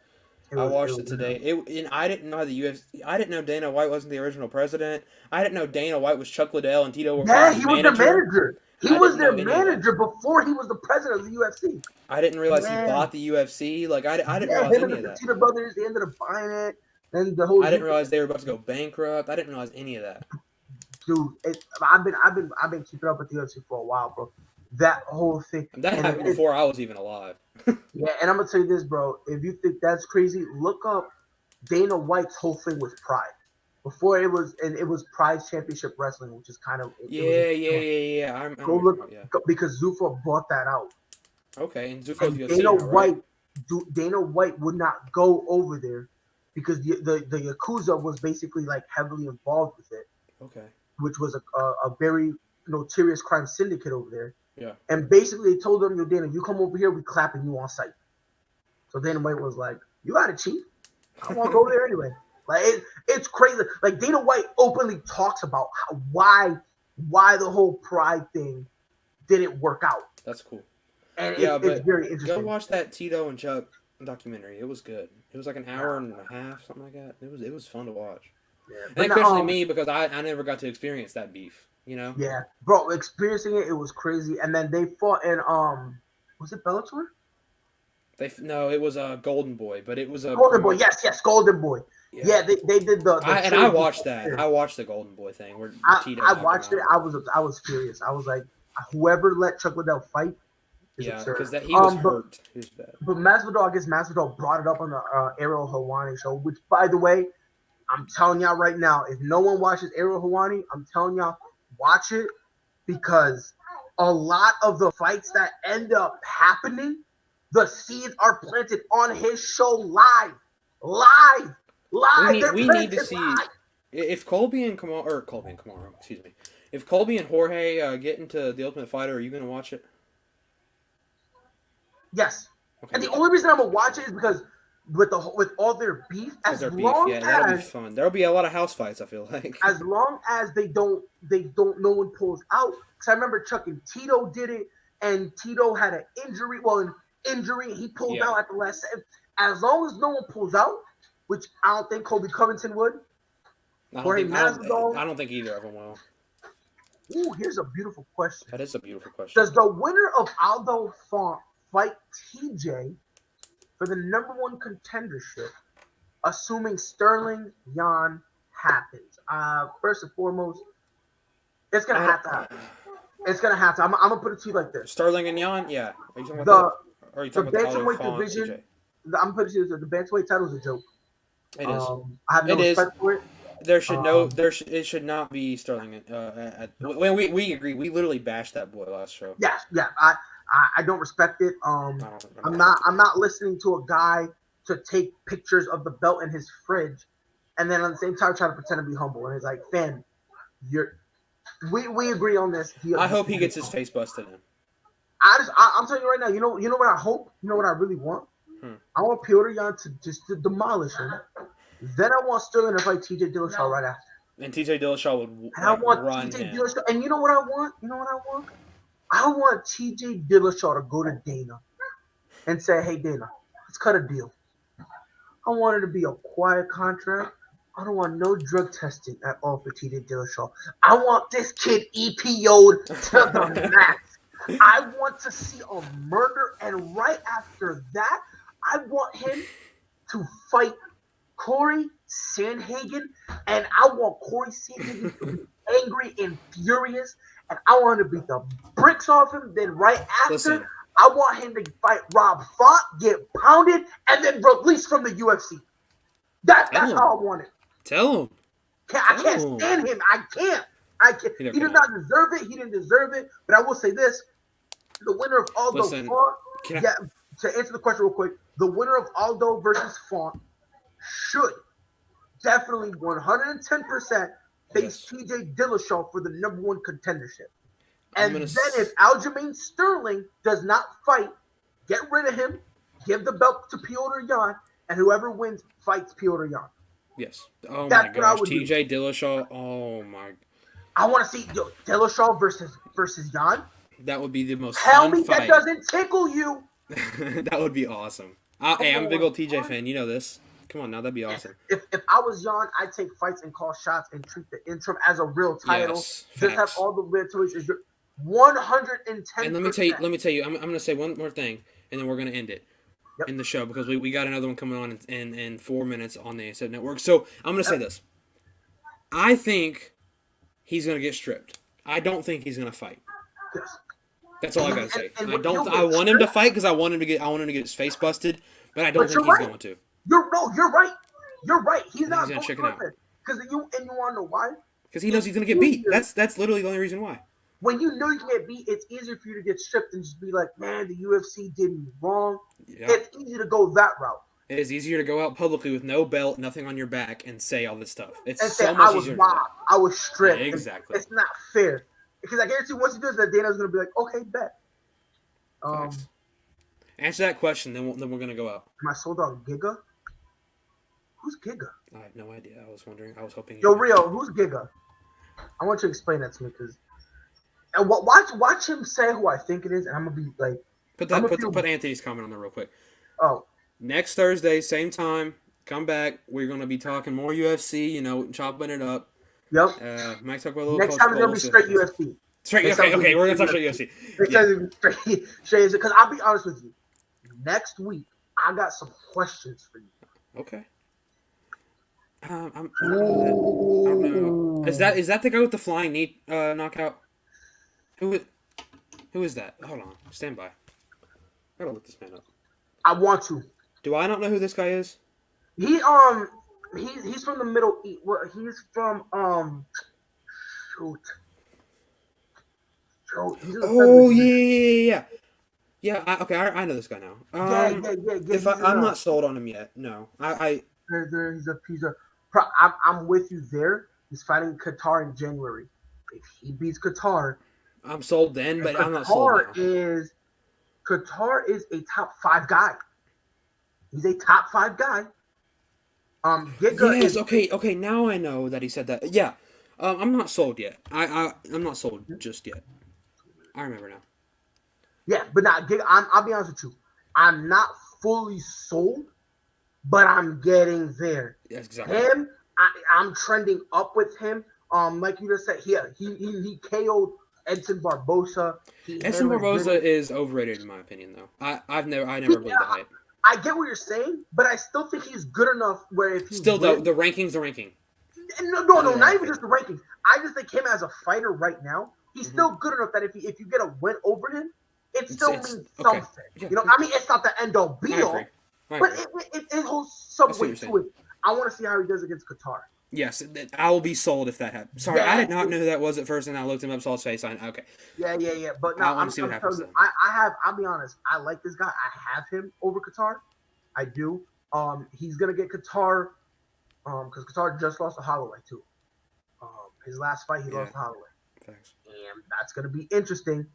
I watched it today. And I didn't know the UFC. I didn't know Dana White wasn't the original president. I didn't know Dana White was Chuck Liddell and Tito were he was the manager. He was their manager before he was the president of the UFC. I didn't realize he bought the UFC. Like I didn't realize any of that. The Tito brothers, they ended up buying it, and the whole. I didn't realize they were about to go bankrupt. I didn't realize any of that. Dude, I've been keeping up with the UFC for a while, bro. That whole thing. That happened before I was even alive. Yeah, and I'm gonna tell you this, bro. If you think that's crazy, look up Dana White's whole thing with Pride. Before it was Pride Championship Wrestling, which is kind of yeah. Go look because Zuffa bought that out. Okay, and Zuffa's UFC. Dana White would not go over there because the Yakuza was basically like heavily involved with it. Okay. Which was a very notorious crime syndicate over there. Yeah. And basically they told them, yo, Dana, you come over here, we clapping you on sight. So Dana White was like, you got it, Chief. I want to go there anyway. Like it's crazy. Like Dana White openly talks about why the whole Pride thing didn't work out. That's cool. And it's very interesting. Go watch that Tito and Chuck documentary. It was good. It was like an hour and a half, something like that. It was fun to watch. Yeah, and especially me because I never got to experience that beef, you know? Yeah. Bro, experiencing it was crazy. And then they fought in was it Bellator? No, it was a Golden Boy, but it was a Golden Boy. Yes, Golden Boy. Yeah, they did the I watched that. I watched the Golden Boy thing where Tito I watched it. I was furious. I was like, whoever let Chuck Liddell fight is absurd. Because he was hurt. He was bad. But Masvidal, I guess Masvidal brought it up on the Ariel Helwani show, which, by the way, I'm telling y'all right now, if no one watches Ariel Helwani, I'm telling y'all, watch it, because a lot of the fights that end up happening, the seeds are planted on his show live. We need to see if Colby and Kamaru, excuse me. If Colby and Jorge get into The Ultimate Fighter, are you going to watch it? Yes. Okay. And the only reason I'm going to watch it is because with all their beef, that'll be fun. There'll be a lot of house fights, I feel like. As long as no one pulls out. Because I remember Chuck and Tito did it, and Tito had an injury. Well, he pulled out at the last second. As long as no one pulls out, which I don't think Colby Covington would. I don't think either of them will. Ooh, here's a beautiful question. That is a beautiful question. Does the winner of Aldo Font fight TJ for the #1 contendership, assuming Sterling Yan happens? First and foremost, it's gonna have to happen. It's gonna have to. I'm gonna put it to you like this: Sterling and Yan, yeah. Are you talking about that? Or are you talking the about the bantamweight division? I'm putting it to you: the bantamweight title is a joke. It is. I have no respect for it. It should not be Sterling. When we agree, we literally bashed that boy last show. Yeah. I don't respect it. I'm not listening to a guy to take pictures of the belt in his fridge, and then at the same time try to pretend to be humble. And it's like, fam, we agree on this. I hope he gets his face busted in. I'm telling you right now. You know what I hope. You know what I really want. I want Petr Yan to demolish him. Then I want Sterling to fight TJ Dillashaw right after. And TJ Dillashaw would and I want run TJ him. Dillashaw. And you know what I want? I want TJ Dillashaw to go to Dana and say, hey, Dana, let's cut a deal. I want it to be a quiet contract. I don't want no drug testing at all for TJ Dillashaw. I want this kid EPO'd to the max. I want to see a murder. And right after that, I want him to fight Corey Sandhagen, and I want Corey Sandhagen to be angry and furious, and I want to beat the bricks off him. Then right after, I want him to fight Rob Font, get pounded, and then released from the UFC. That's how I want it. Tell him. I can't stand him. I can't. He did not deserve it. He didn't deserve it. But I will say this: the winner of Aldo Font. To answer the question real quick, the winner of Aldo versus Font should definitely 110% face TJ Dillashaw for the #1 contendership. And then if Aljamain Sterling does not fight, get rid of him, give the belt to Petr Yan, and whoever wins fights Petr Yan. Yes. Oh my gosh, TJ Dillashaw. Oh my. I want to see Dillashaw versus Yan. That would be the most Tell fun me fight. That doesn't tickle you. That would be awesome. Hey, I'm a big old TJ fan. You know this. Come on now, that'd be awesome. If I was Yan, I'd take fights and call shots and treat the interim as a real title. Yes, just have all the red toys. 110%. And let me tell you, I'm gonna say one more thing, and then we're gonna end it in the show because we got another one coming on in 4 minutes on the ASAP Network. So I'm gonna say this. I think he's gonna get stripped. I don't think he's gonna fight. Yes. That's all I gotta say. I want him to fight because I want him to get his face busted, but I don't think he's going to. You're right. You're right. He's not going to check it out. Because you want to know why? Because he knows he's gonna get beat. That's literally the only reason why. When you know you can get beat, it's easier for you to get stripped and just be like, man, the UFC did me wrong. Yeah. It's easy to go that route. It is easier to go out publicly with no belt, nothing on your back, and say all this stuff. It's and so say, much I was easier. robbed. I was stripped. Yeah, exactly. It's not fair. Because I guarantee once he does that, Dana's going to be like, okay, bet. Answer that question, then we're going to go out. Am I sold out Giga? Who's Giga? I have no idea. I was wondering. I was hoping. Yo, Rio, who's Giga? I want you to explain that to me, because and watch him say who I think it is, and I'm gonna be like, put Anthony's comment on there real quick. Oh, next Thursday, same time, come back. We're gonna be talking more UFC. Chopping it up. Yep. Might talk about a little. Next time it's gonna be straight UFC. Straight. Okay. We're gonna talk straight UFC. Next time it's straight because I'll be honest with you. next week, I got some questions for you. Okay. I don't know. Is that the guy with the flying knee knockout? Who is that? Hold on. Stand by. I gotta look this man up. I want to. Do I not know who this guy is? He's from the Middle East. Well, he's from shoot. Oh yeah. Yeah, I know this guy now. Yeah. I'm not sold on him yet. No, He's a. I'm with you there. He's fighting Qatar in January. If he beats Qatar, I'm sold then, but I'm not sold now. Qatar is a top 5 guy. He's a top 5 guy. Yes. Okay. Now I know that he said that. Yeah. I'm not sold yet. I'm not sold just yet. I remember now. Yeah, but I'll be honest with you. I'm not fully sold, but I'm getting there. Yes, exactly. Him, I'm trending up with him. Like you just said, he KO'd Edson Barboza. Edson Barboza is overrated in my opinion, though. I never believed the hype. I get what you're saying, but I still think he's good enough where if he the ranking's the ranking. No, not even just the rankings. I just think him as a fighter right now, he's still good enough that if you get a win over him, it still means something. Okay. Yeah. You know, I mean, it's not the end all be all, but it holds some weight to it. I want to see how he does against Qatar. Yes, I will be sold if that happens. Sorry, I did not know who that was at first, and I looked him up, saw his face. Okay. Yeah. But now I'm telling you, I'll be honest. I like this guy. I have him over Qatar. I do. He's gonna get Qatar, because Qatar just lost to Holloway too. His last fight, he lost to Holloway. Thanks. And that's gonna be interesting.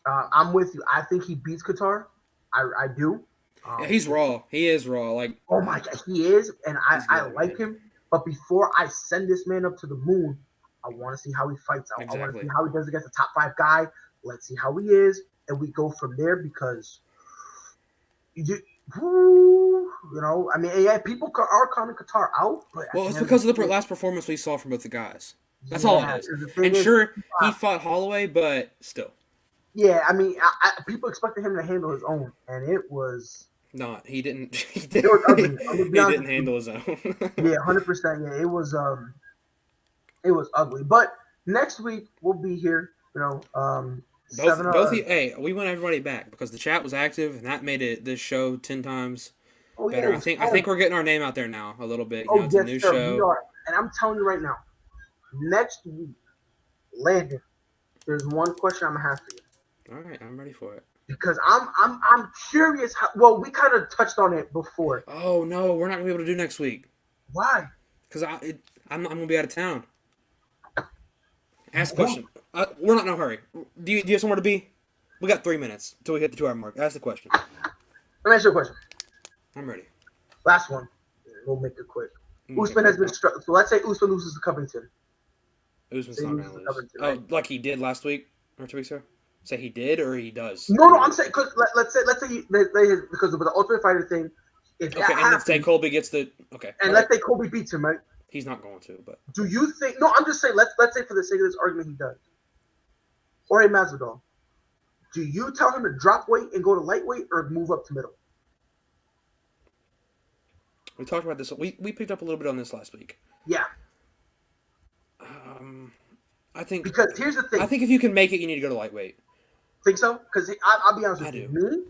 I'm with you. I think he beats Qatar. I do. Yeah, he's raw. He is raw. Like, oh my God, he is, and I like him. But before I send this man up to the moon, I want to see how he fights out. Exactly. I want to see how he does against a top 5 guy. Let's see how he is, and we go from there because I mean, yeah, people are calling Qatar out. But it's because of the last performance we saw from both the guys. That's all it is. And sure, he fought Holloway, but still. Yeah, I mean, people expected him to handle his own, and it was. Not. He didn't. He didn't handle his own. Yeah, 100%. Yeah, it was ugly. But next week we'll be here. We want everybody back because the chat was active and that made this show 10 times better. Yeah, I think we're getting our name out there now a little bit. It's a new show. We are. And I'm telling you right now, next week, Landon, there's one question I'm gonna have for you. All right, I'm ready for it. Because I'm curious how. Well, we kind of touched on it before. Oh no, we're not gonna be able to do next week. Why? Because I'm gonna be out of town. Ask a question. We're not in a hurry. Do you have somewhere to be? We got 3 minutes until we hit the 2 hour mark. Ask the question. Let me ask you a question. I'm ready. Last one. We'll make it quick. Usman has been struck. So let's say Usman loses to Covington. Usman's not gonna lose. Right? Like he did last week or 2 weeks ago. Say he did or he does. No. I'm saying because let's say because of the Ultimate Fighter thing. If that happens, and let's say Colby gets the And let's say Colby beats him, right? He's not going to, but. Do you think? No, I'm just saying. Let's say for the sake of this argument, he does. Jorge Masvidal. Do you tell him to drop weight and go to lightweight or move up to middle? We talked about this. We picked up a little bit on this last week. Yeah. I think because here's the thing. I think if you can make it, you need to go to lightweight. Think so? Because I'll be honest with you. Me,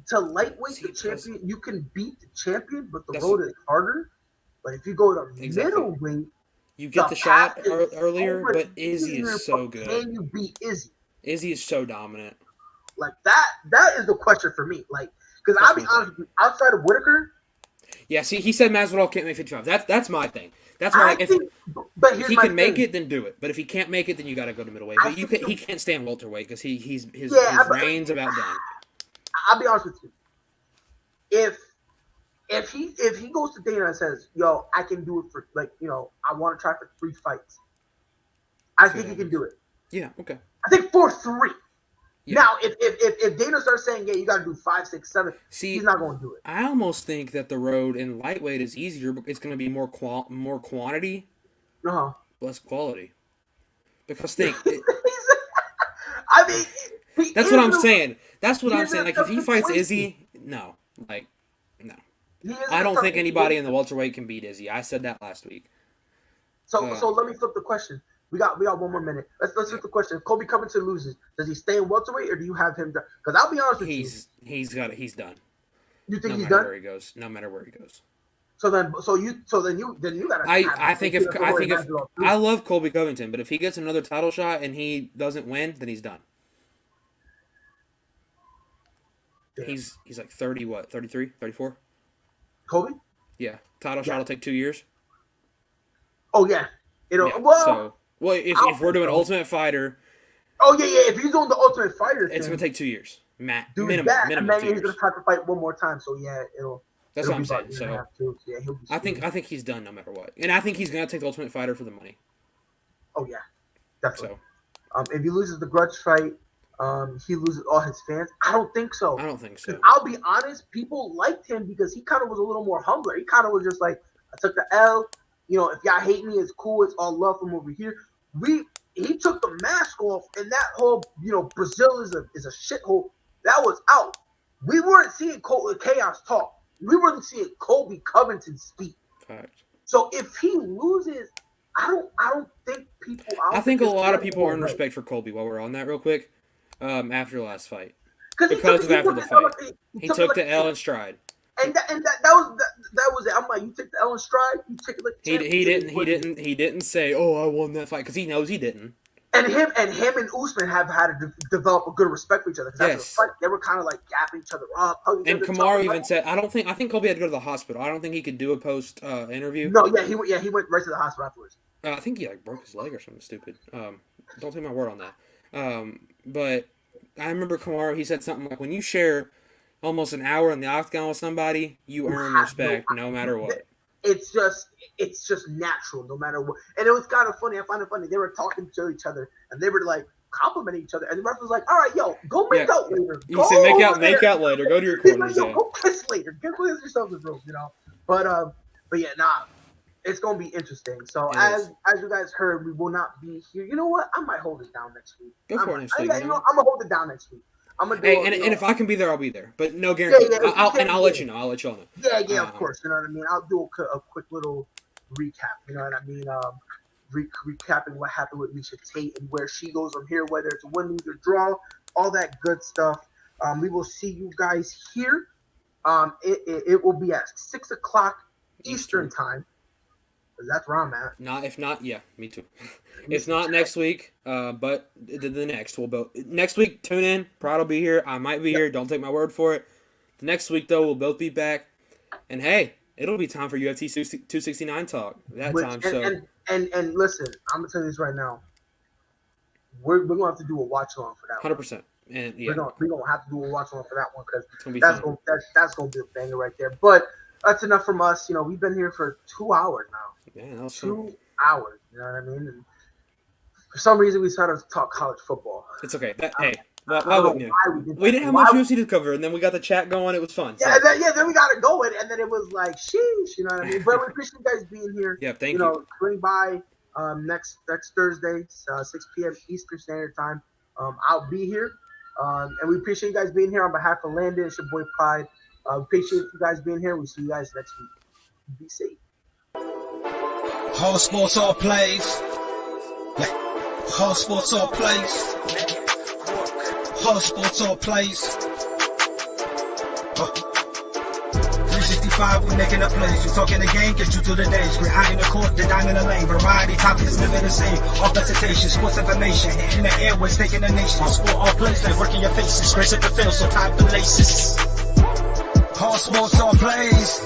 to lightweight the champion, you can beat the champion, but the road is harder. But if you go to middleweight, you get the shot earlier. But Izzy is so good. Can you beat Izzy? Izzy is so dominant. Like that is the question for me. Like, because I'll be honest with you, outside of Whitaker. Yeah, see, he said Masvidal can't make 55. That's my thing. That's why if he can make it, then do it. But if he can't make it, then you got to go to middleweight. But he can't stay in welterweight because his reign's about done. I'll be honest with you. If he goes to Dana and says, "Yo, I can do it for I want to try for 3 fights," I think he can do it. Yeah. Okay. I think for 3. Yeah. Now, if Dana starts saying, "Yeah, you got to do 5, 6, 7," he's not going to do it. I almost think that the road in lightweight is easier, but it's going to be more quantity, less quality. Because think, I mean, That's what I'm saying. That's what I'm He's saying. in Like, the if he fights 20. Izzy, no. Like, no. He is I the don't think toughest. anybody in the welterweight can beat Izzy. I said that last week. So let me flip the question. We got 1 more minute. Let's flip the question. If Colby Covington loses, does he stay in welterweight or do you have him done? Because I'll be honest with you. He's done. You think No he's matter done? where he goes. No matter where he goes. So then you gotta. I think if I love Colby Covington, but if he gets another title shot and he doesn't win, then he's done. Yeah. He's like 30, 33, 34? Colby? Yeah. Title shot will take 2 years. Oh yeah. It'll if we're doing Ultimate Fighter, oh yeah. If he's doing the Ultimate Fighter, it's gonna take 2 years. Minimum and then 2 he's years. gonna have to fight one more time. So yeah, That's what I'm saying. So yeah, he'll be. I think he's done no matter what, and I think he's gonna take the Ultimate Fighter for the money. Oh yeah, definitely. So if he loses the grudge fight, he loses all his fans. I don't think so. I don't think so. I'll be honest, people liked him because he kind of was a little more humbler. He kind of was just like, I took the L. You know, if y'all hate me, it's cool. It's all love from over here. He took the mask off, and that whole, Brazil is a shithole. That was out. We weren't seeing Chaos talk. We weren't seeing Colby Covington speak. Fact. So if he loses, I don't think people. I think a lot of people earn respect for Colby. While we're on that, real quick, after the last fight, because of after the fight, he took the L in stride. And that was it. I'm like, you took the L in stride. You took it like he didn't say, "Oh, I won that fight," because he knows he didn't. And him and Usman have had to develop a good respect for each other. Yes. After the fight, they were kind of like gapping each other up. And Kamaru even said, I think Colby had to go to the hospital. I don't think he could do a post interview. No, he went right to the hospital afterwards. I think he broke his leg or something stupid. Don't take my word on that. But I remember Kamaru, he said something like, when you share almost an hour in the octagon with somebody, you earn respect no matter what. It's just natural, no matter what. And it was kind of funny. I find it funny. They were talking to each other, and they were like complimenting each other. And the ref was like, "All right, yo, go make out later." He said, "Make out later. Go to your corners." Like, go kiss later. Go kiss yourself in the room, But yeah, it's gonna be interesting. So as you guys heard, we will not be here. You know what? I might hold it down next week. Go for it next week. I'm gonna hold it down next week. I'm gonna do and if I can be there, I'll be there. But no guarantee. I'll let you know. I'll let you all know. Yeah, of course. You know what I mean? I'll do a quick little recap. You know what I mean? Recapping what happened with Miesha Tate and where she goes from here, whether it's a win, lose, or draw, all that good stuff. We will see you guys here. It will be at 6:00 Eastern time. That's where I'm at. If not, yeah, me too. If not next week, but the next next week. Tune in. Prod will be here. I might be here. Don't take my word for it. The next week though, we'll both be back. And hey, it'll be time for UFC 269 talk And listen, I'm gonna tell you this right now. We're gonna have to do a watch along for that. 100%. And yeah, we're gonna have to do a watch along for that one because that's gonna be a banger right there. But that's enough from us. We've been here for 2 hours now. Yeah, that was 2 hours. You know what I mean? And for some reason, we started to talk college football. It's okay. Why wouldn't you? We didn't have much UFC to cover, and then we got the chat going. It was fun. Yeah, then we got it going, and then it was like, sheesh, you know what I mean? But we appreciate you guys being here. Yeah, thank you. Swing by next Thursday, 6 p.m. Eastern Standard Time. I'll be here, and we appreciate you guys being here on behalf of Landon. It's your boy Pride. Appreciate you guys being here. We'll see you guys next week. Be safe. Whole sports all plays. Whole sports all plays. Whole sports all plays. 365, we making a plays. You talking the game, get you to the days. We're high in the court, the dime in the lane. Variety topics, living the same. All presentation, sports information. In the airways, taking the nation. All sport, all plays, like working your faces. Grace at the field, so tie the laces. Whole sports all plays.